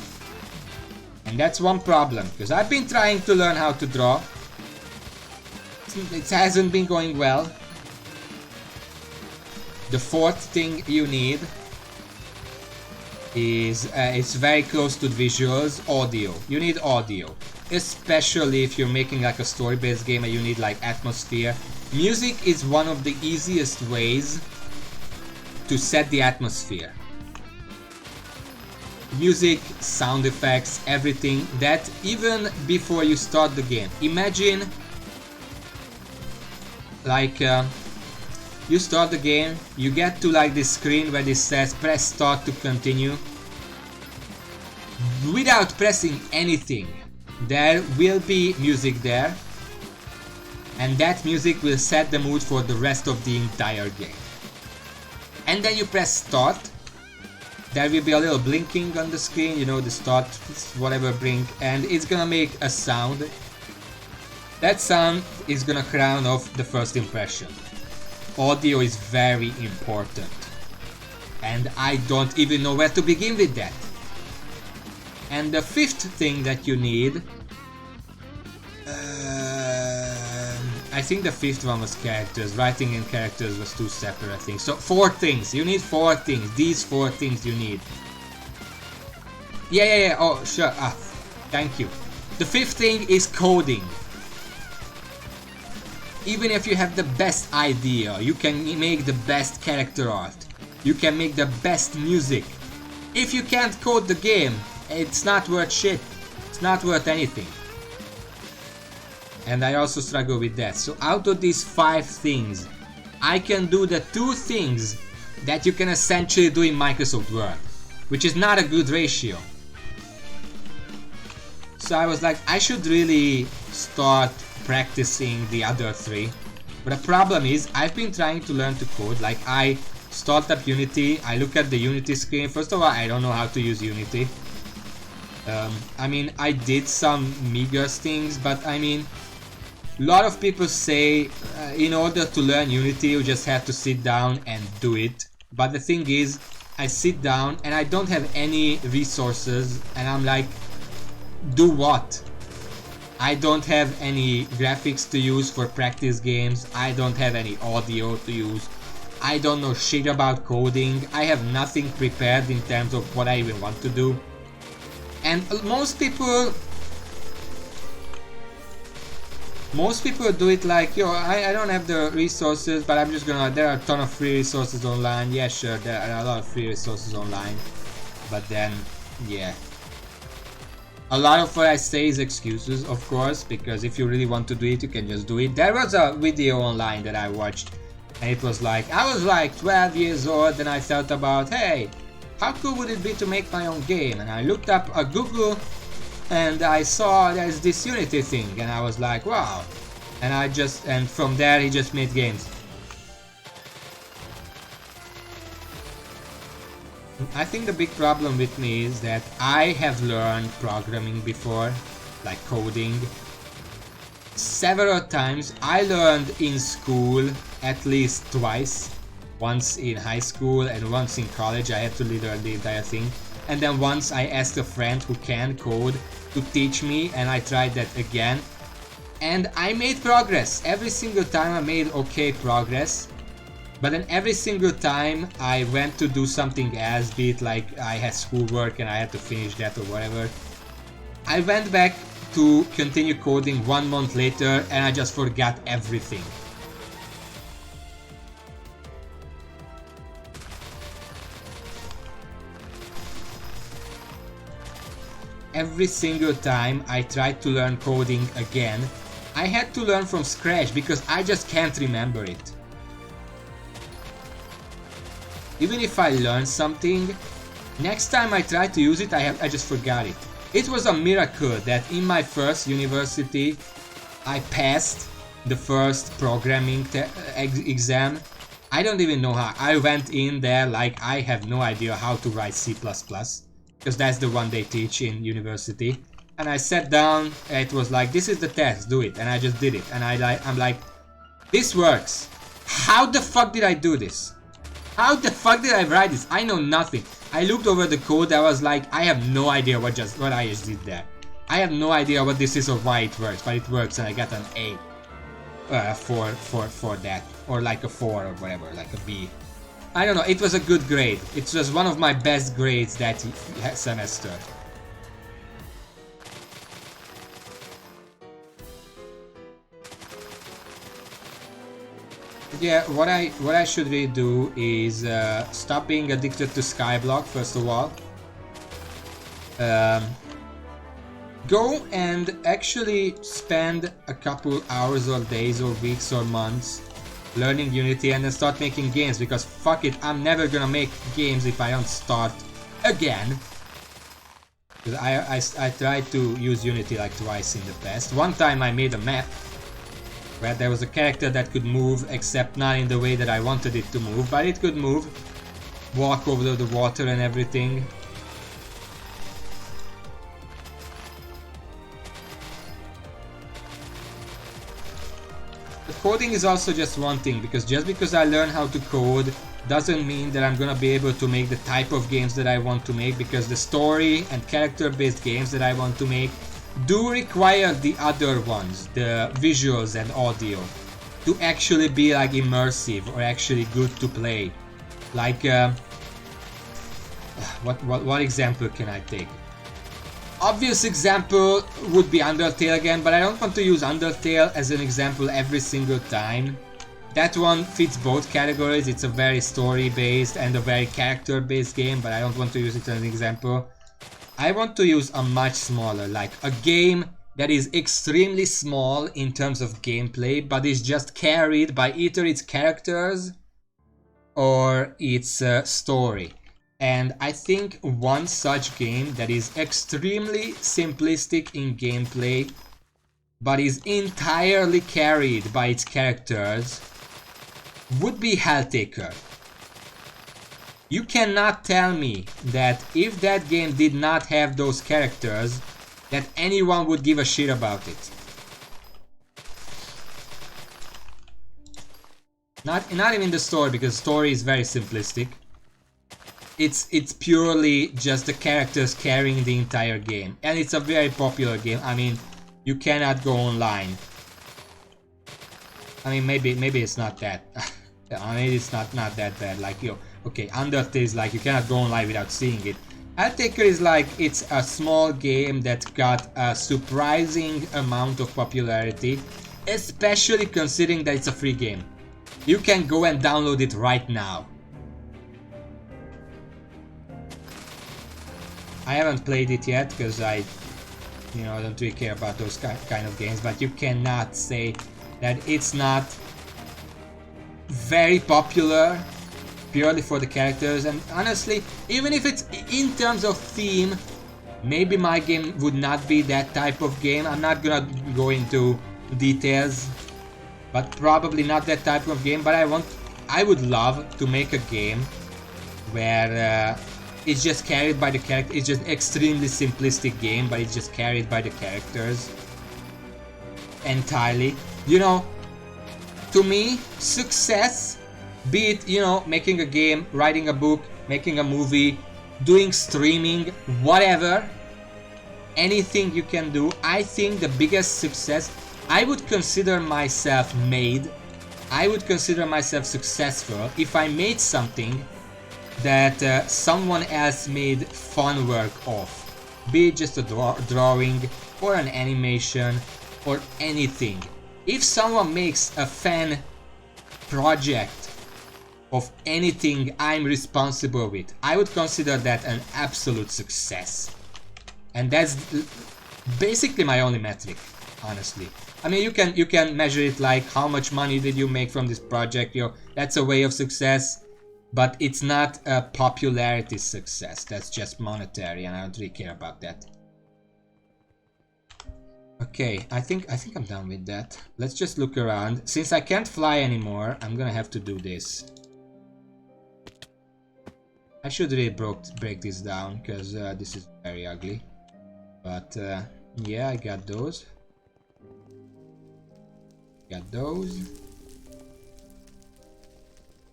And that's one problem, because I've been trying to learn how to draw. It hasn't been going well. The fourth thing you need is, it's very close to visuals, audio. You need audio. Especially if you're making like a story-based game and you need like atmosphere. Music is one of the easiest ways to set the atmosphere. Music, sound effects, everything, that even before you start the game. Imagine like you start the game, you get to like this screen where this says press start to continue. Without pressing anything, there will be music there, and that music will set the mood for the rest of the entire game. And then you press start, there will be a little blinking on the screen, you know, the start, whatever blink, and it's gonna make a sound. That sound is gonna crown off the first impression. Audio is very important, and I don't even know where to begin with that. And the fifth thing that you need, I think the fifth one was characters. Writing and characters was two separate things. So 4 things. You need 4 things. These 4 things you need. Yeah. Oh, sure. Thank you. The fifth thing is coding. Even if you have the best idea, you can make the best character art. You can make the best music. If you can't code the game, it's not worth shit. It's not worth anything. And I also struggle with that. So out of these 5 things, I can do the 2 things that you can essentially do in Microsoft Word, which is not a good ratio. So I was like, I should really start practicing the other 3. But the problem is, I've been trying to learn to code. Like, I start up Unity, I look at the Unity screen. First of all, I don't know how to use Unity. I mean, I did some meager things, but I mean, a lot of people say in order to learn Unity you just have to sit down and do it. But the thing is, I sit down and I don't have any resources, and I'm like, do what? I don't have any graphics to use for practice games, I don't have any audio to use, I don't know shit about coding, I have nothing prepared in terms of what I even want to do. And most people do it like, yo, I don't have the resources, but I'm just gonna, there are a ton of free resources online. Yeah, sure, there are a lot of free resources online, but then, yeah. A lot of what I say is excuses, of course, because if you really want to do it, you can just do it. There was a video online that I watched, and it was like, I was like 12 years old, and I thought about, hey, how cool would it be to make my own game? And I looked up a Google, and I saw there's this Unity thing, and I was like, wow. And from there he just made games. I think the big problem with me is that I have learned programming before, like coding, several times. I learned in school at least twice. Once in high school and once in college. I had to learn the entire thing. And then once I asked a friend who can code to teach me, and I tried that again. And I made progress. Every single time I made okay progress. But then every single time I went to do something else, be it like I had schoolwork and I had to finish that or whatever, I went back to continue coding 1 month later and I just forgot everything. Every single time I tried to learn coding again, I had to learn from scratch because I just can't remember it. Even if I learn something, next time I try to use it, I just forgot it. It was a miracle that in my first university, I passed the first programming exam. I don't even know how. I went in there like I have no idea how to write C++, because that's the one they teach in university. And I sat down, and it was like, this is the test, do it. And I just did it. And I'm like, this works. How the fuck did I do this? How the fuck did I write this? I know nothing. I looked over the code, I was like, I have no idea what I just did there. I have no idea what this is or why it works, but it works and I got an A for that. Or like a 4 or whatever, like a B. I don't know, it was a good grade. It was one of my best grades that semester. Yeah, what I should really do is stop being addicted to Skyblock first of all. Go and actually spend a couple hours or days or weeks or months learning Unity and then start making games, because fuck it, I'm never gonna make games if I don't start again. Because I tried to use Unity like twice in the past. One time I made a map where there was a character that could move, except not in the way that I wanted it to move, but it could move, walk over the water and everything. The coding is also just one thing, because just because I learn how to code doesn't mean that I'm gonna be able to make the type of games that I want to make, because the story and character-based games that I want to make do require the other ones, the visuals and audio, to actually be like immersive or actually good to play. Like, what example can I take? Obvious example would be Undertale again, but I don't want to use Undertale as an example every single time. That one fits both categories. It's a very story-based and a very character-based game, but I don't want to use it as an example. I want to use a much smaller, like a game that is extremely small in terms of gameplay, but is just carried by either its characters or its story. And I think one such game that is extremely simplistic in gameplay, but is entirely carried by its characters, would be Helltaker. You cannot tell me that if that game did not have those characters, that anyone would give a shit about it. Not even the story, because the story is very simplistic. It's purely just the characters carrying the entire game, and it's a very popular game. I mean, you cannot go online. I mean, maybe it's not that. I mean, it's not that bad. Like, yo, okay, Undertale is like you cannot go online without seeing it. Helltaker is like, it's a small game that got a surprising amount of popularity, especially considering that it's a free game. You can go and download it right now. I haven't played it yet because I don't really care about those kind of games, but you cannot say that it's not very popular purely for the characters. And honestly, even if it's in terms of theme, maybe my game would not be that type of game. I'm not gonna go into details, but probably not that type of game. But I would love to make a game where it's just carried by the character. It's just extremely simplistic game, but it's just carried by the characters entirely. You know, to me, success, be it, making a game, writing a book, making a movie, doing streaming, whatever, anything you can do, I think the biggest success, I would consider myself made, I would consider myself successful if I made something that someone else made fun work of. Be it just a drawing or an animation or anything. If someone makes a fan project of anything I'm responsible with, I would consider that an absolute success. And that's basically my only metric, honestly. I mean, you can measure it like how much money did you make from this project, that's a way of success. But it's not a popularity success, that's just monetary, and I don't really care about that. Okay, I think I'm done with that. Let's just look around. Since I can't fly anymore, I'm gonna have to do this. I should really break this down, because this is very ugly. But yeah, I got those. Got those.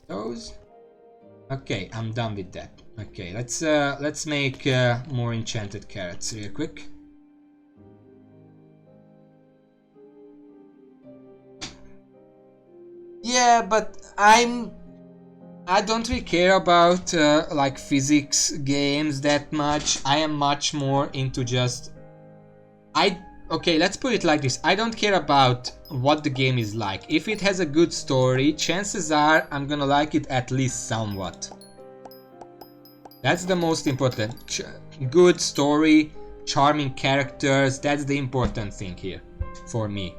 Those. Okay, I'm done with that. Okay, let's make more enchanted carrots real quick. Yeah, but I'm I don't really care about like physics games that much. I am much more into just... Okay, let's put it like this. I don't care about what the game is like. If it has a good story, chances are I'm gonna like it at least somewhat. That's the most important. Good story, charming characters, that's the important thing here for me.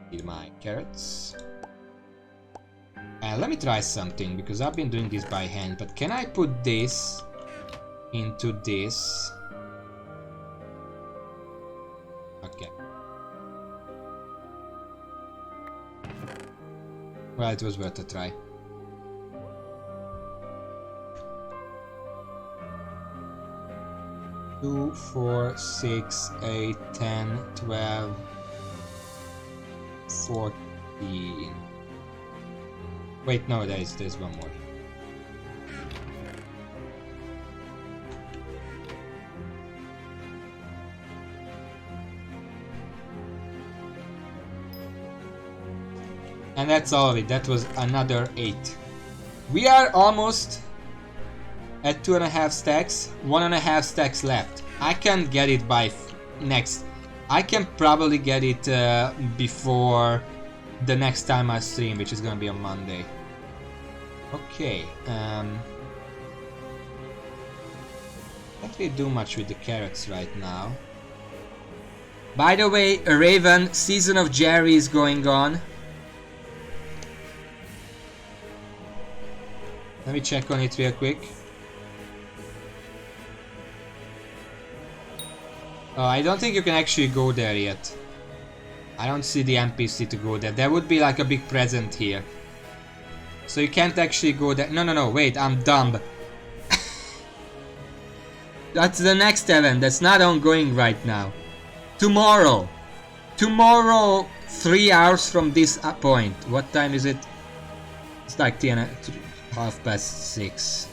Here my carrots. And let me try something because I've been doing this by hand, but can I put this into this? Okay. Well, it was worth a try. Two, 4, 6, 8, 10, 12, 14. Wait, no, there's one more. And that's all of it. That was another 8. We are almost at 2.5 stacks. 1.5 stacks left. I can get it by next. I can probably get it before the next time I stream, which is gonna be on Monday. Okay. Can't really do much with the carrots right now. By the way, Raven, Season of Jerry is going on. Let me check on it real quick. I don't think you can actually go there yet. I don't see the NPC to go there. There would be like a big present here. So you can't actually go there. No, wait, I'm dumb. That's the next event. That's not ongoing right now. Tomorrow. Tomorrow, 3 hours from this point. What time is it? It's like 6:30.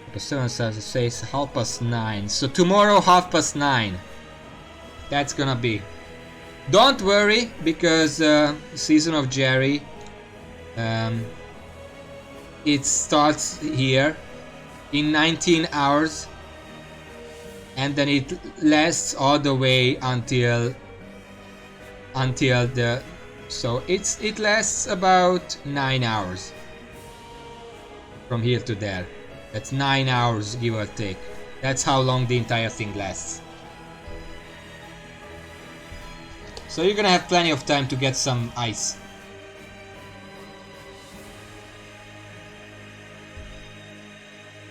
Because 7 says 9:30. So tomorrow 9:30. That's gonna be. Don't worry, because Season of Jerry, it starts here in 19 hours, and then it lasts all the way until the. So it lasts about 9 hours from here to there. That's 9 hours, give or take. That's how long the entire thing lasts. So you're gonna have plenty of time to get some ice.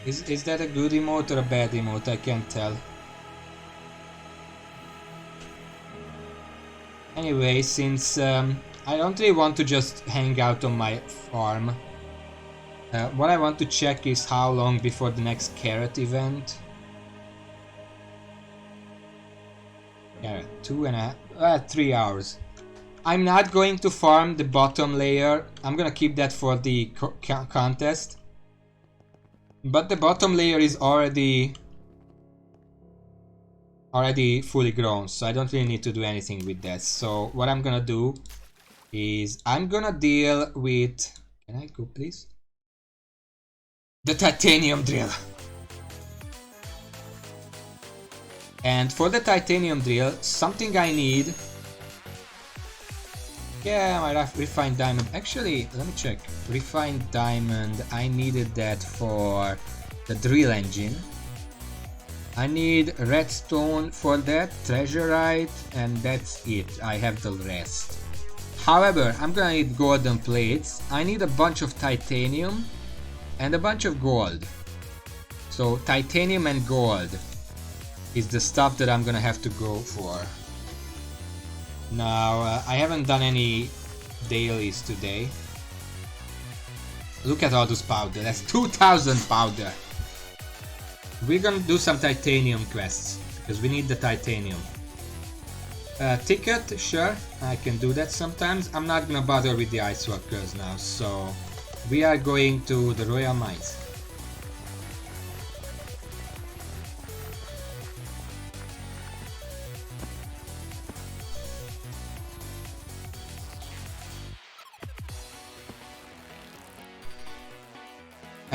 Is that a good emote or a bad emote? I can't tell. Anyway, since I don't really want to just hang out on my farm, what I want to check is how long before the next carrot event. Carrot, 3 hours. I'm not going to farm the bottom layer. I'm gonna keep that for the contest. But the bottom layer is already fully grown, so I don't really need to do anything with that. So what I'm gonna do is I'm gonna deal with... Can I go, please? The titanium drill. And for the titanium drill, something I need... Yeah, my refined diamond. Actually, let me check. Refined diamond, I needed that for the drill engine. I need redstone for that, treasurite, and that's it. I have the rest. However, I'm gonna need golden plates. I need a bunch of titanium and a bunch of gold. So titanium and gold is the stuff that I'm gonna have to go for. Now, I haven't done any dailies today. Look at all those powder. That's 2,000 powder. We're gonna do some titanium quests because we need the titanium. Ticket, sure, I can do that sometimes. I'm not gonna bother with the ice workers now, so we are going to the Royal Mines.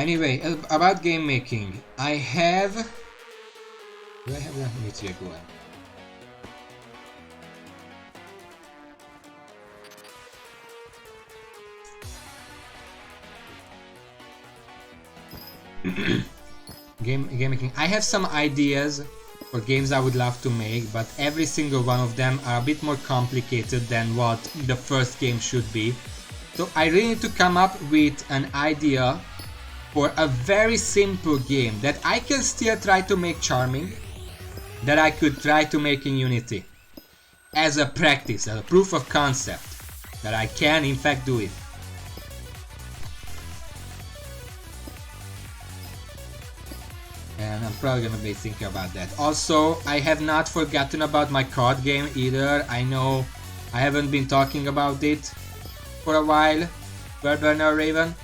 Anyway, about game making, I have... Do I have that? Let me check one. Game making. I have some ideas for games I would love to make, but every single one of them are a bit more complicated than what the first game should be. So I really need to come up with an idea for a very simple game that I can still try to make charming, that I could try to make in Unity as a practice, as a proof of concept that I can in fact do it. And I'm probably gonna be thinking about that. Also, I have not forgotten about my card game either. I know I haven't been talking about it for a while, Burner Raven,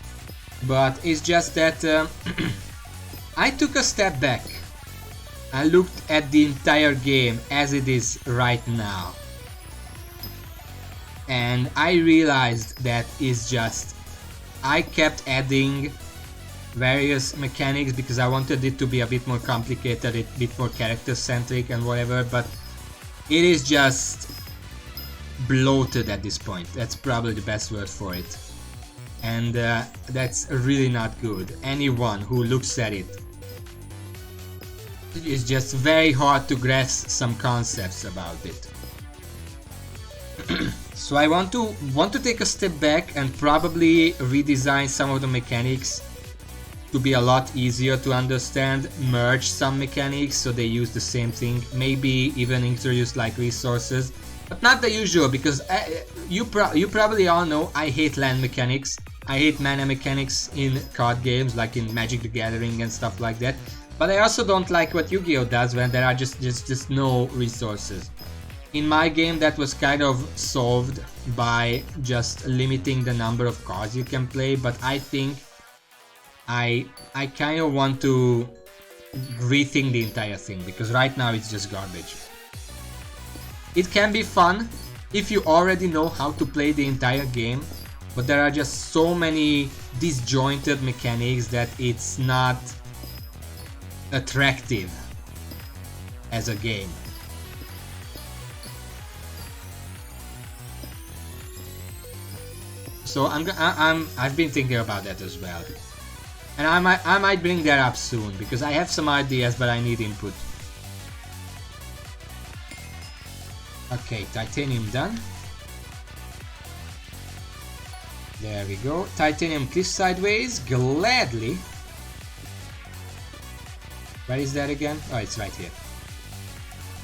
but it's just that I took a step back. I looked at the entire game as it is right now, and I realized that it's just I kept adding various mechanics because I wanted it to be a bit more complicated, a bit more character centric and whatever, but it is just bloated at this point. That's probably the best word for it, and that's really not good. Anyone who looks at it, it's just very hard to grasp some concepts about it. So I want to take a step back and probably redesign some of the mechanics to be a lot easier to understand, merge some mechanics so they use the same thing, maybe even introduce like resources, but not the usual, because you probably all know I hate land mechanics. I hate mana mechanics in card games like in Magic the Gathering and stuff like that, but I also don't like what Yu-Gi-Oh does when there are just no resources. In my game that was kind of solved by just limiting the number of cards you can play, but I think I kind of want to rethink the entire thing, because right now it's just garbage. It can be fun if you already know how to play the entire game, but there are just so many disjointed mechanics that it's not attractive as a game. So I've been thinking about that as well. And I might bring that up soon, because I have some ideas, but I need input. Okay, titanium done. There we go. Titanium cliff sideways, gladly. Where is that again? Oh, it's right here.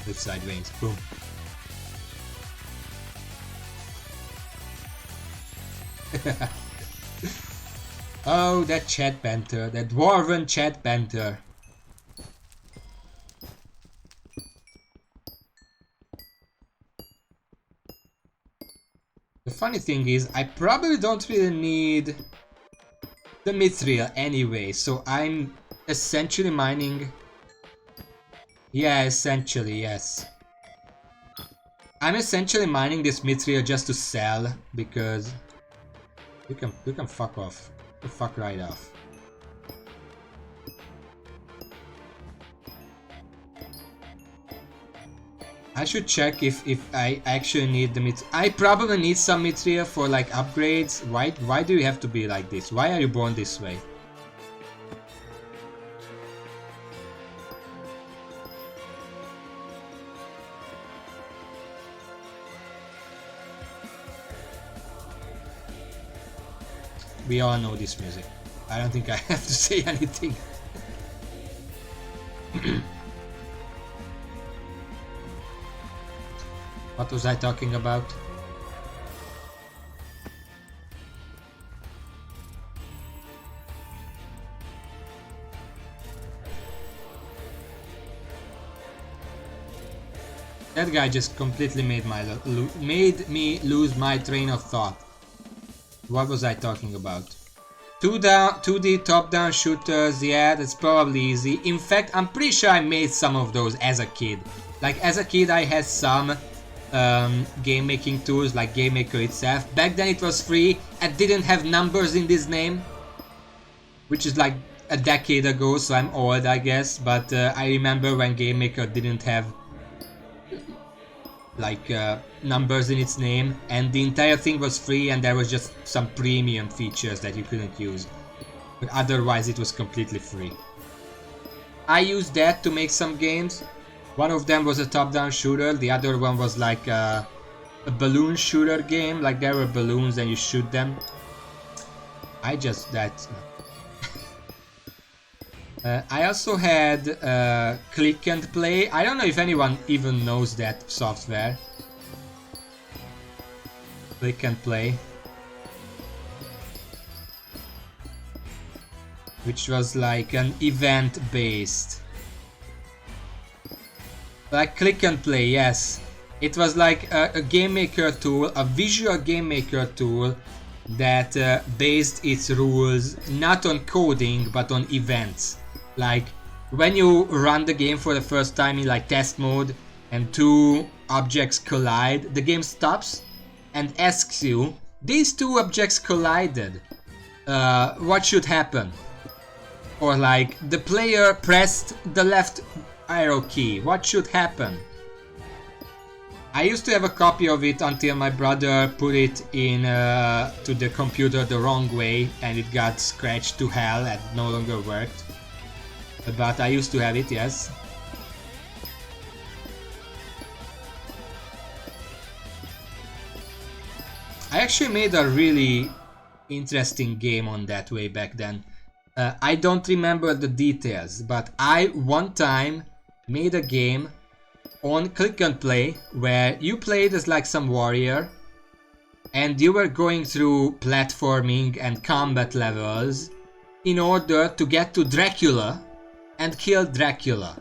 Cliff sideways, boom. Oh, that chat banter, that dwarven chat banter. The funny thing is, I probably don't really need the mithril anyway, so I'm essentially mining. Yeah, essentially, yes. I'm essentially mining this mithril just to sell, because you can fuck off. Fuck right off. I should check if I actually need the mithril. I probably need some mithril for like upgrades. Why do you have to be like this? Why are you born this way? We all know this music. I don't think I have to say anything. What was I talking about? That guy just completely made me lose my train of thought. What was I talking about? 2D top-down shooters, yeah, that's probably easy. In fact, I'm pretty sure I made some of those as a kid. Like, as a kid I had some game making tools, like Game Maker itself. Back then it was free and didn't have numbers in this name. which is like a decade ago, so I'm old, I guess. But I remember when Game Maker didn't have like numbers in its name, and the entire thing was free, and there was just some premium features that you couldn't use. But otherwise, it was completely free. I used that to make some games. One of them was a top-down shooter. The other one was like a balloon shooter game. Like there were balloons and you shoot them. I also had Click and Play. I don't know if anyone even knows that software. Click and Play. Which was like an event-based. Like Click and Play, yes. It was like a game maker tool, a visual game maker tool that based its rules not on coding but on events. Like when you run the game for the first time in like test mode and two objects collide, the game stops and asks you, these two objects collided, what should happen? Or like the player pressed the left arrow key, what should happen? I used to have a copy of it until my brother put it in to the computer the wrong way and it got scratched to hell and no longer worked. But I used to have it, yes. I actually made a really interesting game on that way back then. I don't remember the details, but I one time made a game on Click and Play where you played as like some warrior and you were going through platforming and combat levels in order to get to Dracula and kill Dracula.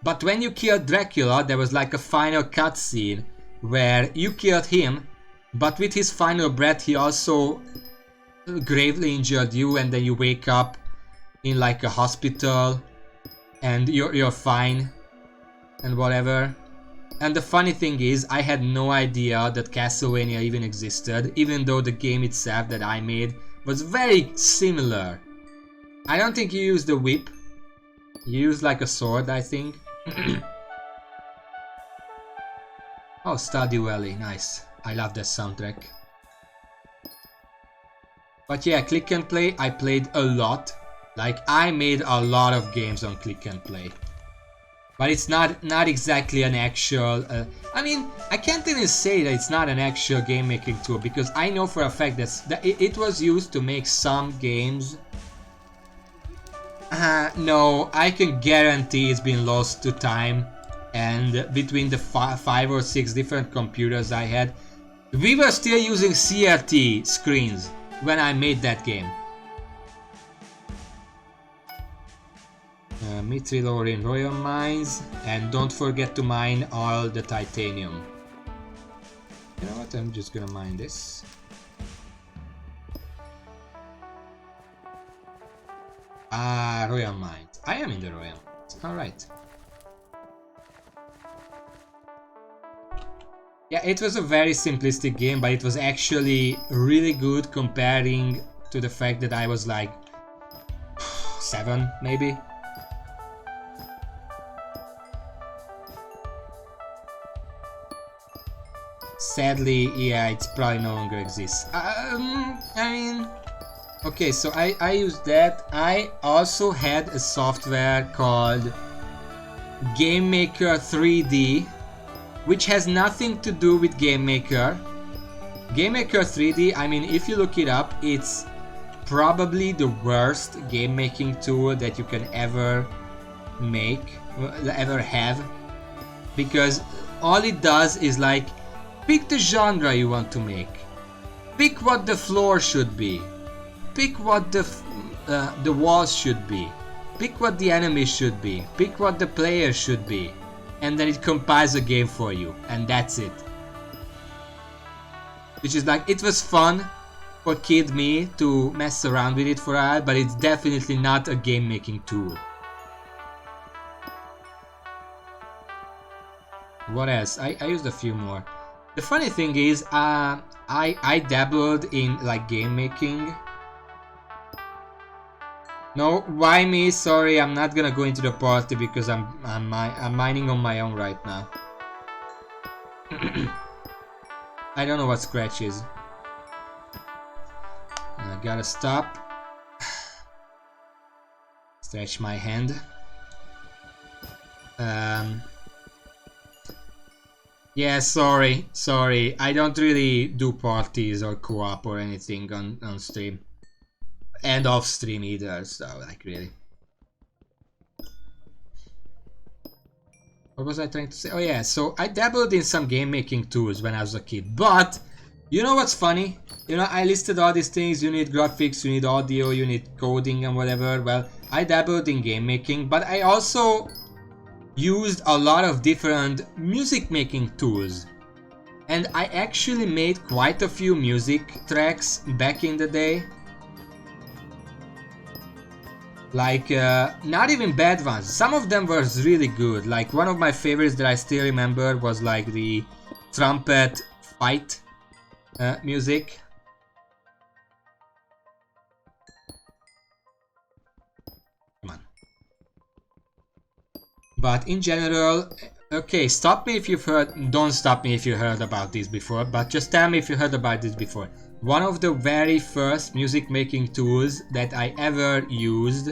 But when you killed Dracula, there was like a final cutscene where you killed him, but with his final breath he also gravely injured you, and then you wake up in like a hospital and you're fine and whatever. And the funny thing is, I had no idea that Castlevania even existed, even though the game itself that I made was very similar. I don't think you used the whip. You used like a sword, I think. Oh, Stardew Valley, nice. I love that soundtrack. But yeah, Click and Play, I played a lot. Like, I made a lot of games on Click and Play. But it's not exactly an actual... I mean, I can't even say that it's not an actual game making tool, because I know for a fact that it was used to make some games. No, I can guarantee it's been lost to time. And between the 5 or 6 different computers I had, we were still using CRT screens when I made that game. Mithril in Royal Mines, and don't forget to mine all the titanium. You know what, I'm just gonna mine this. Royal Mines. I am in the Royal Mines. Alright. Yeah, it was a very simplistic game, but it was actually really good comparing to the fact that I was like 7 maybe. Sadly, yeah, it probably no longer exists. I mean, okay, so I used that. I also had a software called Game Maker 3D, which has nothing to do with Game Maker. Game Maker 3D, I mean, if you look it up, it's probably the worst game making tool that you can ever make, ever have, because all it does is like, pick the genre you want to make, pick what the floor should be, pick what the walls should be, pick what the enemies should be, pick what the player should be, and then it compiles a game for you, and that's it. Which is like, it was fun for kid me to mess around with it for a while, but it's definitely not a game making tool. What else? I used a few more. The funny thing is, I dabbled in like game making No, why me? Sorry, I'm not gonna go into the party because I'm mining on my own right now. I don't know what scratch is. I gotta stop. Stretch my hand. Yeah, sorry. I don't really do parties or co-op or anything on stream. And off stream either, so like really. What was I trying to say? Oh yeah, so I dabbled in some game making tools when I was a kid, but you know what's funny? You know, I listed all these things. You need graphics, you need audio, you need coding and whatever. Well, I dabbled in game making, but I also used a lot of different music making tools. And I actually made quite a few music tracks back in the day. Like, not even bad ones. Some of them were really good. Like, one of my favorites that I still remember was like the trumpet fight music. Come on. But in general, okay, stop me if you've heard, don't stop me if you heard about this before, but just tell me if you heard about this before. One of the very first music making tools that I ever used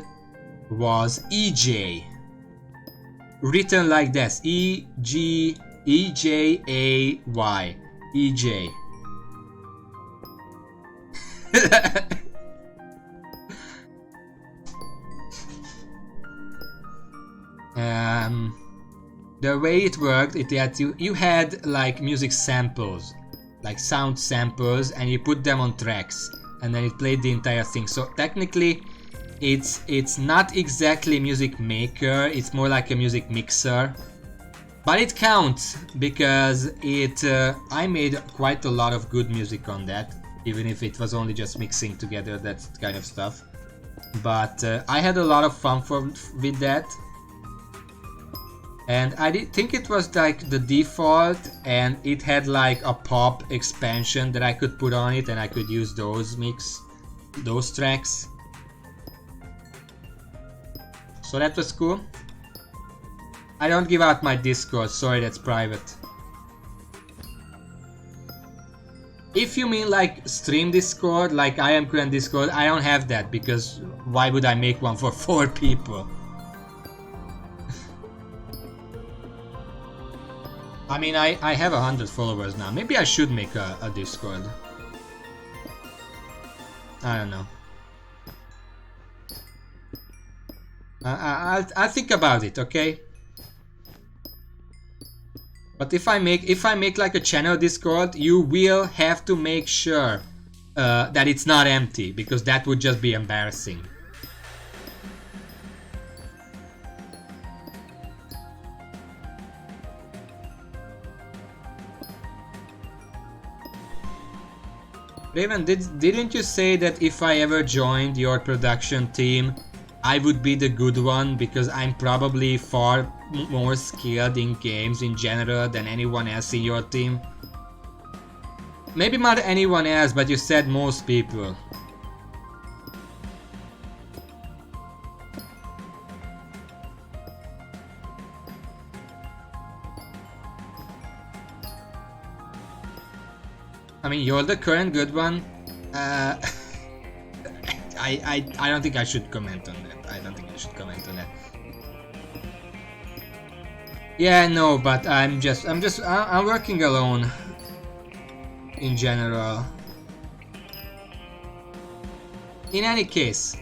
was EJ. Written like this, E-J-A-Y, EJ. The way it worked, it had you had like music samples, like sound samples, and you put them on tracks, and then it played the entire thing. So technically, it's not exactly a music maker, it's more like a music mixer, but it counts because I made quite a lot of good music on that, even if it was only just mixing together that kind of stuff. But I had a lot of fun with that. And I think it was like the default, and it had like a pop expansion that I could put on it, and I could use those tracks. So that was cool. I don't give out my Discord, sorry, that's private. If you mean like stream Discord, like I am current Discord, I don't have that because why would I make one for 4 people? I mean, I have 100 followers now. Maybe I should make a Discord. I don't know. I'll think about it, okay? But if I make like a channel Discord, you will have to make sure that it's not empty, because that would just be embarrassing. Raven, didn't you say that if I ever joined your production team, I would be the good one because I'm probably far more skilled in games in general than anyone else in your team? Maybe not anyone else, but you said most people. I mean, you're the current good one. I don't think I should comment on that. I don't think I should comment on that. Yeah, no, but I'm working alone in general. In any case,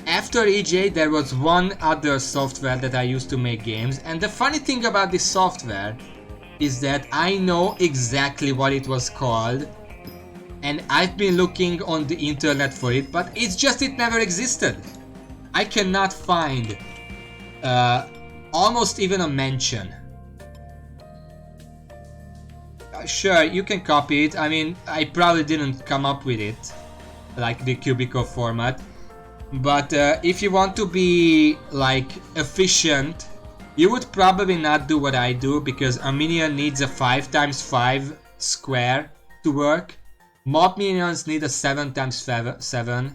after EJ there was one other software that I used to make games, and the funny thing about this software is that I know exactly what it was called, and I've been looking on the internet for it, but it's just it never existed. I cannot find almost even a mention. Sure, you can copy it. I mean, I probably didn't come up with it, like the cubicle format. But if you want to be like efficient, you would probably not do what I do, because a minion needs a 5x5 square to work. Mob minions need a 7x7.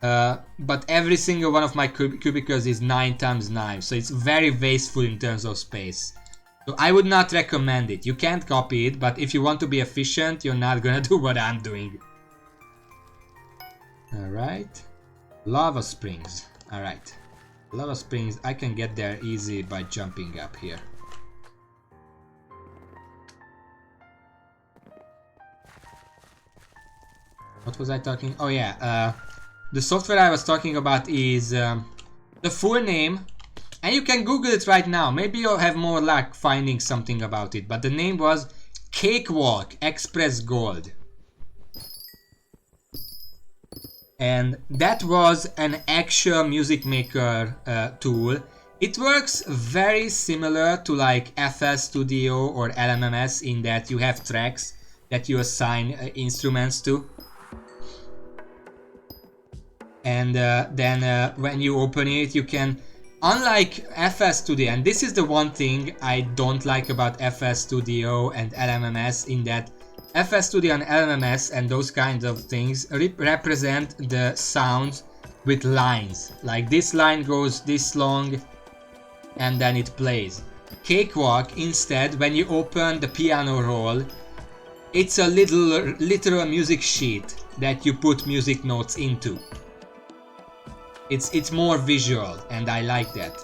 but every single one of my cubicles is 9 times 9, so it's very wasteful in terms of space. So I would not recommend it. You can't copy it, but if you want to be efficient, you're not gonna do what I'm doing. Alright. Lava springs. Alright. Lava springs, I can get there easy by jumping up here. What was I talking? Oh yeah, the software I was talking about is the full name, and you can Google it right now. Maybe you'll have more luck finding something about it, but the name was Cakewalk Express Gold. And that was an actual music maker tool. It works very similar to like FL Studio or LMMS in that you have tracks that you assign instruments to. And then when you open it, you can, unlike FL Studio, and this is the one thing I don't like about FL Studio and LMMS, in that FL Studio and LMMS and those kinds of things represent the sounds with lines. Like this line goes this long and then it plays. Cakewalk, instead, when you open the piano roll, it's a literal music sheet that you put music notes into. It's more visual, and I like that.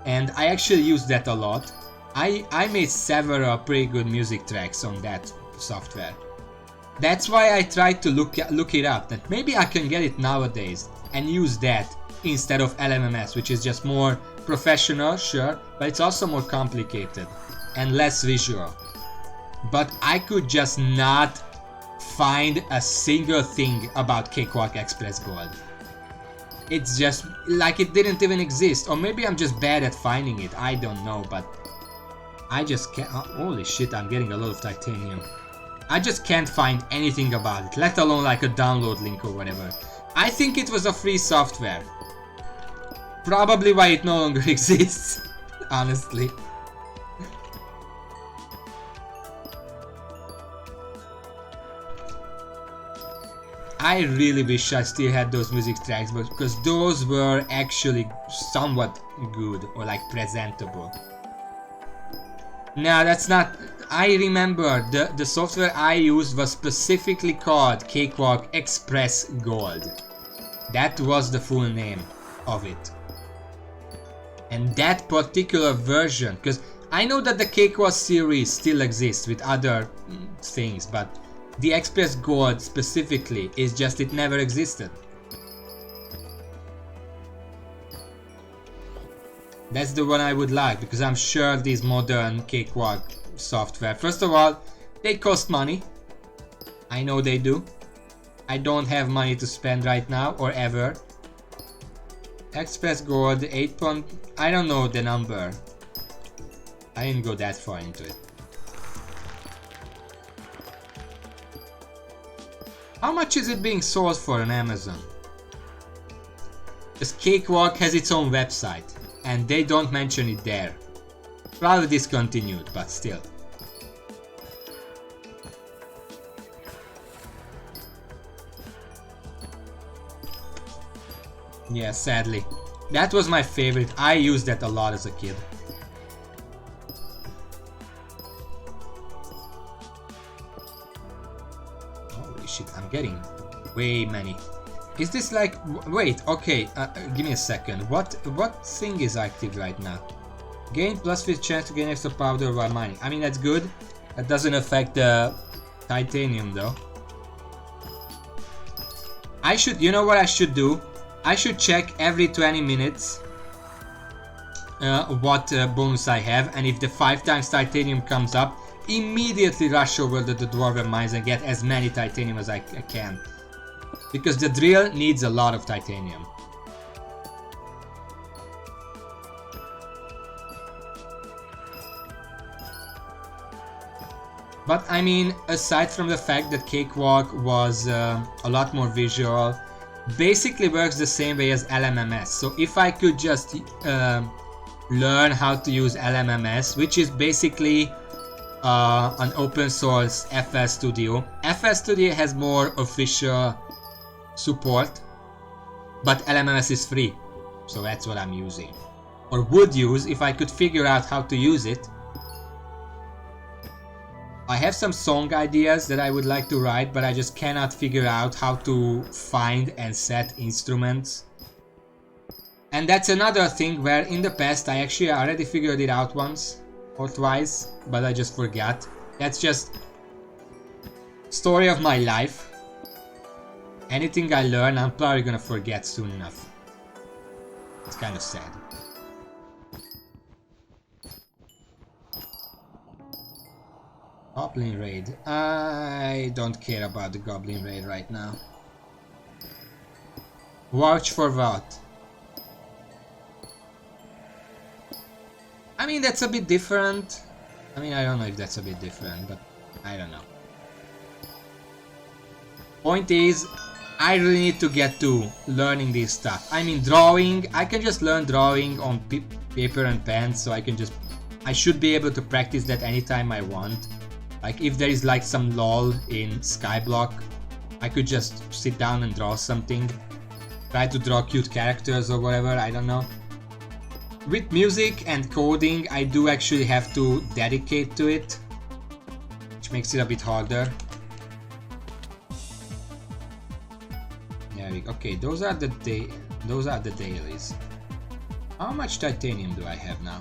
And I actually use that a lot. I made several pretty good music tracks on that software. That's why I tried to look it up, that maybe I can get it nowadays and use that instead of LMMS, which is just more professional, sure, but it's also more complicated and less visual. But I could just not find a single thing about Cakewalk Express Gold. It's just like it didn't even exist, or maybe I'm just bad at finding it, I don't know, but I just can't. Holy shit, I'm getting a lot of titanium. I just can't find anything about it, let alone like a download link or whatever. I think it was a free software. Probably why it no longer exists, honestly. I really wish I still had those music tracks, but because those were actually somewhat good or like presentable. No, that's not. I remember the software I used was specifically called Cakewalk Express Gold. That was the full name of it. And that particular version, because I know that the Cakewalk series still exists with other things, but the Express Gold specifically is just it never existed. That's the one I would like, because I'm sure these modern Cakewalk software, first of all, they cost money. I know they do. I don't have money to spend right now or ever. Express Gold 8. I don't know the number. I didn't go that far into it. How much is it being sold for on Amazon? Because Cakewalk has its own website and they don't mention it there. Probably discontinued, but still. Yeah, sadly. That was my favorite. I used that a lot as a kid. Holy shit, I'm getting way many. Is this like... Wait, okay, give me a second. What thing is active right now? Gain +5 chance to gain extra powder while mining. I mean, that's good. That doesn't affect the titanium though. I should... You know what I should do? I should check every 20 minutes what bonus I have, and if the 5 times titanium comes up, immediately rush over to the dwarven mines and get as many titanium as I can. Because the drill needs a lot of titanium. But I mean, aside from the fact that Cakewalk was a lot more visual, basically works the same way as LMMS. So if I could just learn how to use LMMS, which is basically an open source FL Studio. FL Studio has more official support But LMS is free, so that's what I'm using. Or would use if I could figure out how to use it. I have some song ideas that I would like to write, but I just cannot figure out how to find and set instruments. And that's another thing where in the past I actually already figured it out once or twice, but I just forgot. That's just story of my life. Anything I learn, I'm probably gonna forget soon enough. It's kind of sad. Goblin Raid. I don't care about the Goblin Raid right now. Watch for what? I mean, that's a bit different. I mean, I don't know if that's a bit different, but I don't know. Point is, I really need to get to learning this stuff. I mean, drawing, I can just learn drawing on paper and pen, so I should be able to practice that anytime I want. Like, if there is like some lull in Skyblock, I could just sit down and draw something. Try to draw cute characters or whatever, I don't know. With music and coding, I do actually have to dedicate to it, which makes it a bit harder. Okay, those are the dailies. How much titanium do I have now?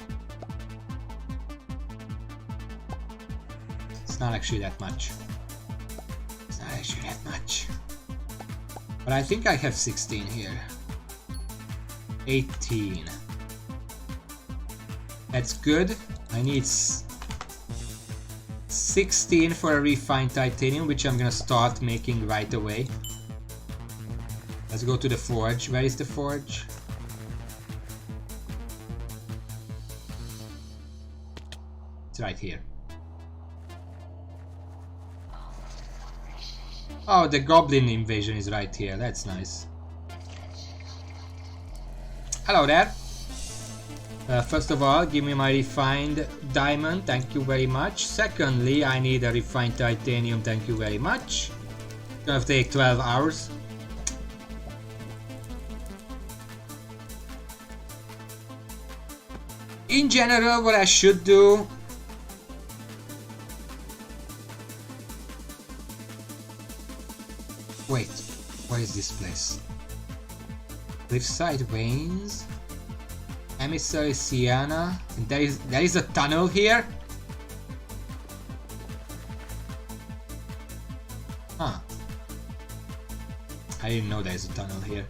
It's not actually that much. It's not actually that much. But I think I have 16 here. 18. That's good. I need 16 for a refined titanium, which I'm gonna start making right away. Let's go to the forge. Where is the forge? It's right here. Oh, the goblin invasion is right here. That's nice. Hello there. First of all, give me my refined diamond. Thank you very much. Secondly, I need a refined titanium. Thank you very much. It's gonna take 12 hours. In general, what I should do... Wait, what is this place? Cliffside Veins? Emissary Sienna? And there is a tunnel here? Huh. I didn't know there's a tunnel here.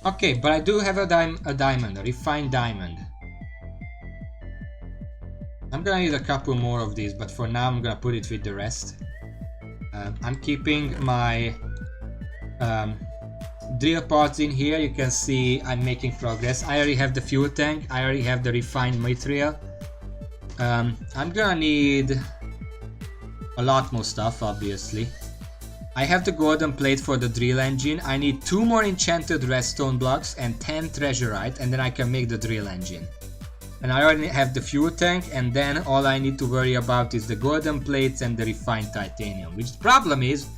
Okay, but I do have a diamond, a refined diamond. I'm gonna need a couple more of these, but for now I'm gonna put it with the rest. I'm keeping my drill parts in here. You can see I'm making progress. I already have the fuel tank. I already have the refined material. I'm gonna need a lot more stuff, obviously. I have the golden plate for the drill engine. I need 2 more enchanted redstone blocks and 10 treasurite, and then I can make the drill engine. And I already have the fuel tank, and then all I need to worry about is the golden plates and the refined titanium. Which the problem is,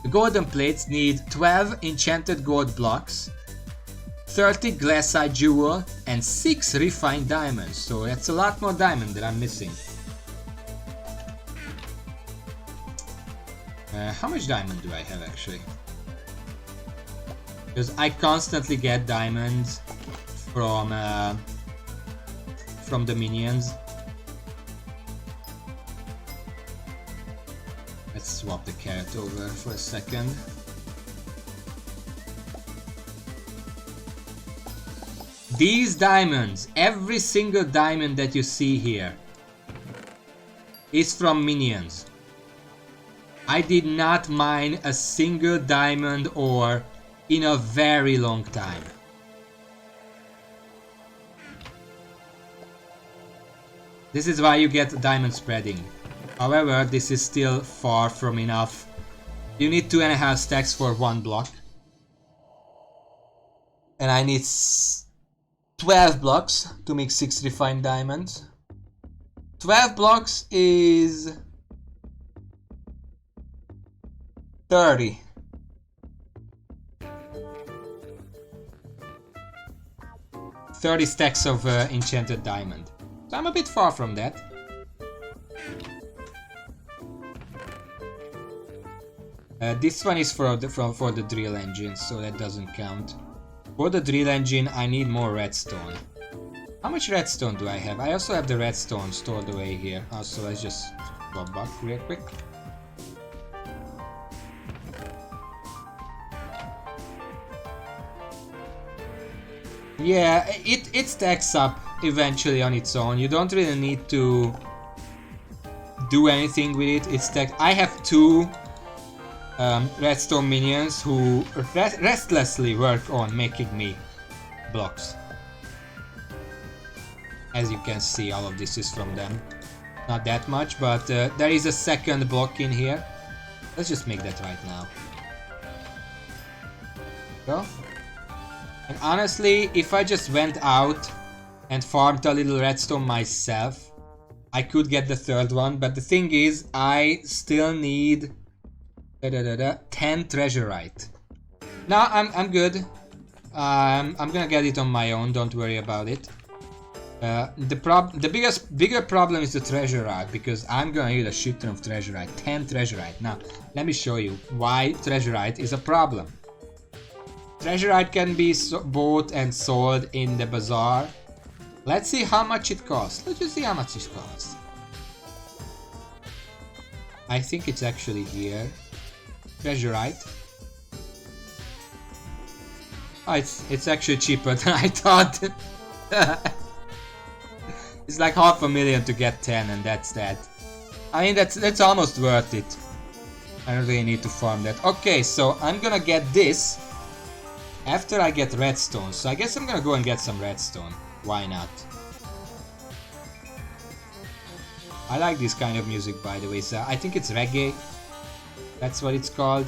the golden plates need 12 enchanted gold blocks, 30 glassite jewel, and 6 refined diamonds. So that's a lot more diamond that I'm missing. How much diamond do I have actually? Because I constantly get diamonds from the minions. Let's swap the carrot over for a second. These diamonds, every single diamond that you see here, is from minions. I did not mine a single diamond ore in a very long time. This is why you get diamond spreading. However, this is still far from enough. You need 2.5 stacks for 1 block. And I need 12 blocks to make 6 refined diamonds. 12 blocks is 30. Stacks of enchanted diamond. So I'm a bit far from that. This one is for the drill engine, so that doesn't count. For the drill engine, I need more redstone. How much redstone do I have? I also have the redstone stored away here. Also, let's just go back real quick. Yeah, it stacks up eventually on its own. You don't really need to do anything with it. It's stacked. I have two redstone minions who restlessly work on making me blocks. As you can see, all of this is from them. Not that much, but there is a second block in here. Let's just make that right now. Go. And honestly, if I just went out and farmed a little redstone myself, I could get the third one. But the thing is, I still need 10 treasurite. No, I'm good. I'm gonna get it on my own. Don't worry about it. The bigger problem is the treasurite, because I'm gonna need a shit ton of treasurite. 10 treasurite. Now, let me show you why treasurite is a problem. Treasurite can be bought and sold in the bazaar. Let's see how much it costs. Let's just see how much it costs. I think it's actually here. Treasurite. Oh, it's actually cheaper than I thought. It's like $500,000 to get 10, and that's that. I mean, that's almost worth it. I don't really need to farm that. Okay, so I'm gonna get this after I get redstone. So I guess I'm gonna go and get some redstone. Why not? I like this kind of music, by the way. So I think it's reggae. That's what it's called.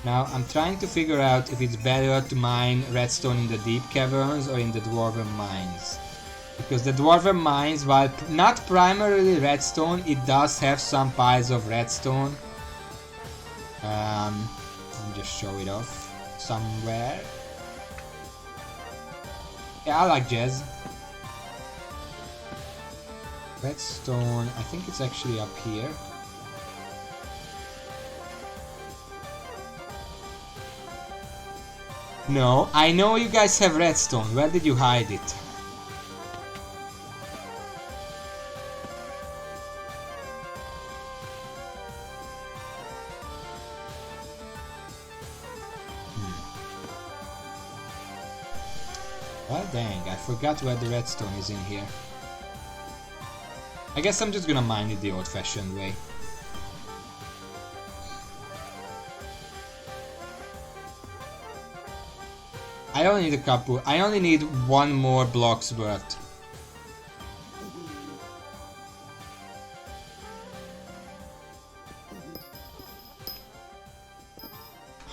Now I'm trying to figure out if it's better to mine redstone in the deep caverns or in the dwarven mines. Because the dwarven mines, while not primarily redstone, it does have some piles of redstone. Let me just show it off somewhere. Yeah, I like jazz. Redstone, I think it's actually up here. No, I know you guys have redstone. Where did you hide it? Well, dang, I forgot where the redstone is in here. I guess I'm just gonna mine it the old-fashioned way. I only need a couple. I only need one more block's worth.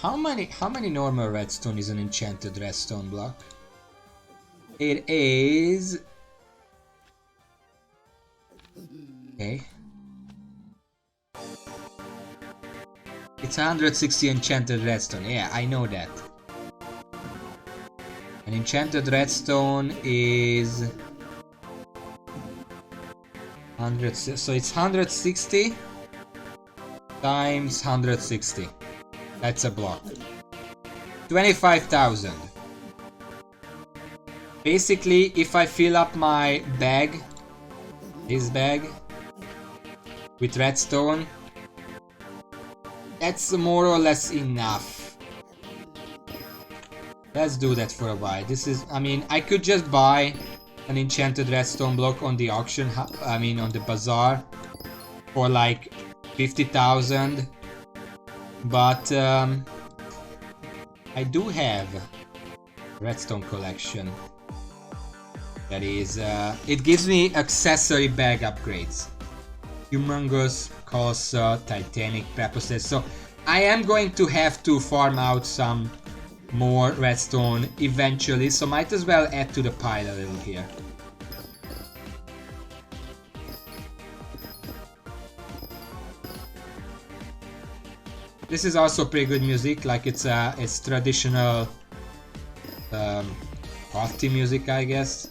How many normal redstone is an enchanted redstone block? It is. Okay. It's 160 enchanted redstone. Yeah, I know that. An enchanted redstone is 100, so it's 160 times 160. That's a block. 25,000. Basically, if I fill up my bag, this bag, with redstone, that's more or less enough. Let's do that for a while. This is, I mean, I could just buy an enchanted redstone block on the auction, I mean on the bazaar, for like 50,000. But I do have redstone collection. That is, it gives me accessory bag upgrades. Humongous, Colossus, Titanic, Prepossess. So I am going to have to farm out some more redstone eventually, so might as well add to the pile a little here. This is also pretty good music, like it's traditional party music, I guess.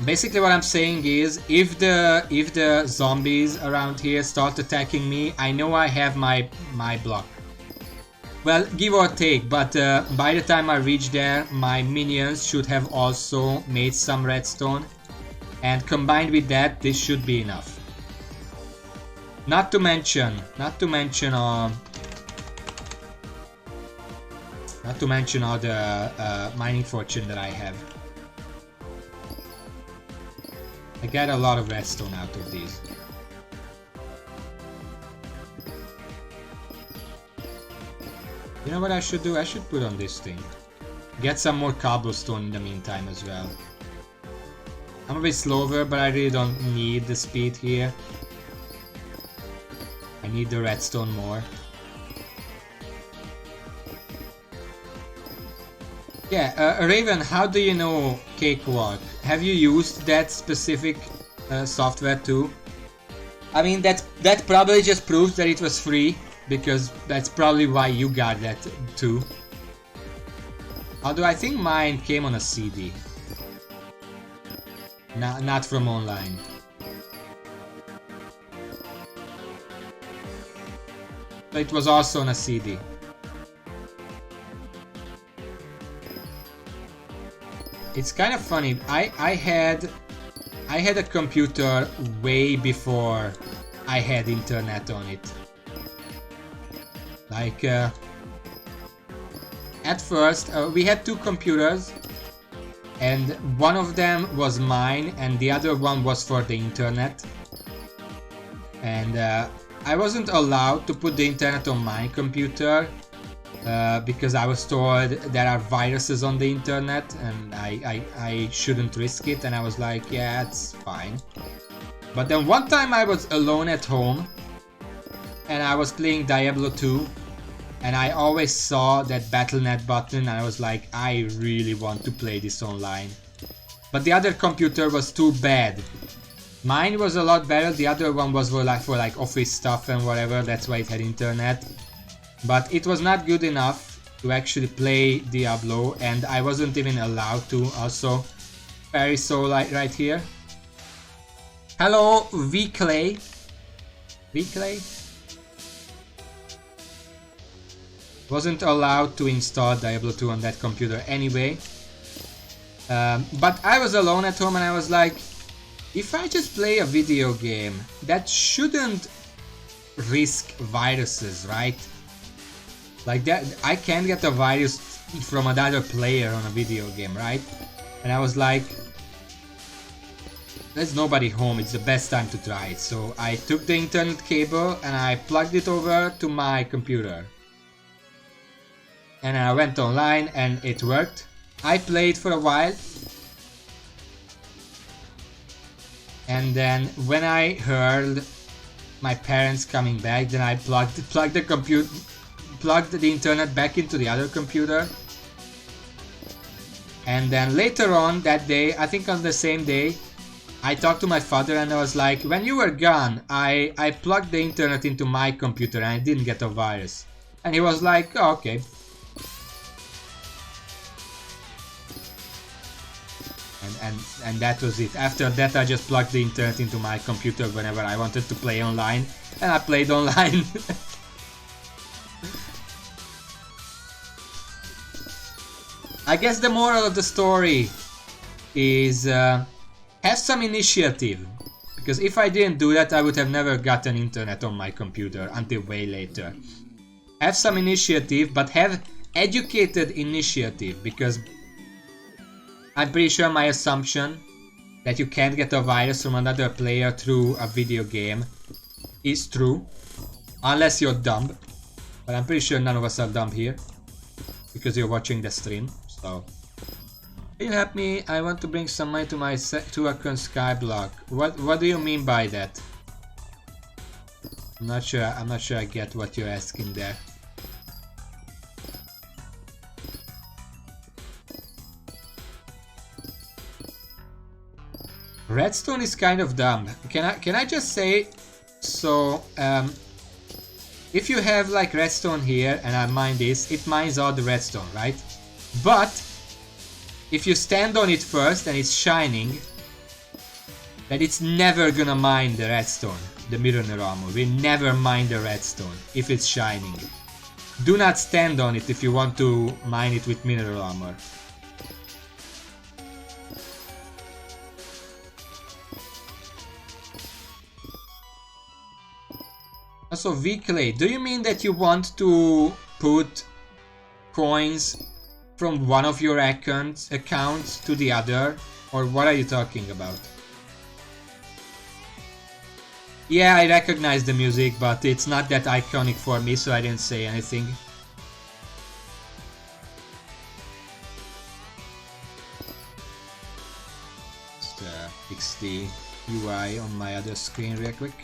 Basically what I'm saying is, if the zombies around here start attacking me, I know I have my block. Well, give or take, but by the time I reach there, my minions should have also made some redstone. And combined with that, this should be enough. Not to mention all the mining fortune that I have. I get a lot of redstone out of these. You know what I should do? I should put on this thing. Get some more cobblestone in the meantime as well. I'm a bit slower, but I really don't need the speed here. I need the redstone more. Yeah, Raven, how do you know Cakewalk? Have you used that specific software too? I mean, that probably just proves that it was free, because that's probably why you got that too. Although I think mine came on a CD. Not from online. But it was also on a CD. It's kind of funny. I had a computer way before I had internet on it. Like at first we had two computers, and one of them was mine and the other one was for the internet. And I wasn't allowed to put the internet on my computer because I was told there are viruses on the internet and I shouldn't risk it, and I was like, yeah, it's fine. But then one time I was alone at home and I was playing Diablo 2, and I always saw that Battle.net button and I was like, I really want to play this online. But the other computer was too bad. Mine was a lot better, the other one was for like office stuff and whatever, that's why it had internet. But it was not good enough to actually play Diablo, and I wasn't even allowed to also. Very so right here. Hello, VClay. VClay? Wasn't allowed to install Diablo 2 on that computer anyway. But I was alone at home and I was like, if I just play a video game, that shouldn't risk viruses, right? Like that, I can't get a virus from another player on a video game, right? And I was like, there's nobody home, it's the best time to try it. So I took the internet cable and I plugged it over to my computer. And I went online and it worked. I played for a while. And then when I heard my parents coming back, then I plugged the internet back into the other computer. And then later on that day, I think on the same day, I talked to my father and I was like, when you were gone, I plugged the internet into my computer and I didn't get a virus. And he was like, oh, okay. And that was it. After that, I just plugged the internet into my computer whenever I wanted to play online, and I played online. I guess the moral of the story is have some initiative, because if I didn't do that, I would have never gotten internet on my computer until way later. Have some initiative, but have educated initiative, because I'm pretty sure my assumption that you can't get a virus from another player through a video game is true. Unless you're dumb. But I'm pretty sure none of us are dumb here. Because you're watching the stream. So, can you help me? I want to bring some money to my to account Skyblock. What do you mean by that? I'm not sure I get what you're asking there. Redstone is kind of dumb. Can I just say, so if you have like redstone here and I mine this, it mines all the redstone, right? But if you stand on it first and it's shining, then it's never gonna mine the redstone, the mirror armor. We never mine the redstone if it's shining. Do not stand on it if you want to mine it with mineral armor. Also, V-Clay, do you mean that you want to put coins from one of your accounts to the other? Or what are you talking about? Yeah, I recognize the music, but it's not that iconic for me, so I didn't say anything. Just fix the UI on my other screen real quick.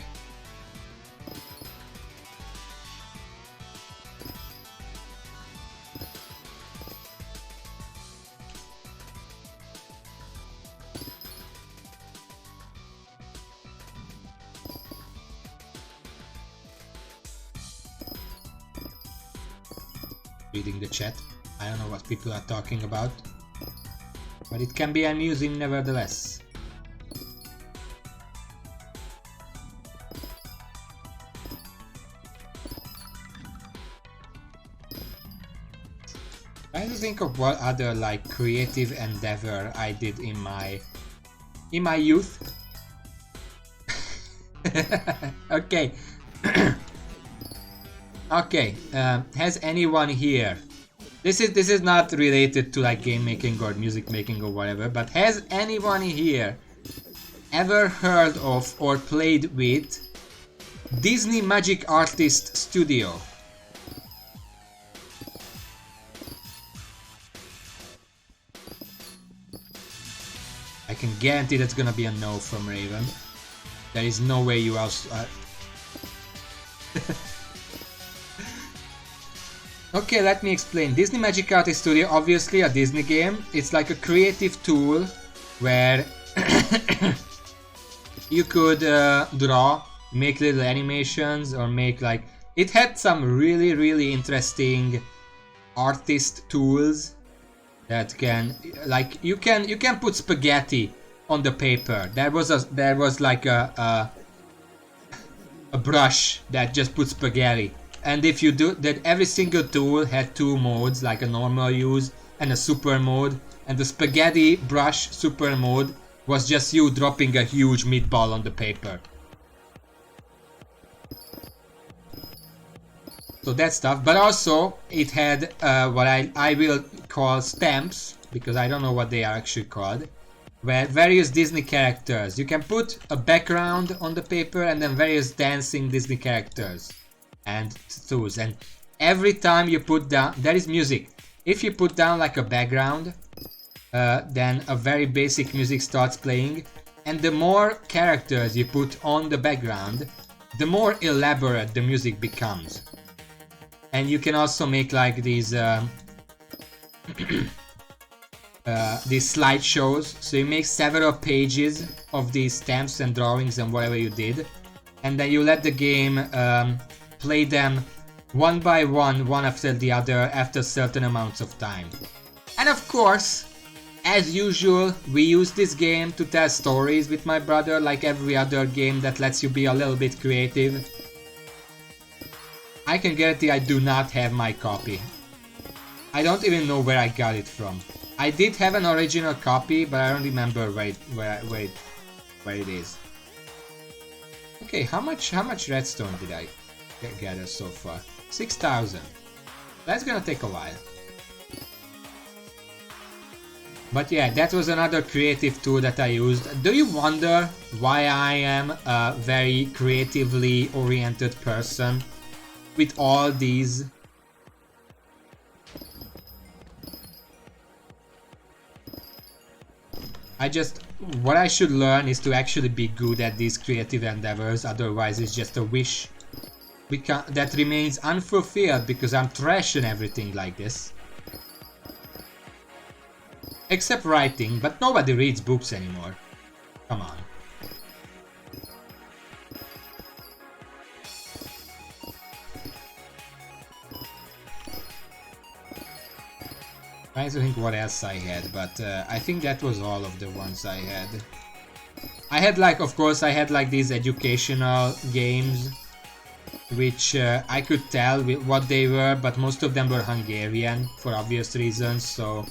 Reading the chat. I don't know what people are talking about, but it can be amusing nevertheless. Trying to think of what other like creative endeavor I did in my youth. Okay. Okay, has anyone here, this is not related to like game making or music making or whatever, but has anyone here ever heard of or played with Disney Magic Artist Studio? I can guarantee that's gonna be a no from Raven. There is no way you else Okay, let me explain. Disney Magic Artist Studio, obviously a Disney game. It's like a creative tool where you could draw, make little animations, or make like... It had some really interesting artist tools that can... Like, you can put spaghetti on the paper. There was like a brush that just put spaghetti. And if you do that, every single tool had two modes, like a normal use and a super mode. And the spaghetti brush super mode was just you dropping a huge meatball on the paper. So that stuff. But also it had what I will call stamps, because I don't know what they are actually called, where various Disney characters. You can put a background on the paper and then various dancing Disney characters and tools, and every time you put down, there is music. If you put down like a background, then a very basic music starts playing, and the more characters you put on the background, the more elaborate the music becomes. And you can also make like these slideshows, so you make several pages of these stamps and drawings and whatever you did, and then you let the game play them one by one after the other, after certain amounts of time. And of course, as usual, we use this game to tell stories with my brother, like every other game that lets you be a little bit creative. I can guarantee I do not have my copy. I don't even know where I got it from. I did have an original copy, but I don't remember where it is. Okay, how much redstone did I gather so far? 6,000. That's gonna take a while. But yeah, that was another creative tool that I used. Do you wonder why I am a very creatively oriented person with all these? What I should learn is to actually be good at these creative endeavors, otherwise it's just a wish that remains unfulfilled because I'm trash and everything like this. Except writing, but nobody reads books anymore. Come on. Trying to think what else I had, but I think that was all of the ones I had. I had like, of course, I had like these educational games, which I could tell what they were, but most of them were Hungarian for obvious reasons. So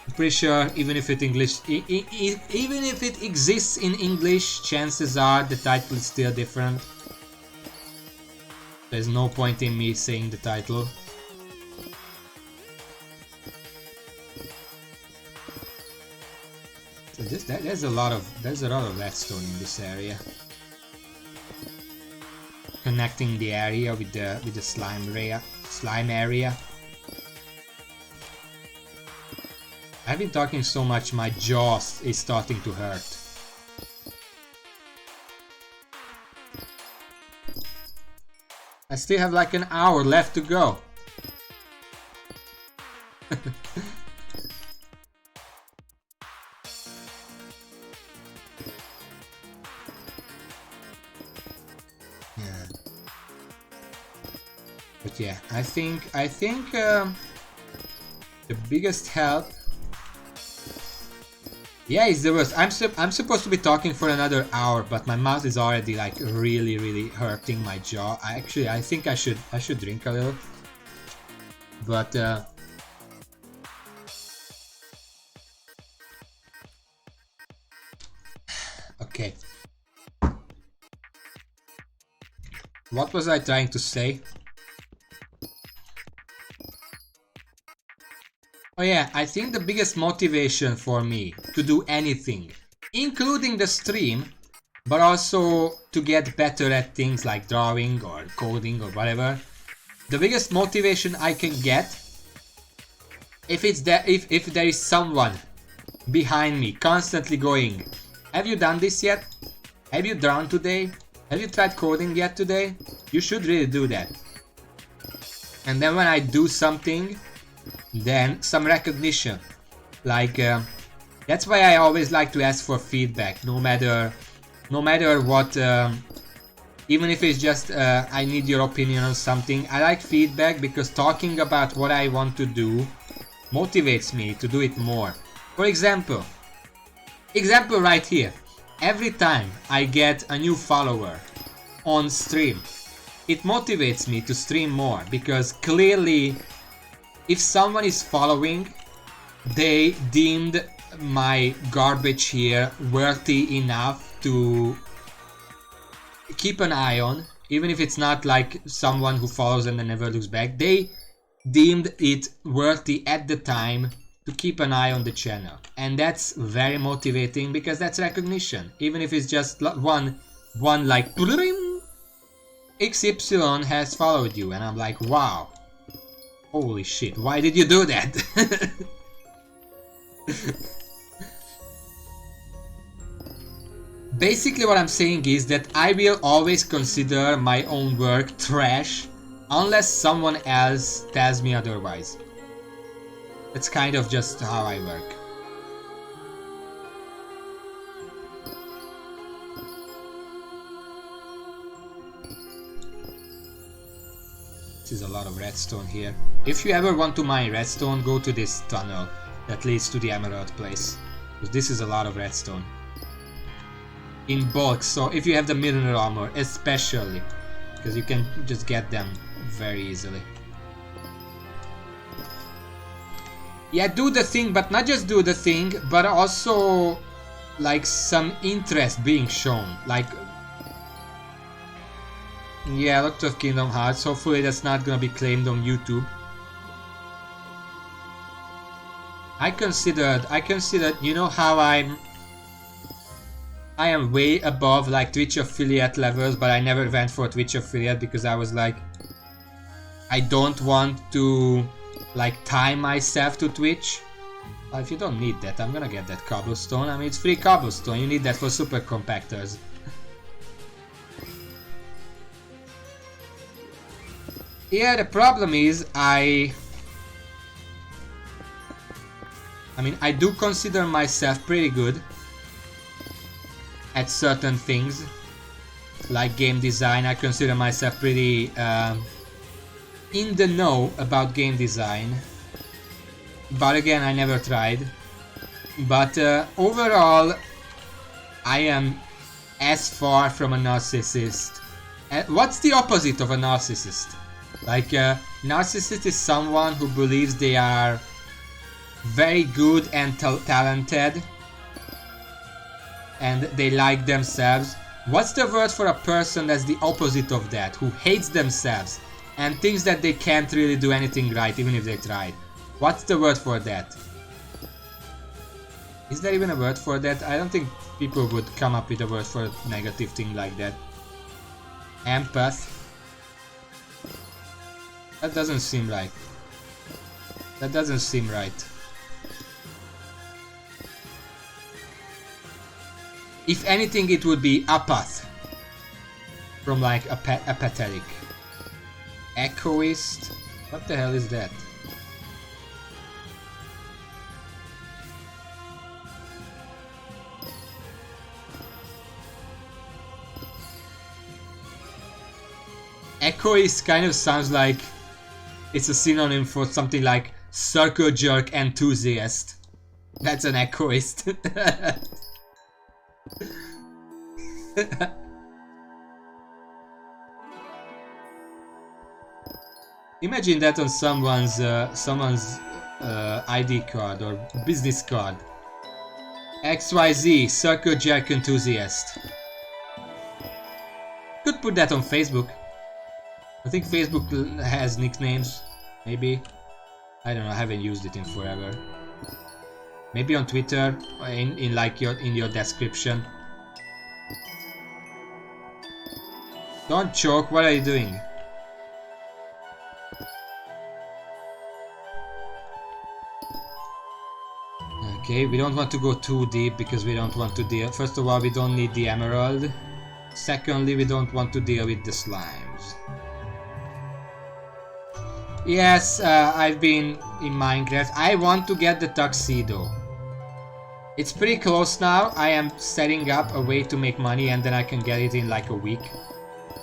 I'm pretty sure even if it even if it exists in English, chances are the title is still different. There's no point in me saying the title. So there's a lot of redstone in this area, connecting the area with the slime area. I've been talking so much, my jaw is starting to hurt. I still have like an hour left to go. But yeah, I think the biggest help, yeah, is the worst. I'm supposed to be talking for another hour, but my mouth is already like really hurting my jaw. I think I should drink a little, but okay. What was I trying to say? Oh yeah, I think the biggest motivation for me to do anything, including the stream, but also to get better at things like drawing or coding or whatever, the biggest motivation I can get if there is someone behind me constantly going, have you done this yet? Have you drawn today? Have you tried coding yet today? You should really do that. And then when I do something, then some recognition, like that's why I always like to ask for feedback, no matter what, even if it's just I need your opinion on something. I like feedback because talking about what I want to do motivates me to do it more. For example right here, every time I get a new follower on stream, it motivates me to stream more, because clearly if someone is following, they deemed my garbage here worthy enough to keep an eye on, even if it's not like someone who follows and then never looks back. They deemed it worthy at the time to keep an eye on the channel, and that's very motivating because that's recognition, even if it's just one like XY has followed you, and I'm like, wow. Holy shit, why did you do that? Basically what I'm saying is that I will always consider my own work trash unless someone else tells me otherwise. That's kind of just how I work. This is a lot of redstone here. If you ever want to mine redstone, go to this tunnel that leads to the emerald place, because this is a lot of redstone in bulk. So if you have the mineral armor, especially, because you can just get them very easily. Yeah, do the thing, but not just do the thing, but also like some interest being shown. Like, yeah, a lot of Kingdom Hearts. Hopefully that's not gonna be claimed on YouTube. I considered, you know how I am way above like Twitch affiliate levels, but I never went for Twitch affiliate because I was like, I don't want to like tie myself to Twitch. Well, if you don't need that, I'm gonna get that cobblestone. I mean, it's free cobblestone. You need that for super compactors. Yeah, the problem is I mean, I do consider myself pretty good. at certain things, like game design. I consider myself pretty in the know about game design, but again, I never tried. But overall, I am as far from a narcissist. What's the opposite of a narcissist? Like, narcissist is someone who believes they are very good and talented, and they like themselves. What's the word for a person that's the opposite of that, who hates themselves and thinks that they can't really do anything right even if they tried? What's the word for that? Is there even a word for that? I don't think people would come up with a word for a negative thing like that. Empath. That doesn't seem right. That doesn't seem right. If anything, it would be apath. From like apathetic. Echoist? What the hell is that? Echoist kind of sounds like it's a synonym for something like circle jerk enthusiast. That's an echoist. Imagine that on someone's ID card or business card. XYZ circle jerk enthusiast. Could put that on Facebook. I think Facebook has nicknames, maybe. I don't know, I haven't used it in forever. Maybe on Twitter, in like in your description. Don't choke, what are you doing? Okay, we don't want to go too deep because we don't want to deal. First of all, we don't need the emerald. Secondly, we don't want to deal with the slimes. Yes, I've been in Minecraft. I want to get the tuxedo. It's pretty close now. I am setting up a way to make money and then I can get it in like a week.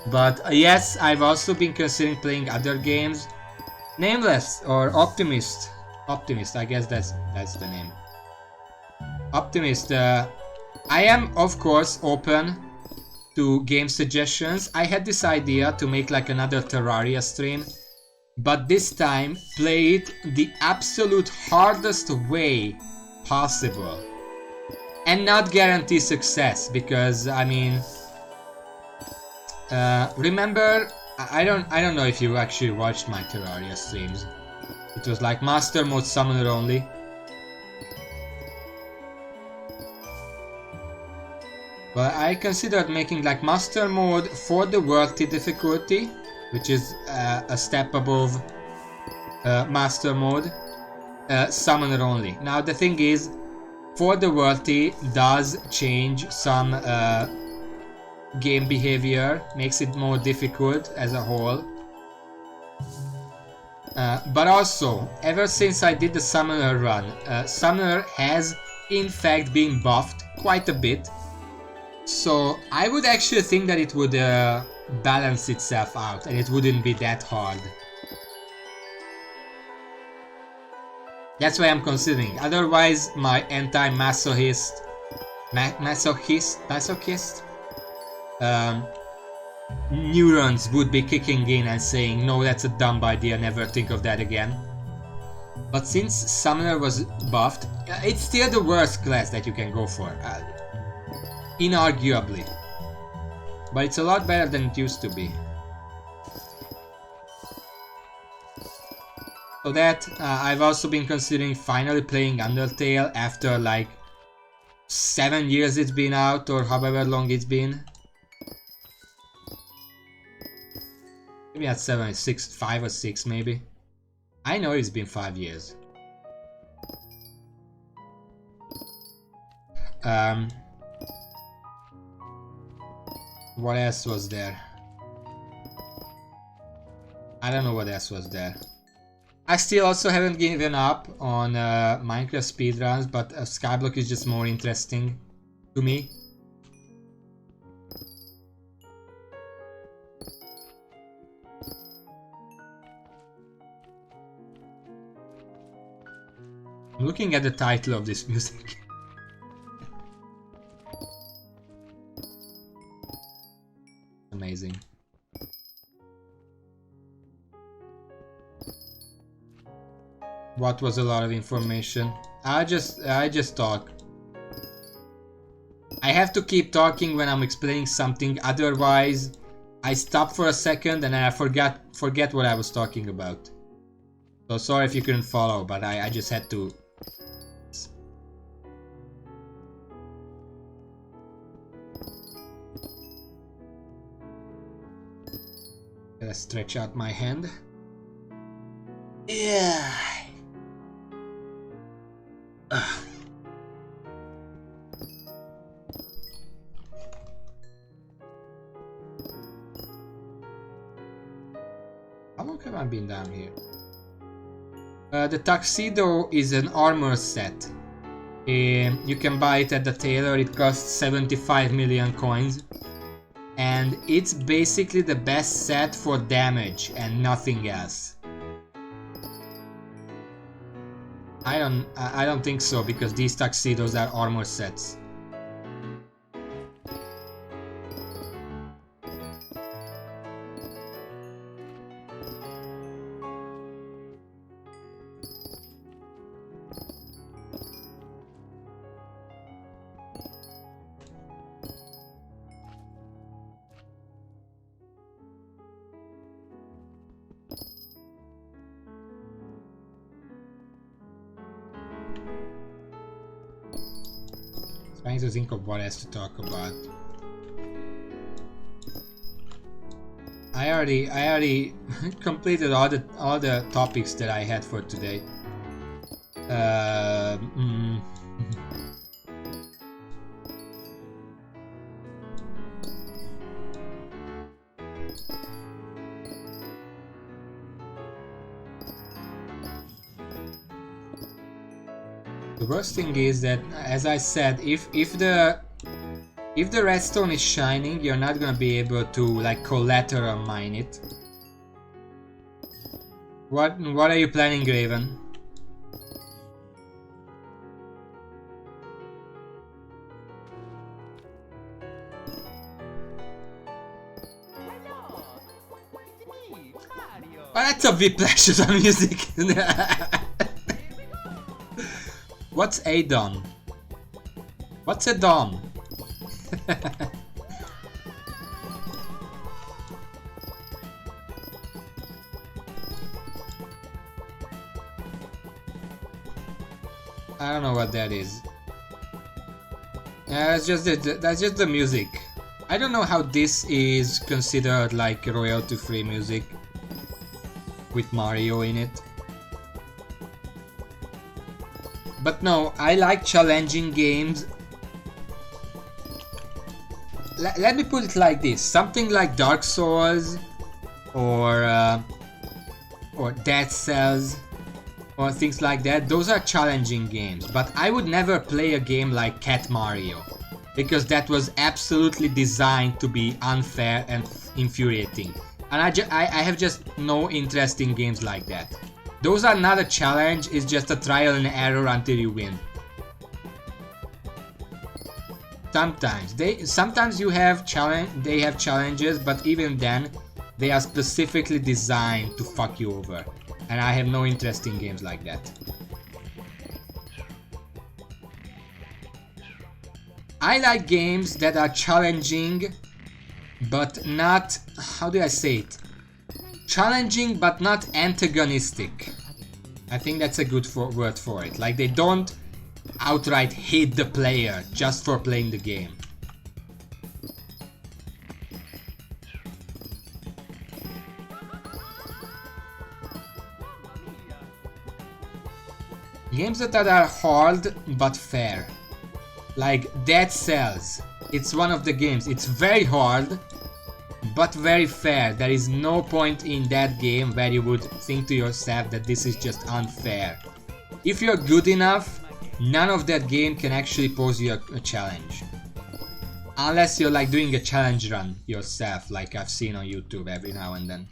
But yes, I've also been considering playing other games. Nameless or Optimist. Optimist, I guess that's the name. Optimist. I am of course open to game suggestions. I had this idea to make like another Terraria stream, but this time play it the absolute hardest way possible and not guarantee success, because I mean, remember, I don't know if you actually watched my Terraria streams. It was like master mode, summoner only. But I considered making like master mode for the worldly difficulty, which is a step above master mode, summoner only. Now the thing is, for the worldly does change some game behavior, makes it more difficult as a whole. But also, ever since I did the summoner run, summoner has in fact been buffed quite a bit. So I would actually think that it would balance itself out and it wouldn't be that hard. That's why I'm considering. Otherwise, my anti-masochist neurons would be kicking in and saying, no, that's a dumb idea, never think of that again. But since Summoner was buffed, it's still the worst class that you can go for, inarguably. But it's a lot better than it used to be. So that, I've also been considering finally playing Undertale after like 7 years it's been out, or however long it's been. Maybe not 7, 6, 5 or 6 maybe. I know it's been 5 years. What else was there? I don't know what else was there. I still also haven't given up on Minecraft speedruns, but Skyblock is just more interesting to me. looking at the title of this music. Amazing. What was a lot of information? I just talk. I have to keep talking when I'm explaining something, otherwise I stop for a second and I forget what I was talking about. So sorry if you couldn't follow, but I just had to. Gotta stretch out my hand. Yeah. How long have I been down here? The tuxedo is an armor set. You can buy it at the tailor. It costs 75 million coins. And it's basically the best set for damage and nothing else. I don't think so, because these tuxedos are armor sets. Trying to think of what else to talk about. I already completed all the topics that I had for today. The worst thing is that, as I said, if the redstone is shining, you're not gonna be able to like collateral mine it. What are you planning, Graven? Oh, that's a whiplash of music. What's a Don? What's a Don? I don't know what that is. That's just the music. I don't know how this is considered like royalty-free music with Mario in it. But no, I like challenging games. Let me put it like this: something like Dark Souls, or Dead Cells, or things like that. Those are challenging games. But I would never play a game like Cat Mario, because that was absolutely designed to be unfair and infuriating. And I have just no interest in games like that. Those are not a challenge, it's just a trial and error until you win. Sometimes they have challenges, but even then they are specifically designed to fuck you over. And I have no interest in games like that. I like games that are challenging but not, how do I say it? Challenging but not antagonistic. I think that's a good word for it. Like, they don't outright hate the player just for playing the game. Games that are hard but fair. Like Dead Cells. It's one of the games. It's very hard but very fair. There is no point in that game where you would think to yourself that this is just unfair. If you're good enough, none of that game can actually pose you a challenge. Unless you're like doing a challenge run yourself, like I've seen on YouTube every now and then.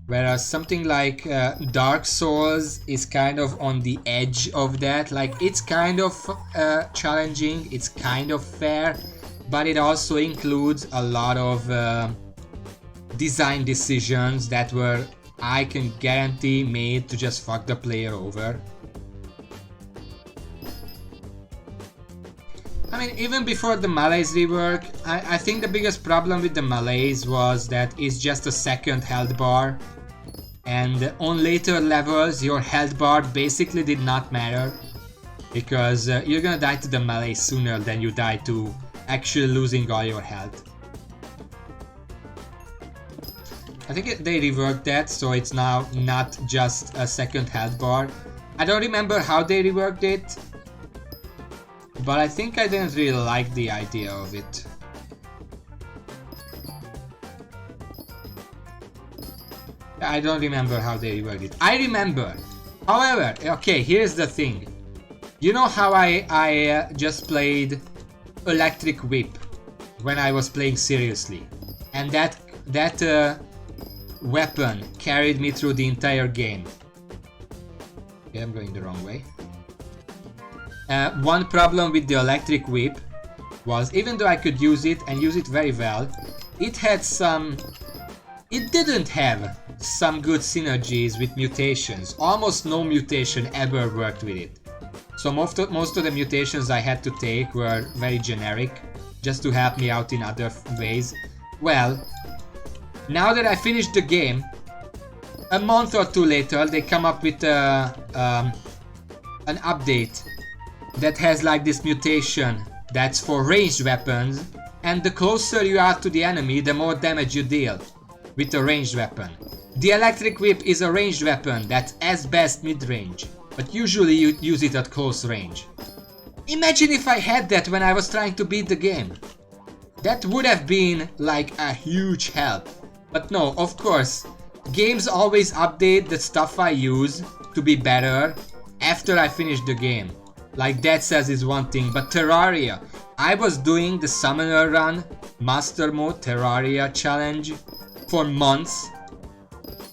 Whereas something like Dark Souls is kind of on the edge of that. Like, it's kind of challenging, it's kind of fair, but it also includes a lot of design decisions that were, I can guarantee, made to just fuck the player over. I mean, even before the melees rework, I think the biggest problem with the melees was that it's just a second health bar. And on later levels, your health bar basically did not matter. Because you're gonna die to the melee sooner than you die to actually losing all your health. I think they reworked that, so it's now not just a second health bar. I don't remember how they reworked it, but I think I didn't really like the idea of it. I don't remember how they reworked it. I remember. However, okay, here's the thing. You know how I just played Electric Whip when I was playing seriously, and that weapon carried me through the entire game. Okay, I'm going the wrong way. One problem with the Electric Whip was, even though I could use it and use it very well, it didn't have some good synergies with mutations. Almost no mutation ever worked with it. So most of the mutations I had to take were very generic, just to help me out in other ways. Well, now that I finished the game, a month or two later they come up with an update that has like this mutation that's for ranged weapons, and the closer you are to the enemy, the more damage you deal with a ranged weapon. The Electric Whip is a ranged weapon that's at best mid-range, but usually you use it at close range. Imagine if I had that when I was trying to beat the game. That would have been like a huge help. But no, of course, games always update the stuff I use to be better after I finish the game. Like Dead Cells is one thing, but Terraria, I was doing the Summoner Run Master Mode Terraria challenge for months.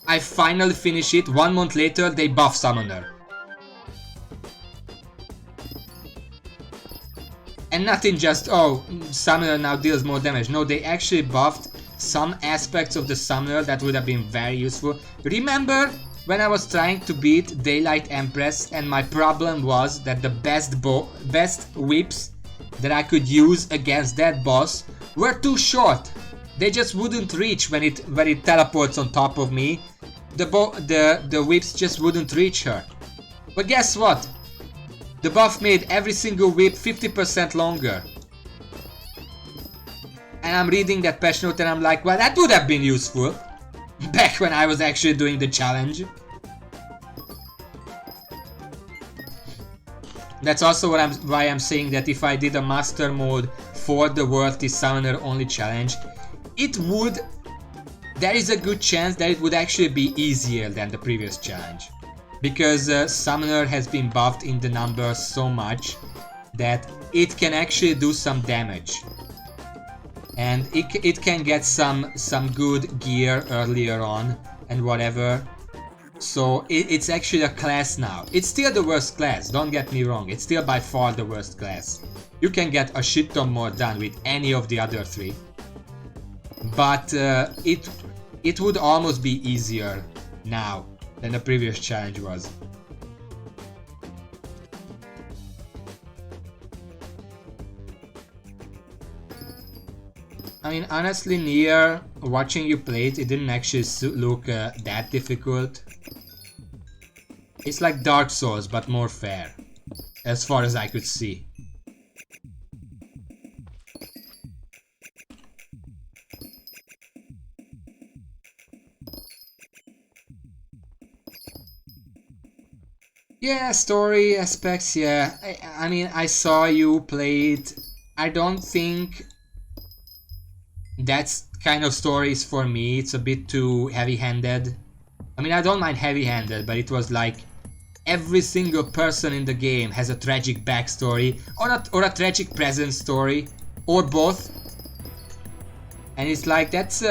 I finally finished it. 1 month later they buff Summoner. And nothing just, oh, Summoner now deals more damage. No, they actually buffed some aspects of the Summoner that would have been very useful. Remember when I was trying to beat Daylight Empress and my problem was that the best whips that I could use against that boss were too short. They just wouldn't reach when it teleports on top of me. The whips just wouldn't reach her. But guess what? The buff made every single whip 50% longer. And I'm reading that patch note and I'm like, well, that would have been useful back when I was actually doing the challenge. That's also why I'm saying that if I did a master mode for the Worthy Summoner only challenge, there is a good chance that it would actually be easier than the previous challenge. Because Summoner has been buffed in the numbers so much that it can actually do some damage. And it can get some good gear earlier on and whatever. So it's actually a class now. It's still the worst class, don't get me wrong. It's still by far the worst class. You can get a shit ton more done with any of the other three. But it would almost be easier now than the previous challenge was. I mean, honestly, Nier, watching you play it, it didn't actually look that difficult. It's like Dark Souls, but more fair, as far as I could see. Yeah, story aspects, yeah. I mean, I saw you play it. I don't think that's kind of stories for me. It's a bit too heavy-handed. I mean, I don't mind heavy-handed, but it was like every single person in the game has a tragic backstory or a tragic present story, or both. And it's like, that's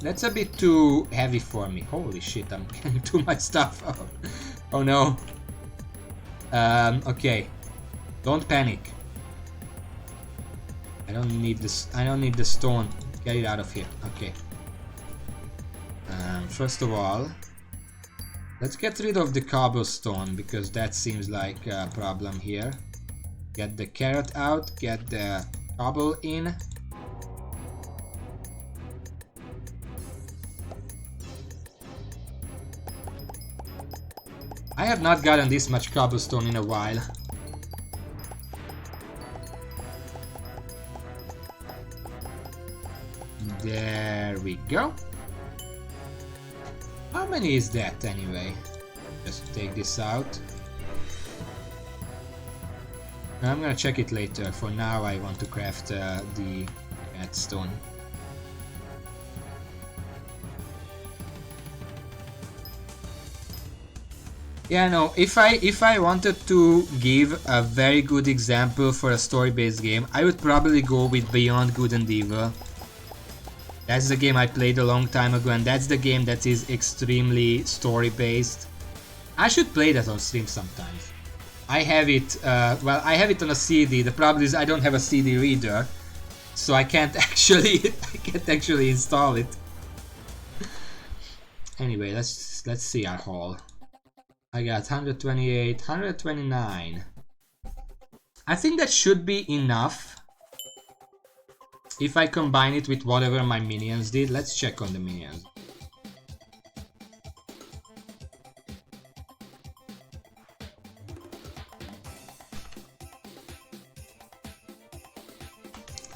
That's a bit too heavy for me. Holy shit, I'm getting too much stuff. Oh no. Okay. Don't panic. I don't need this. I don't need the stone. Get it out of here. Okay. First of all, let's get rid of the cobblestone because that seems like a problem here. Get the carrot out. Get the cobble in. I have not gotten this much cobblestone in a while. There we go. How many is that anyway? Just take this out. I'm gonna check it later. For now I want to craft the redstone. Yeah, no, if I wanted to give a very good example for a story-based game, I would probably go with Beyond Good and Evil. That's the game I played a long time ago, and that's the game that is extremely story-based. I should play that on stream sometimes. I have it, well, I have it on a CD. The problem is I don't have a CD reader, so I can't actually install it. Anyway, let's see our haul. I got 128, 129. I think that should be enough. If I combine it with whatever my minions did, let's check on the minions.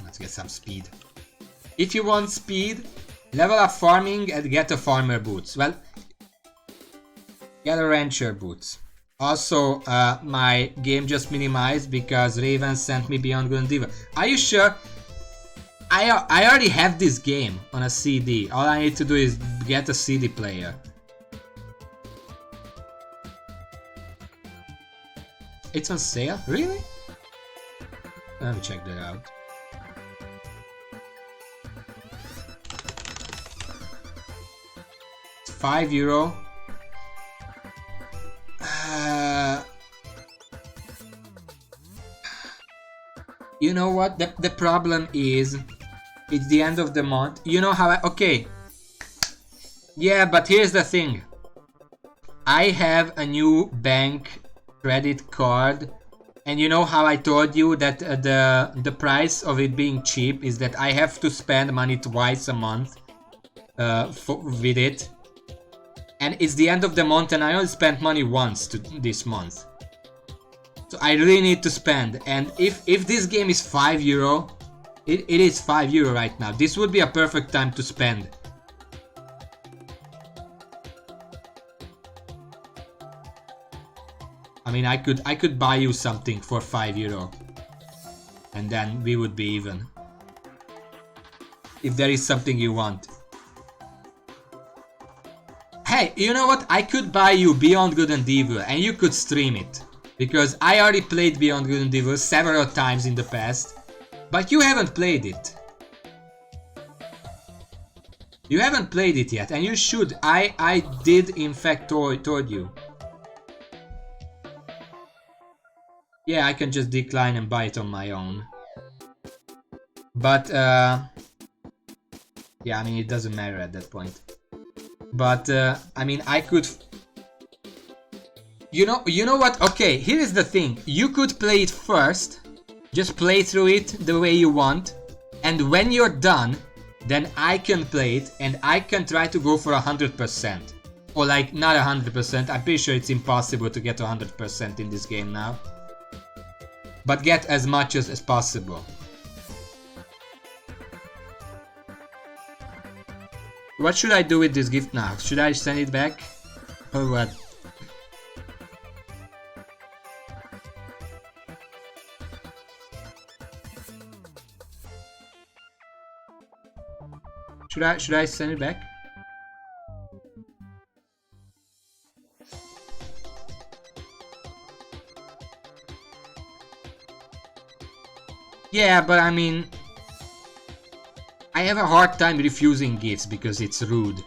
Let's get some speed. If you want speed, level up farming and get a farmer boots. Well, get a rancher boots. Also, my game just minimized because Raven sent me Beyond Good and Evil. Are you sure? I already have this game on a CD. All I need to do is get a CD player. It's on sale? Really? Let me check that out. It's €5. You know what? The problem is, it's the end of the month. You know how okay. Yeah, but here's the thing. I have a new bank credit card, and you know how I told you that the price of it being cheap is that I have to spend money twice a month with it. And it's the end of the month and I only spent money once this month. So I really need to spend, and if this game is €5, it is €5 right now. This would be a perfect time to spend. I mean, I could buy you something for €5, and then we would be even. If there is something you want. Hey, you know what? I could buy you Beyond Good and Evil, and you could stream it. Because I already played Beyond Good and Evil several times in the past, but you haven't played it. You haven't played it yet, and you should. I did in fact told you. Yeah, I can just decline and buy it on my own. But yeah, I mean, it doesn't matter at that point. But I mean, I could. You know what? Okay, here is the thing. You could play it first, just play through it the way you want, and when you're done, then I can play it and I can try to go for 100%. Or like, not 100%, I'm pretty sure it's impossible to get 100% in this game now. But get as much as possible. What should I do with this gift now? Should I send it back? Or what? Should I send it back? Yeah, but I mean, I have a hard time refusing gifts because it's rude.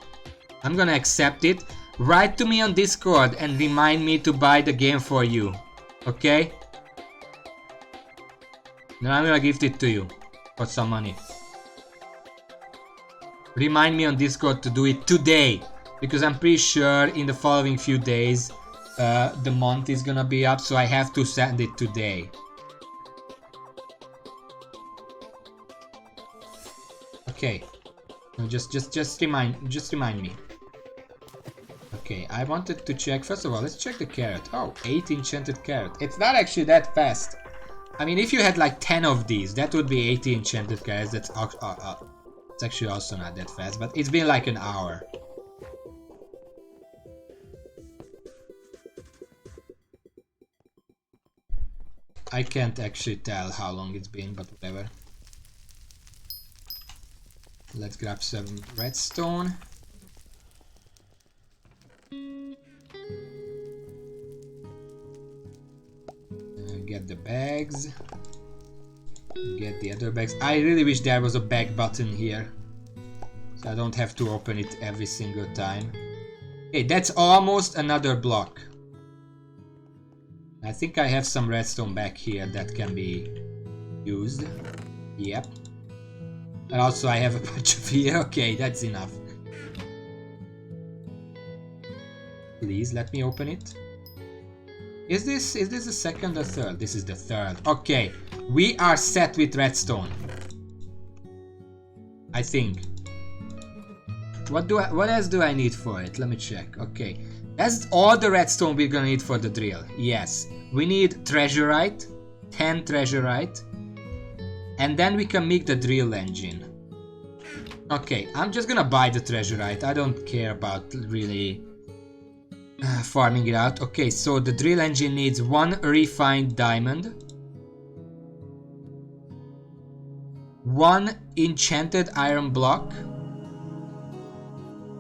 I'm gonna accept it. Write to me on Discord and remind me to buy the game for you. Okay? Then I'm gonna gift it to you for some money. Remind me on Discord to do it today, because I'm pretty sure in the following few days the month is gonna be up, so I have to send it today. Okay, no, just remind me. Okay, I wanted to check. First of all, let's check the carrot. Oh, 8 enchanted carrot. It's not actually that fast. I mean, if you had like 10 of these, that would be 80 enchanted carrots. That's it's actually also not that fast, but it's been like an hour. I can't actually tell how long it's been, but whatever. Let's grab some redstone. Get the bags. Get the other bags. I really wish there was a bag button here, so I don't have to open it every single time. Okay, that's almost another block. I think I have some redstone back here that can be used. Yep. And also I have a bunch of here. Okay, that's enough. Please let me open it. Is this the second or third? This is the third. Okay, we are set with redstone, I think. What else do I need for it? Let me check. Okay, that's all the redstone we're gonna need for the drill. Yes, we need treasurite, 10 treasurite, and then we can make the drill engine. Okay, I'm just gonna buy the treasurite. I don't care about really farming it out. Okay, so the drill engine needs 1 refined diamond, 1 enchanted iron block,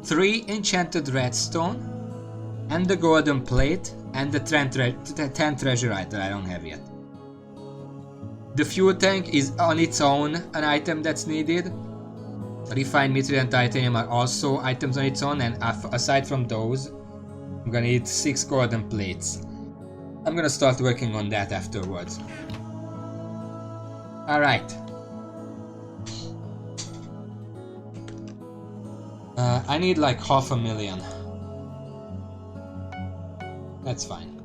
3 enchanted redstone, and the golden plate, and the 10 treasurite that I don't have yet. The fuel tank is on its own an item that's needed. Refined mithril and titanium are also items on its own, and aside from those, I'm gonna need 6 golden plates. I'm gonna start working on that afterwards. Alright. I need like 500,000. That's fine.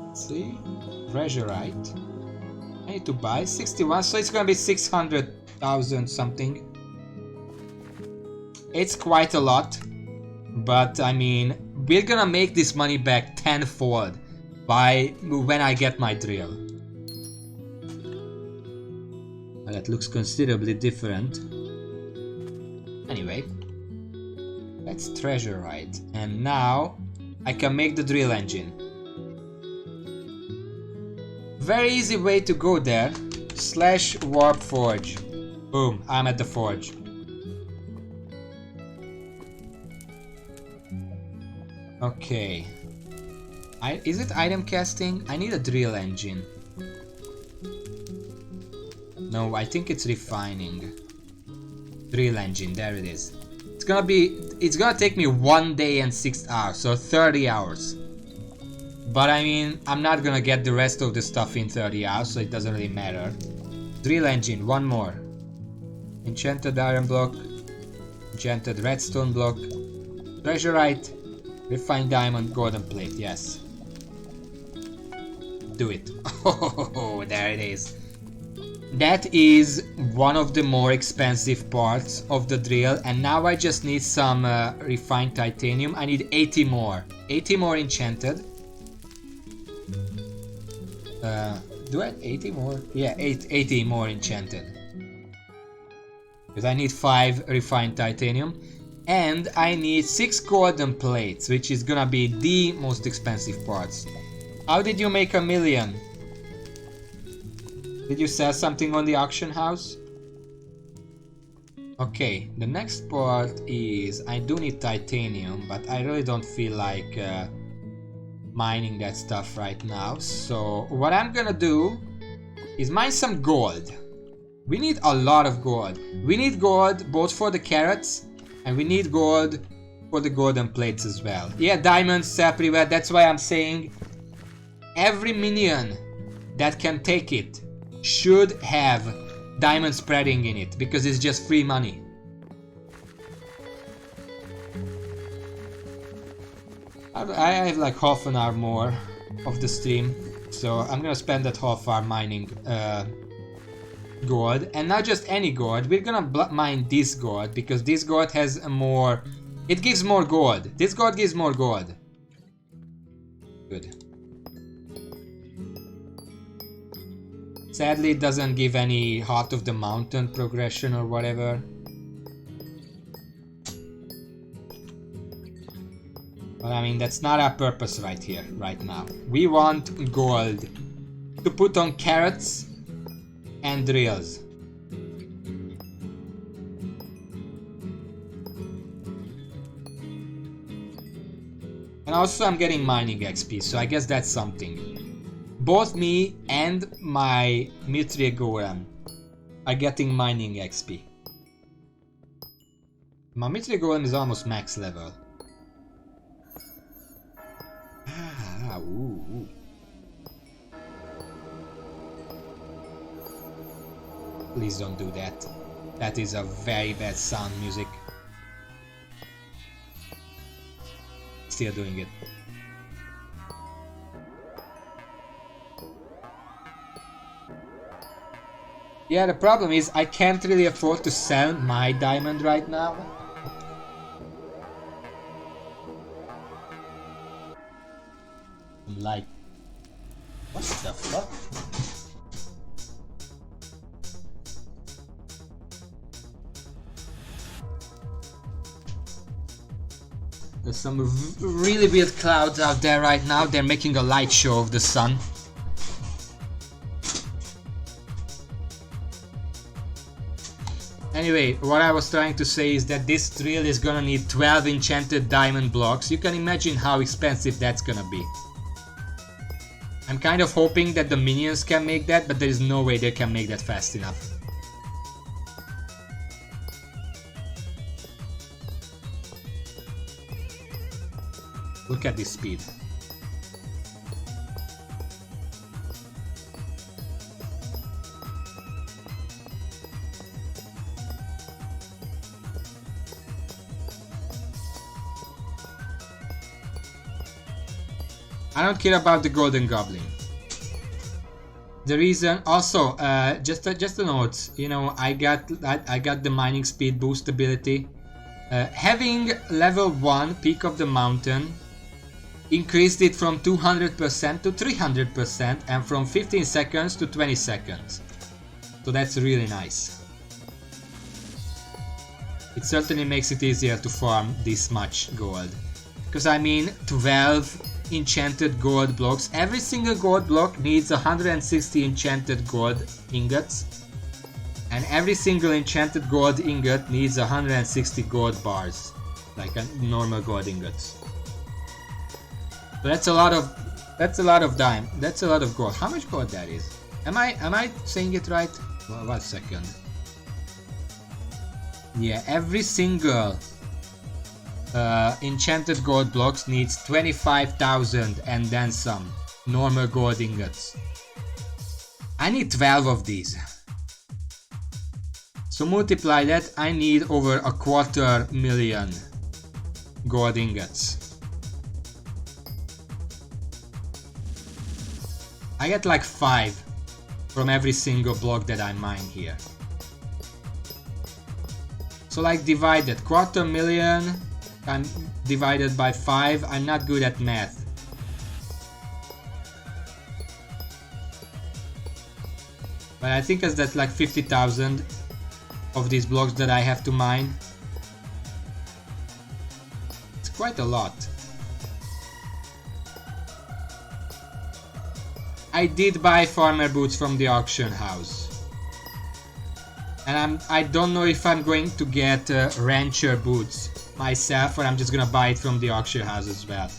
Let's see. Treasurite. I need to buy 61, so it's gonna be 600,000 something. It's quite a lot, but I mean, we're gonna make this money back tenfold by when I get my drill. Well, that looks considerably different. Anyway, that's treasurite, and now I can make the drill engine. Very easy way to go there. / warp forge. Boom, I'm at the forge. Okay. Is it item casting? I need a drill engine. No, I think it's refining. Drill engine, there it is. It's gonna take me 1 day and 6 hours, so 30 hours. But I mean, I'm not gonna get the rest of the stuff in 30 hours, so it doesn't really matter. Drill engine, 1 more. Enchanted iron block. Enchanted redstone block. Treasurite. Refined diamond, golden plate, yes. Do it. Oh, there it is. That is one of the more expensive parts of the drill, and now I just need some refined titanium. I need 80 more. 80 more enchanted. Do I have 80 more? Yeah, 80 more enchanted. Because I need 5 refined titanium. And I need 6 golden plates, which is gonna be the most expensive parts. How did you make 1 million? Did you sell something on the auction house? Okay, the next part is I do need titanium, but I really don't feel like mining that stuff right now. So what I'm gonna do is mine some gold. We need a lot of gold. We need gold both for the carrots and we need gold for the golden plates as well. Yeah, diamonds sell pretty well. That's why I'm saying every minion that can take it should have diamond spreading in it because it's just free money. I have like half an hour more of the stream, so I'm gonna spend that half hour mining gold, and not just any gold. We're gonna mine this gold because this gold has a more, it gives more gold. This gold gives more gold. Good. Sadly, it doesn't give any Heart of the Mountain progression or whatever. But I mean, that's not our purpose right here, right now. We want gold to put on carrots and drills. And also I'm getting mining XP, so I guess that's something. Both me and my Mithril Golem are getting mining XP. My Mithril Golem is almost max level. Ooh. Please don't do that. That is a very bad sound music. Still doing it. Yeah, the problem is I can't really afford to sell my diamond right now. Like, what the fuck? There's some really weird clouds out there right now. They're making a light show of the sun. Anyway, what I was trying to say is that this drill is gonna need 12 enchanted diamond blocks. You can imagine how expensive that's gonna be. I'm kind of hoping that the minions can make that, but there is no way they can make that fast enough. Look at this speed. I don't care about the golden goblin. The reason, also, just a note, you know, I got the mining speed boost ability. Having level 1 Peak of the Mountain increased it from 200% to 300% and from 15 seconds to 20 seconds. So that's really nice. It certainly makes it easier to farm this much gold. Because I mean, 12 enchanted gold blocks. Every single gold block needs 160 enchanted gold ingots. And every single enchanted gold ingot needs 160 gold bars. Like a normal gold ingots. So that's a lot of That's a lot of dime. That's a lot of gold. How much gold that is? Am I saying it right? Well, 1 second. Yeah, every single enchanted gold blocks needs 25,000 and then some normal gold ingots. I need 12 of these. So multiply that, I need over 250,000 gold ingots. I get like 5 from every single block that I mine here. So like divided, 250,000 times divided by 5, I'm not good at math. But I think that's like 50,000 of these blocks that I have to mine. It's quite a lot. I did buy farmer boots from the auction house. And I don't know if I'm going to get rancher boots myself or I'm just gonna buy it from the auction house as well.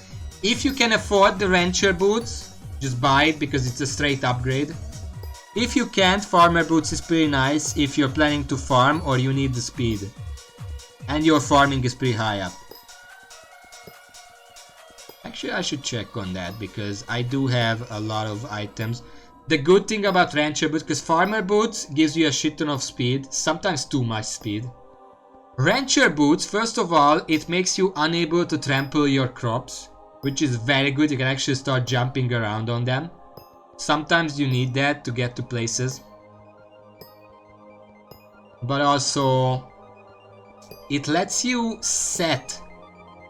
If you can afford the rancher boots, just buy it because it's a straight upgrade. If you can't, farmer boots is pretty nice if you're planning to farm or you need the speed. And your farming is pretty high up. Actually, I should check on that because I do have a lot of items. The good thing about rancher boots, because farmer boots gives you a shit ton of speed, sometimes too much speed. Rancher boots, first of all, it makes you unable to trample your crops, which is very good. You can actually start jumping around on them. Sometimes you need that to get to places. But also, it lets you set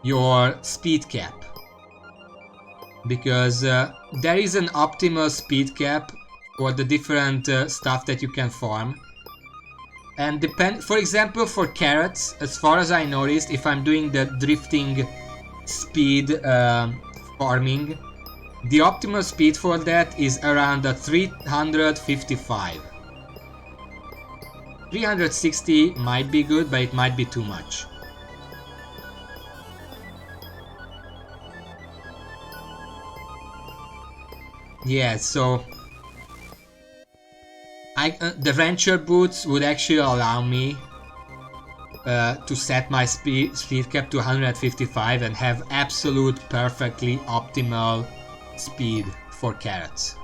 your speed cap. Because there is an optimal speed cap for the different stuff that you can farm. And for example, for carrots, as far as I noticed, if I'm doing the drifting speed farming, the optimal speed for that is around 355. 360 might be good, but it might be too much. Yeah, so the rancher boots would actually allow me to set my speed cap to 155 and have absolute perfectly optimal speed for carrots.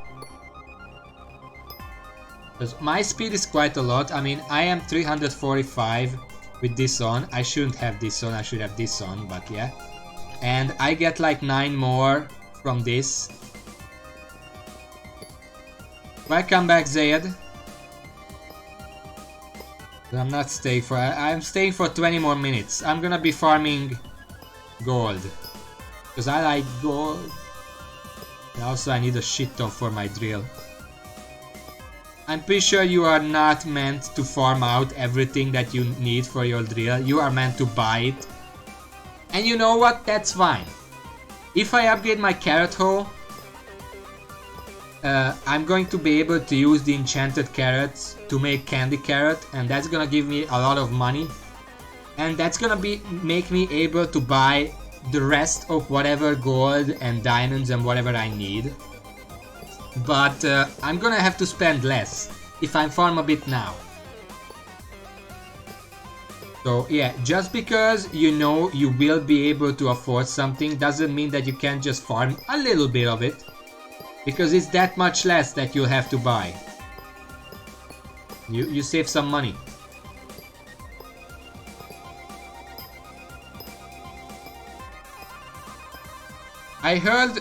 Because my speed is quite a lot. I mean, I am 345 with this on. I shouldn't have this on, I should have this on, but yeah. And I get like 9 more from this. Welcome back, Zayed. I'm not staying for... I'm staying for 20 more minutes. I'm gonna be farming gold. Because I like gold. And also I need a shit ton for my drill. I'm pretty sure you are not meant to farm out everything that you need for your drill. You are meant to buy it. And you know what? That's fine. If I upgrade my carrot hoe, I'm going to be able to use the enchanted carrots to make candy carrot, and that's gonna give me a lot of money, and that's gonna make me able to buy the rest of whatever gold and diamonds and whatever I need. But I'm gonna have to spend less if I farm a bit now. So yeah, just because you know you will be able to afford something doesn't mean that you can't just farm a little bit of it. Because it's that much less that you'll have to buy. You save some money. I heard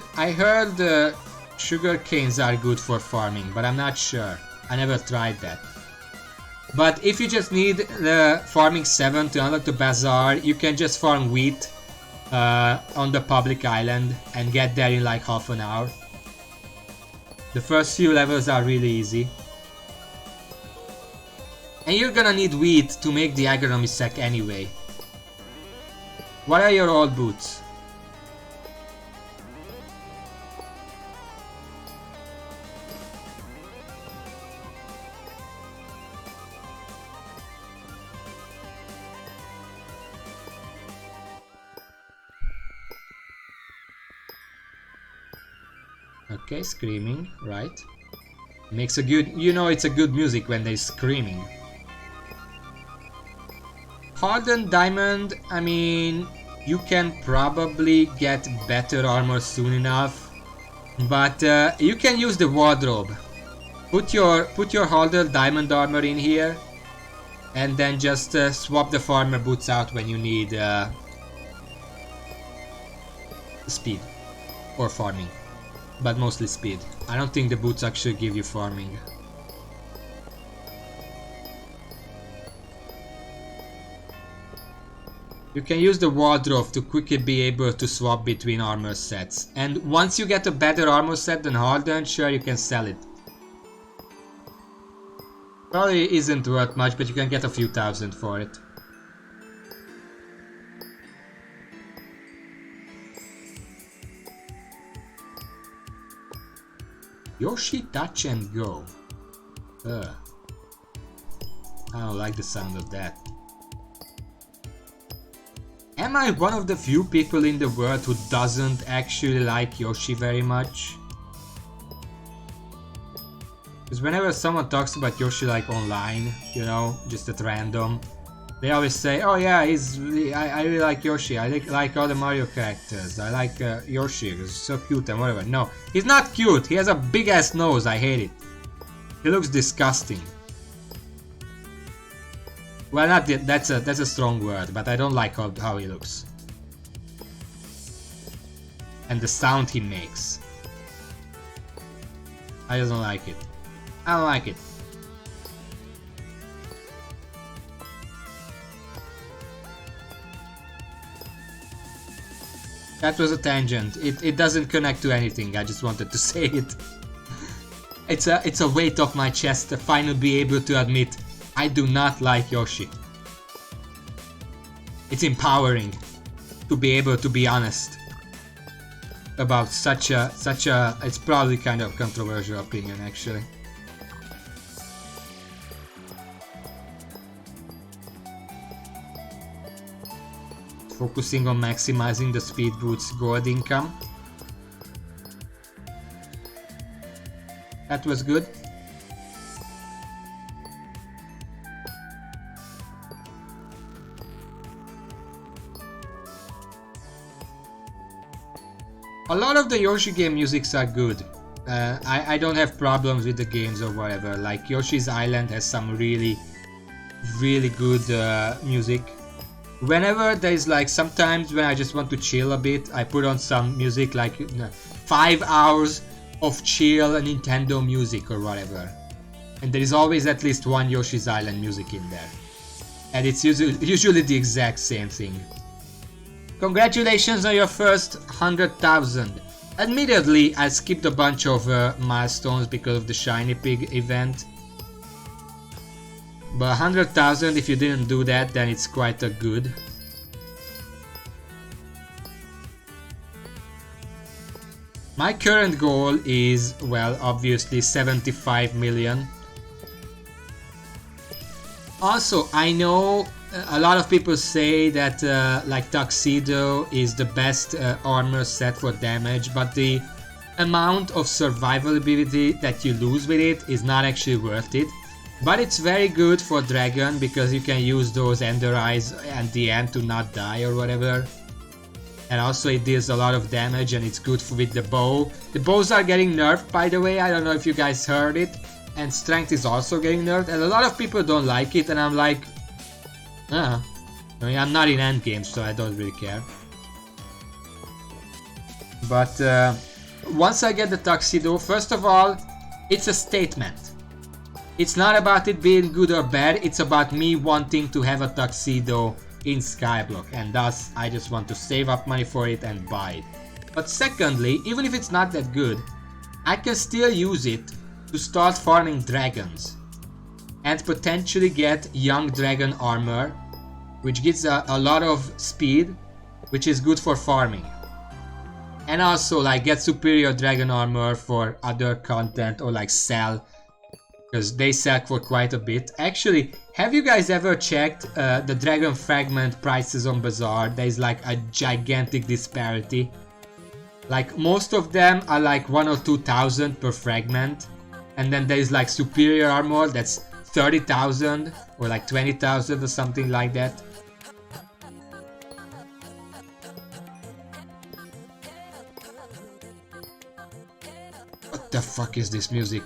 sugar canes are good for farming, but I'm not sure. I never tried that. But if you just need the farming 7 to unlock the bazaar, you can just farm wheat on the public island and get there in like half an hour. The first few levels are really easy. And you're gonna need wheat to make the agronomy sack anyway. What are your old boots? Okay, screaming, right. Makes a good... You know it's a good music when they're screaming. Hardened diamond, I mean... You can probably get better armor soon enough. But you can use the wardrobe. Put your hardened diamond armor in here. And then just swap the farmer boots out when you need speed. Or farming. But mostly speed. I don't think the boots actually give you farming. You can use the wardrobe to quickly be able to swap between armor sets. And once you get a better armor set than hardened, sure, you can sell it. Probably isn't worth much, but you can get a few thousand for it. Yoshi touch and go. I don't like the sound of that. Am I one of the few people in the world who doesn't actually like Yoshi very much? Because whenever someone talks about Yoshi like online, you know, just at random, they always say, oh yeah, I really like Yoshi, I like all the Mario characters, I like Yoshi, he's so cute and whatever. No, he's not cute, he has a big ass nose, I hate it. He looks disgusting. Well, not that's a strong word, but I don't like how he looks. And the sound he makes. I just don't like it. I don't like it. That was a tangent. It doesn't connect to anything. I just wanted to say it. It's a weight off my chest to finally be able to admit I do not like Yoshi. It's empowering to be able to be honest about such a it's probably kind of controversial opinion actually. Focusing on maximizing the speed boots gold income. That was good. A lot of the Yoshi game musics are good. I don't have problems with the games or whatever. Like Yoshi's Island has some really good music. Whenever there's like sometimes when I just want to chill a bit, I put on some music like 5 hours of chill Nintendo music or whatever. And there is always at least one Yoshi's Island music in there. And it's usually the exact same thing. Congratulations on your first 100,000. Admittedly, I skipped a bunch of milestones because of the Shiny Pig event. But 100,000, if you didn't do that, then it's quite a good. My current goal is, well, obviously 75 million. Also, I know a lot of people say that like Tuxedo is the best armor set for damage, but the amount of survivability that you lose with it is not actually worth it. But it's very good for Dragon because you can use those Ender Eyes at the end to not die or whatever. And also it deals a lot of damage and it's good with the bow. The bows are getting nerfed, by the way, I don't know if you guys heard it. And strength is also getting nerfed and a lot of people don't like it and I'm like... I mean, I'm not in endgame so I don't really care. But once I get the Tuxedo, first of all, it's a statement. It's not about it being good or bad, it's about me wanting to have a Tuxedo in Skyblock, and thus I just want to save up money for it and buy it. But secondly, even if it's not that good, I can still use it to start farming dragons and potentially get young dragon armor, which gives a lot of speed, which is good for farming. And also like get superior dragon armor for other content or like sell, because they sell for quite a bit. Actually, have you guys ever checked the dragon fragment prices on Bazaar? There's like a gigantic disparity. Like most of them are like 1 or 2,000 per fragment, and then there's like superior armor that's 30,000 or like 20,000 or something like that. What the fuck is this music?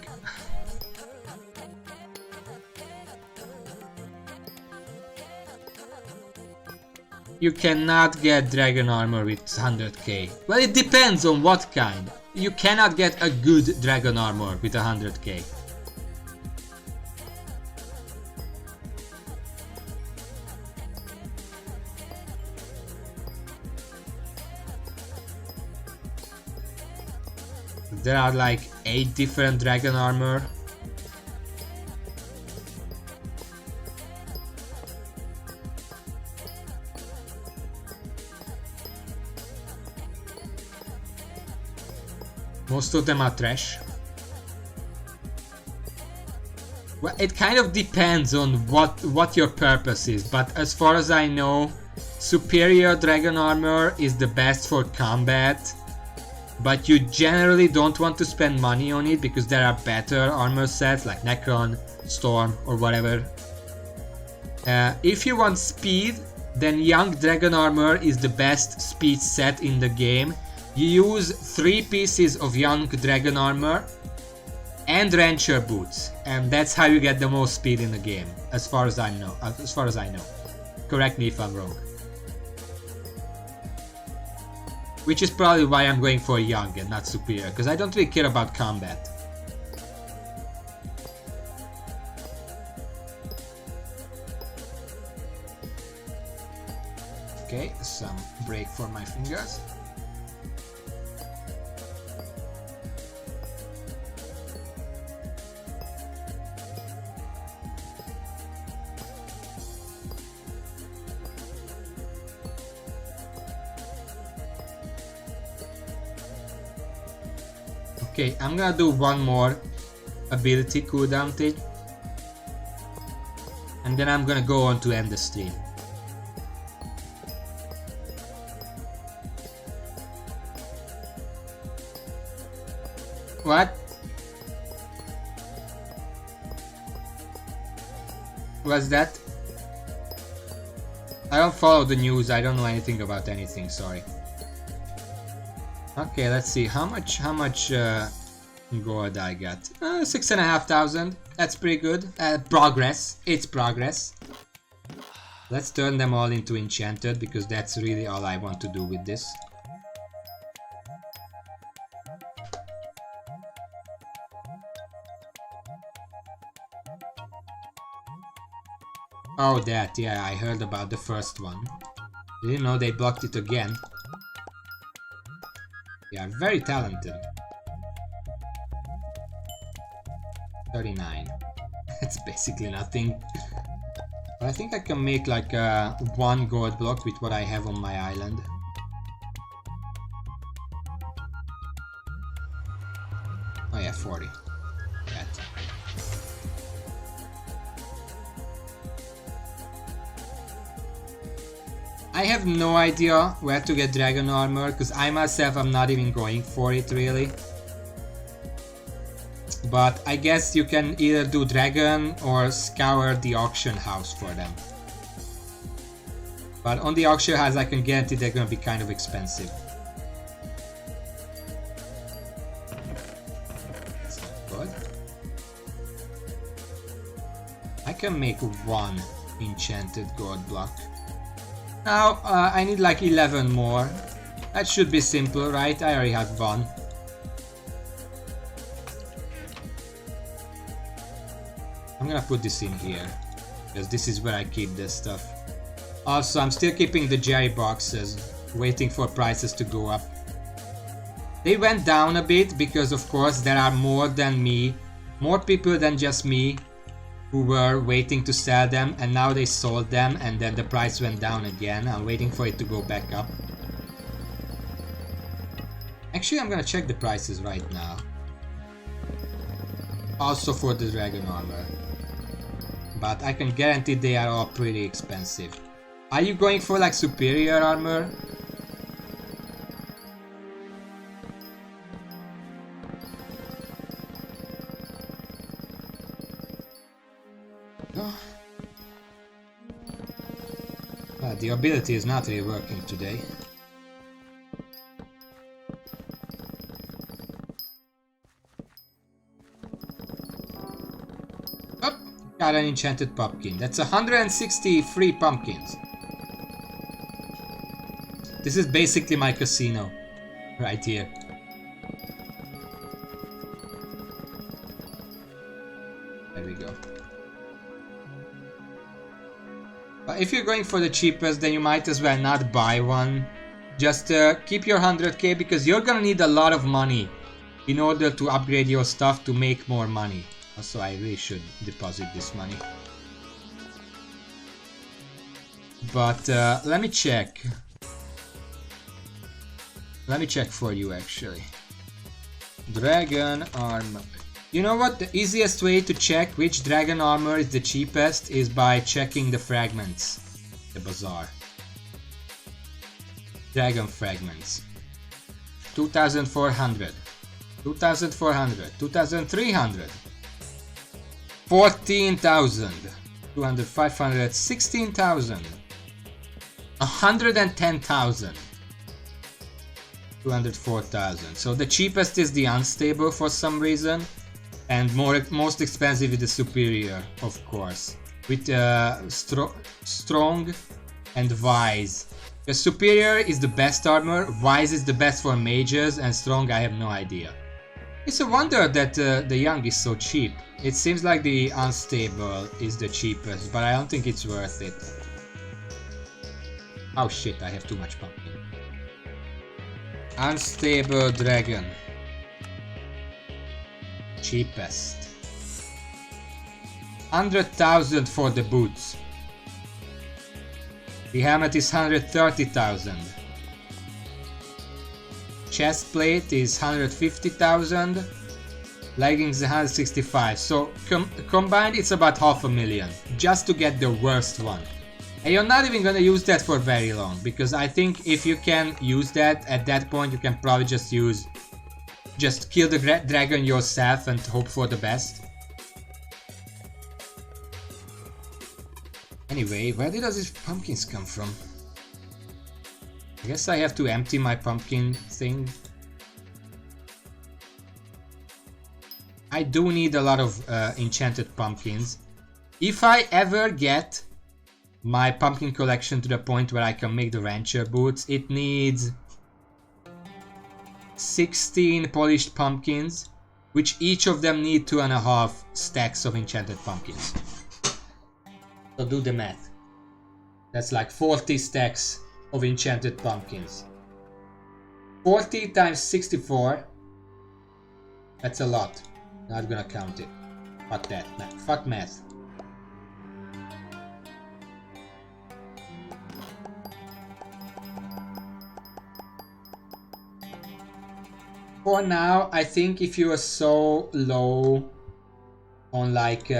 You cannot get dragon armor with 100k. Well, it depends on what kind. You cannot get a good dragon armor with 100k. There are like 8 different dragon armor. Most of them are trash. Well, it kind of depends on what your purpose is, but as far as I know, superior dragon armor is the best for combat, but you generally don't want to spend money on it because there are better armor sets like Necron, Storm, or whatever. If you want speed, then Young Dragon Armor is the best speed set in the game. You use 3 pieces of Young Dragon Armor and Rancher Boots, and that's how you get the most speed in the game, as far as I know. Correct me if I'm wrong. Which is probably why I'm going for Young and not Superior, because I don't really care about combat. Okay, some break for my fingers. Okay, I'm gonna do one more ability cooldown thing, and then I'm gonna go on to end the stream. What? What's that? I don't follow the news, I don't know anything about anything, sorry. Okay, let's see, how much gold I got? 6,500, that's pretty good. Progress, it's progress. Let's turn them all into enchanted, because that's really all I want to do with this. Oh, that, yeah, I heard about the first one. Didn't know they blocked it again. They are very talented. 39. That's basically nothing. But I think I can make like one gold block with what I have on my island. Oh yeah, 40. That. I have no idea where to get dragon armor, because I myself am not even going for it really. But I guess you can either do dragon or scour the auction house for them. But on the auction house I can guarantee they're gonna be kind of expensive. That's not good. I can make one enchanted gold block. Now, I need like 11 more. That should be simple, right? I already have one. I'm gonna put this in here, because this is where I keep this stuff. Also, I'm still keeping the Jerry boxes, waiting for prices to go up. They went down a bit, because of course there are more people than just me, who were waiting to sell them, and now they sold them and then the price went down again. I'm waiting for it to go back up. Actually, I'm gonna check the prices right now. Also for the dragon armor. But I can guarantee they are all pretty expensive. Are you going for like superior armor? The ability is not really working today. Oh, got an enchanted pumpkin. That's 160 free pumpkins. This is basically my casino right here. There we go. If you're going for the cheapest, then you might as well not buy one. Just keep your 100k, because you're gonna need a lot of money in order to upgrade your stuff to make more money. Also, I really should deposit this money. But let me check. Let me check for you actually. Dragon armor. You know what? The easiest way to check which dragon armor is the cheapest is by checking the fragments. The bazaar. Dragon fragments. 2,400. 2,400. 2,300. 14,000. 200, 500, 16,000. 110,000. 204,000. So the cheapest is the unstable for some reason, and most expensive is the superior, of course, with strong and wise. The superior is the best armor, wise is the best for mages, and strong I have no idea. It's a wonder that the young is so cheap. It seems like the unstable is the cheapest, but I don't think it's worth it. Oh shit, I have too much pumpkin. Unstable dragon. Cheapest. 100,000 for the boots. The helmet is 130,000. Chest plate is 150,000. Leggings 165. So combined it's about 500,000 just to get the worst one. And you're not even gonna use that for very long, because I think if you can use that, at that point you can probably just kill the dragon yourself and hope for the best. Anyway, where did all these pumpkins come from? I guess I have to empty my pumpkin thing. I do need a lot of enchanted pumpkins. If I ever get my pumpkin collection to the point where I can make the rancher boots, it needs 16 polished pumpkins, which each of them need 2.5 stacks of enchanted pumpkins. So do the math. That's like 40 stacks of enchanted pumpkins. 40 times 64. That's a lot. Not gonna count it. Fuck that. Fuck math. For now, I think if you are so low on like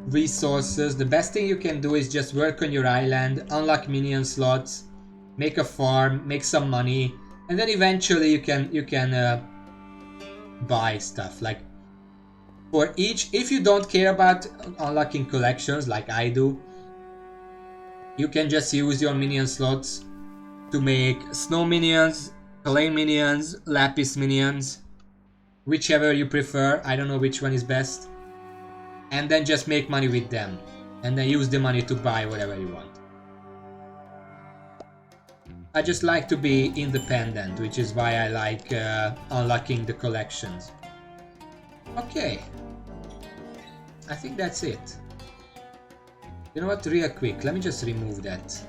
resources, the best thing you can do is just work on your island, unlock minion slots, make a farm, make some money, and then eventually you can buy stuff. Like for each, if you don't care about unlocking collections like I do, you can just use your minion slots to make snow minions, clay minions, lapis minions, whichever you prefer. I don't know which one is best. And then just make money with them, and then use the money to buy whatever you want. I just like to be independent, which is why I like unlocking the collections. Okay, I think that's it. You know what, real quick, let me just remove that.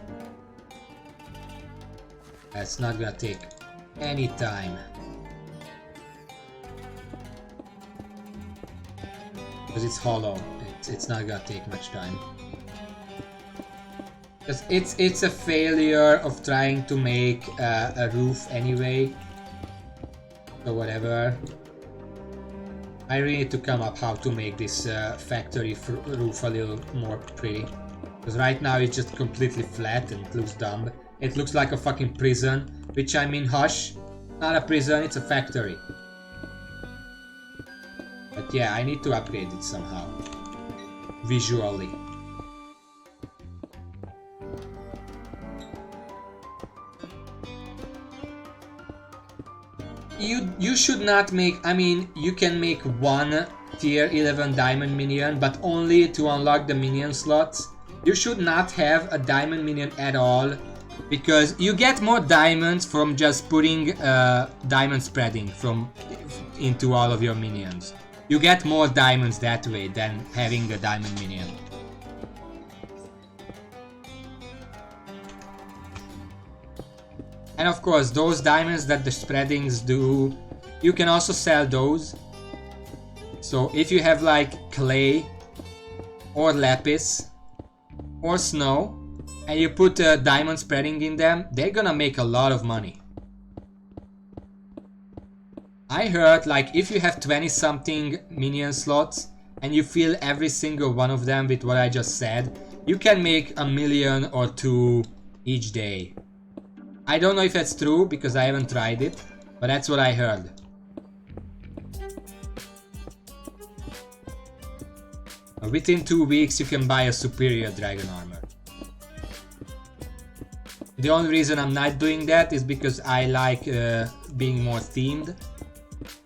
That's not gonna take any time. Because it's hollow, it's not gonna take much time. Because it's a failure of trying to make a roof anyway. So whatever. I really need to come up how to make this factory roof a little more pretty. Because right now it's just completely flat and it looks dumb. It looks like a fucking prison, which I mean, hush. Not a prison, it's a factory. But yeah, I need to upgrade it somehow. Visually. You should not make, I mean, you can make one tier 11 diamond minion, but only to unlock the minion slots. You should not have a diamond minion at all, because you get more diamonds from just putting diamond spreading into all of your minions. You get more diamonds that way than having a diamond minion. And of course, those diamonds that the spreadings do, you can also sell those. So if you have like clay or lapis or snow and you put diamond spreading in them, they're gonna make a lot of money. I heard like if you have 20 something minion slots and you fill every single one of them with what I just said, you can make 1 million or 2 each day. I don't know if that's true because I haven't tried it, but that's what I heard. Within 2 weeks you can buy a superior dragon armor. The only reason I'm not doing that is because I like being more themed,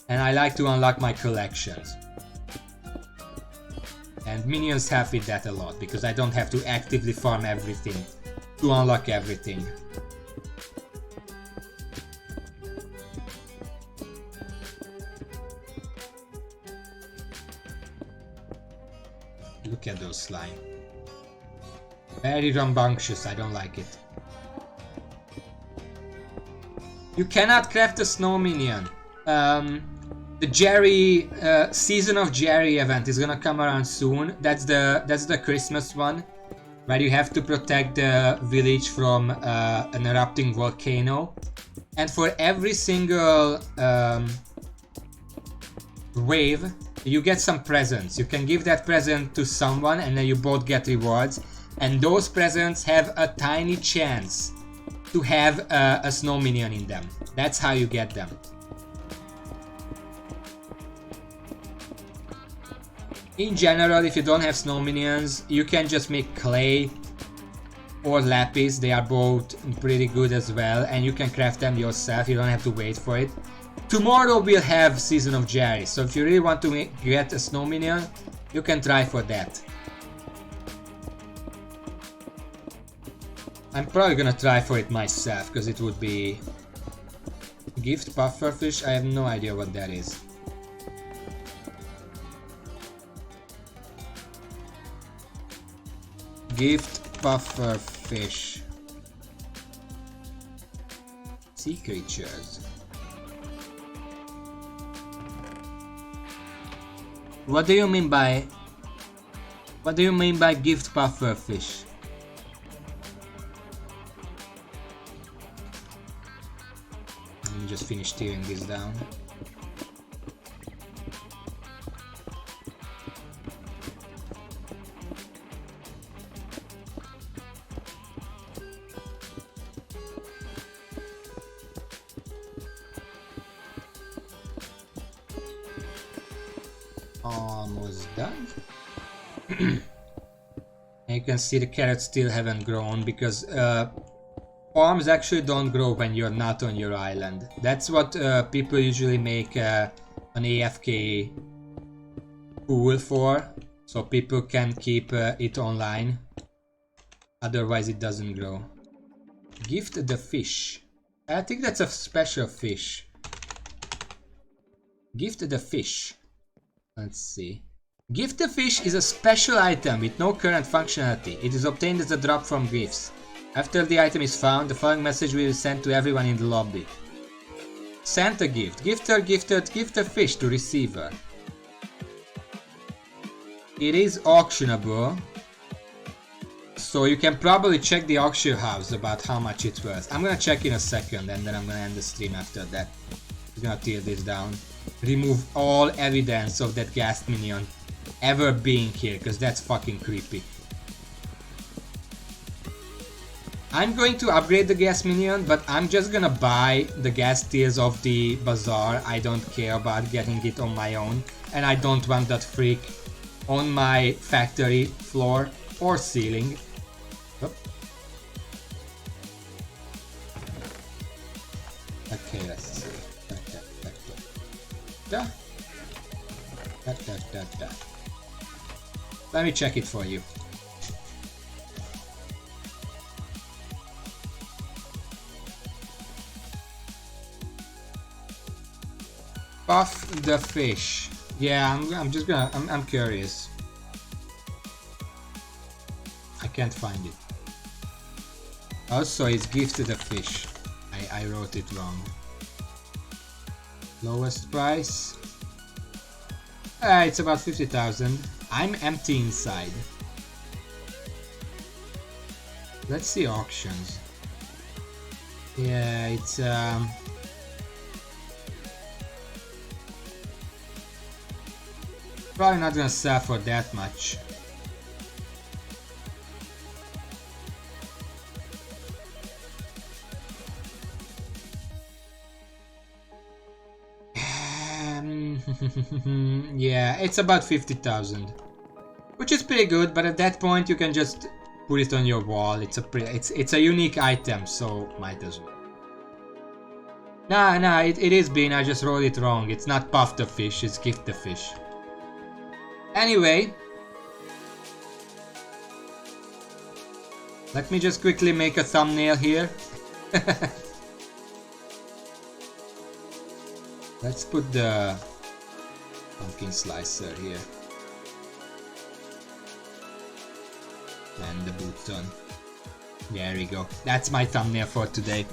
and I like to unlock my collections. And minions help with that a lot, because I don't have to actively farm everything to unlock everything. Look at those slime. Very rambunctious, I don't like it. You cannot craft a snow minion. The Jerry Season of Jerry event is gonna come around soon. That's the Christmas one, where you have to protect the village from an erupting volcano. And for every single wave, you get some presents. You can give that present to someone, and then you both get rewards. And those presents have a tiny chance to have a snow minion in them. That's how you get them. In general, if you don't have snow minions, you can just make clay or lapis. They are both pretty good as well, and you can craft them yourself. You don't have to wait for it. Tomorrow we'll have Season of Jerry, so if you really want to get a snow minion, you can try for that. I'm probably gonna try for it myself, because it would be... Gift pufferfish? I have no idea what that is. Gift pufferfish. Sea creatures. What do you mean by gift pufferfish? Let me just finish tearing this down. Almost done. And you can see the carrots still haven't grown because farms actually don't grow when you're not on your island. That's what people usually make an AFK pool for, so people can keep it online. Otherwise it doesn't grow. Gift the fish. I think that's a special fish. Gift the fish. Let's see. Gift the fish is a special item with no current functionality. It is obtained as a drop from gifts. After the item is found, the following message will be sent to everyone in the lobby. Sent a gift. Gifter gifted gift a fish to receiver. It is auctionable. So you can probably check the auction house about how much it's worth. I'm gonna check in a second and then I'm gonna end the stream after that. I'm gonna tear this down. Remove all evidence of that ghast minion ever being here, because that's fucking creepy. I'm going to upgrade the ghast minion, but I'm just gonna buy the ghast tears of the bazaar. I don't care about getting it on my own, and I don't want that freak on my factory floor or ceiling. Oh. Okay, let's see. Let me check it for you. Puff the fish. Yeah, I'm curious. I can't find it. Also, it's gifted a fish. I wrote it wrong. Lowest price. It's about 50,000. I'm empty inside. Let's see auctions. Yeah, it's probably not gonna sell for that much. Yeah, it's about 50,000. Which is pretty good, but at that point you can just put it on your wall. It's a unique item, so might as well. Nah, it is bean, I just wrote it wrong. It's not puff the fish, it's gift the fish. Anyway, let me just quickly make a thumbnail here. Let's put the pumpkin slicer here. And the boots on. There we go. That's my thumbnail for today.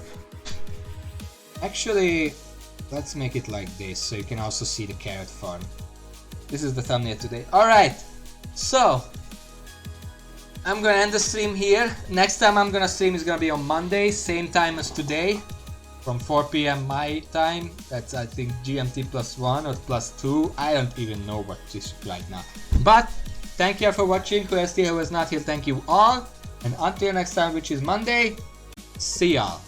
Actually, let's make it like this so you can also see the carrot farm. This is the thumbnail today. Alright, so I'm gonna end the stream here. Next time I'm gonna stream is gonna be on Monday, same time as today, from 4 p.m. my time. That's I think GMT +1 or +2. I don't even know what this is right now. But thank you for watching. Who is here, who is not here, thank you all. And until next time, which is Monday, see y'all.